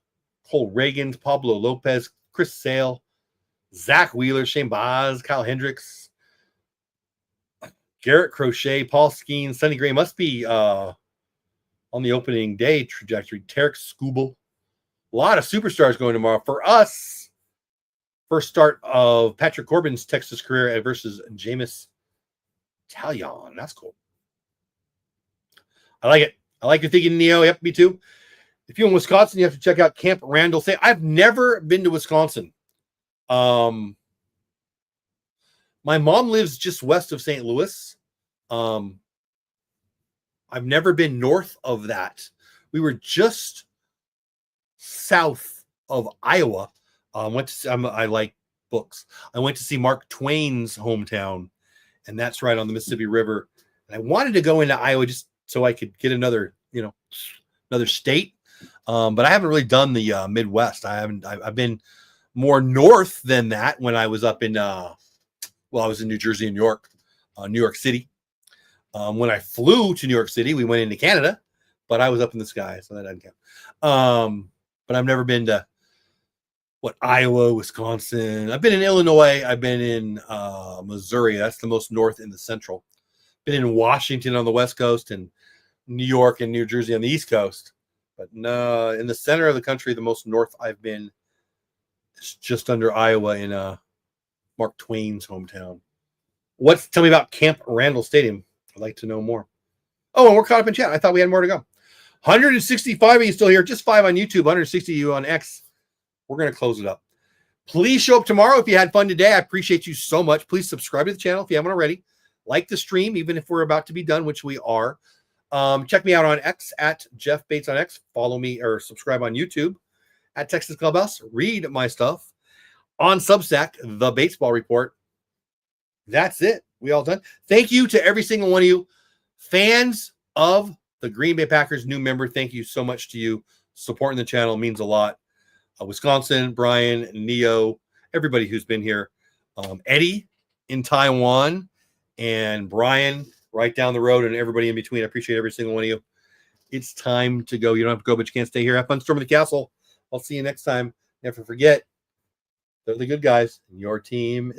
Speaker 1: Cole Reagans, Pablo Lopez, Chris Sale, Zach Wheeler, Shane Baz, Kyle Hendricks, Garrett Crochet, Paul Skeen, Sonny Gray must be on the opening day trajectory. Tarek Skubal. A lot of superstars going tomorrow. For us, first start of Patrick Corbin's Texas career versus Jameis Taillon. That's cool. I like it. I like your thinking, Neo. Yep, me too. If you're in Wisconsin, you have to check out Camp Randall. I've never been to Wisconsin. My mom lives just west of St. Louis. I've never been north of that. We were just south of Iowa. I like books. I went to see Mark Twain's hometown, and that's right on the Mississippi River. And I wanted to go into Iowa just so I could get another state. But I haven't really done the Midwest. I've been more north than that when I was up in I was in New Jersey and New York City. When I flew to New York City, we went into Canada, but I was up in the sky, so that doesn't count. But I've never been to Iowa, Wisconsin. I've been in Illinois. I've been in Missouri. That's the most north in the central. Been in Washington on the West Coast and New York and New Jersey on the East Coast. But no, in the center of the country, the most north I've been is just under Iowa in Mark Twain's hometown. Tell me about Camp Randall Stadium. I'd like to know more. Oh, and we're caught up in chat. I thought we had more to go. 165 of you still here. Just 5 on YouTube, 160 of you on X. We're going to close it up. Please show up tomorrow if you had fun today. I appreciate you so much. Please subscribe to the channel if you haven't already. Like the stream, even if we're about to be done, which we are. Check me out on X at Jeff Bates on X. Follow me or subscribe on YouTube at Texas Clubhouse. Read my stuff on Substack, The Batesball Report. That's it. We all done. Thank you to every single one of you. Fans of the Green Bay Packers, new member, thank you so much to you. Supporting the channel means a lot. Wisconsin, Brian, Neo, everybody who's been here. Eddie in Taiwan and Brian right down the road and everybody in between. I appreciate every single one of you. It's time to go. You don't have to go, but you can't stay here. Have fun storming the castle. I'll see you next time. Never forget, They're the good guys. Your team is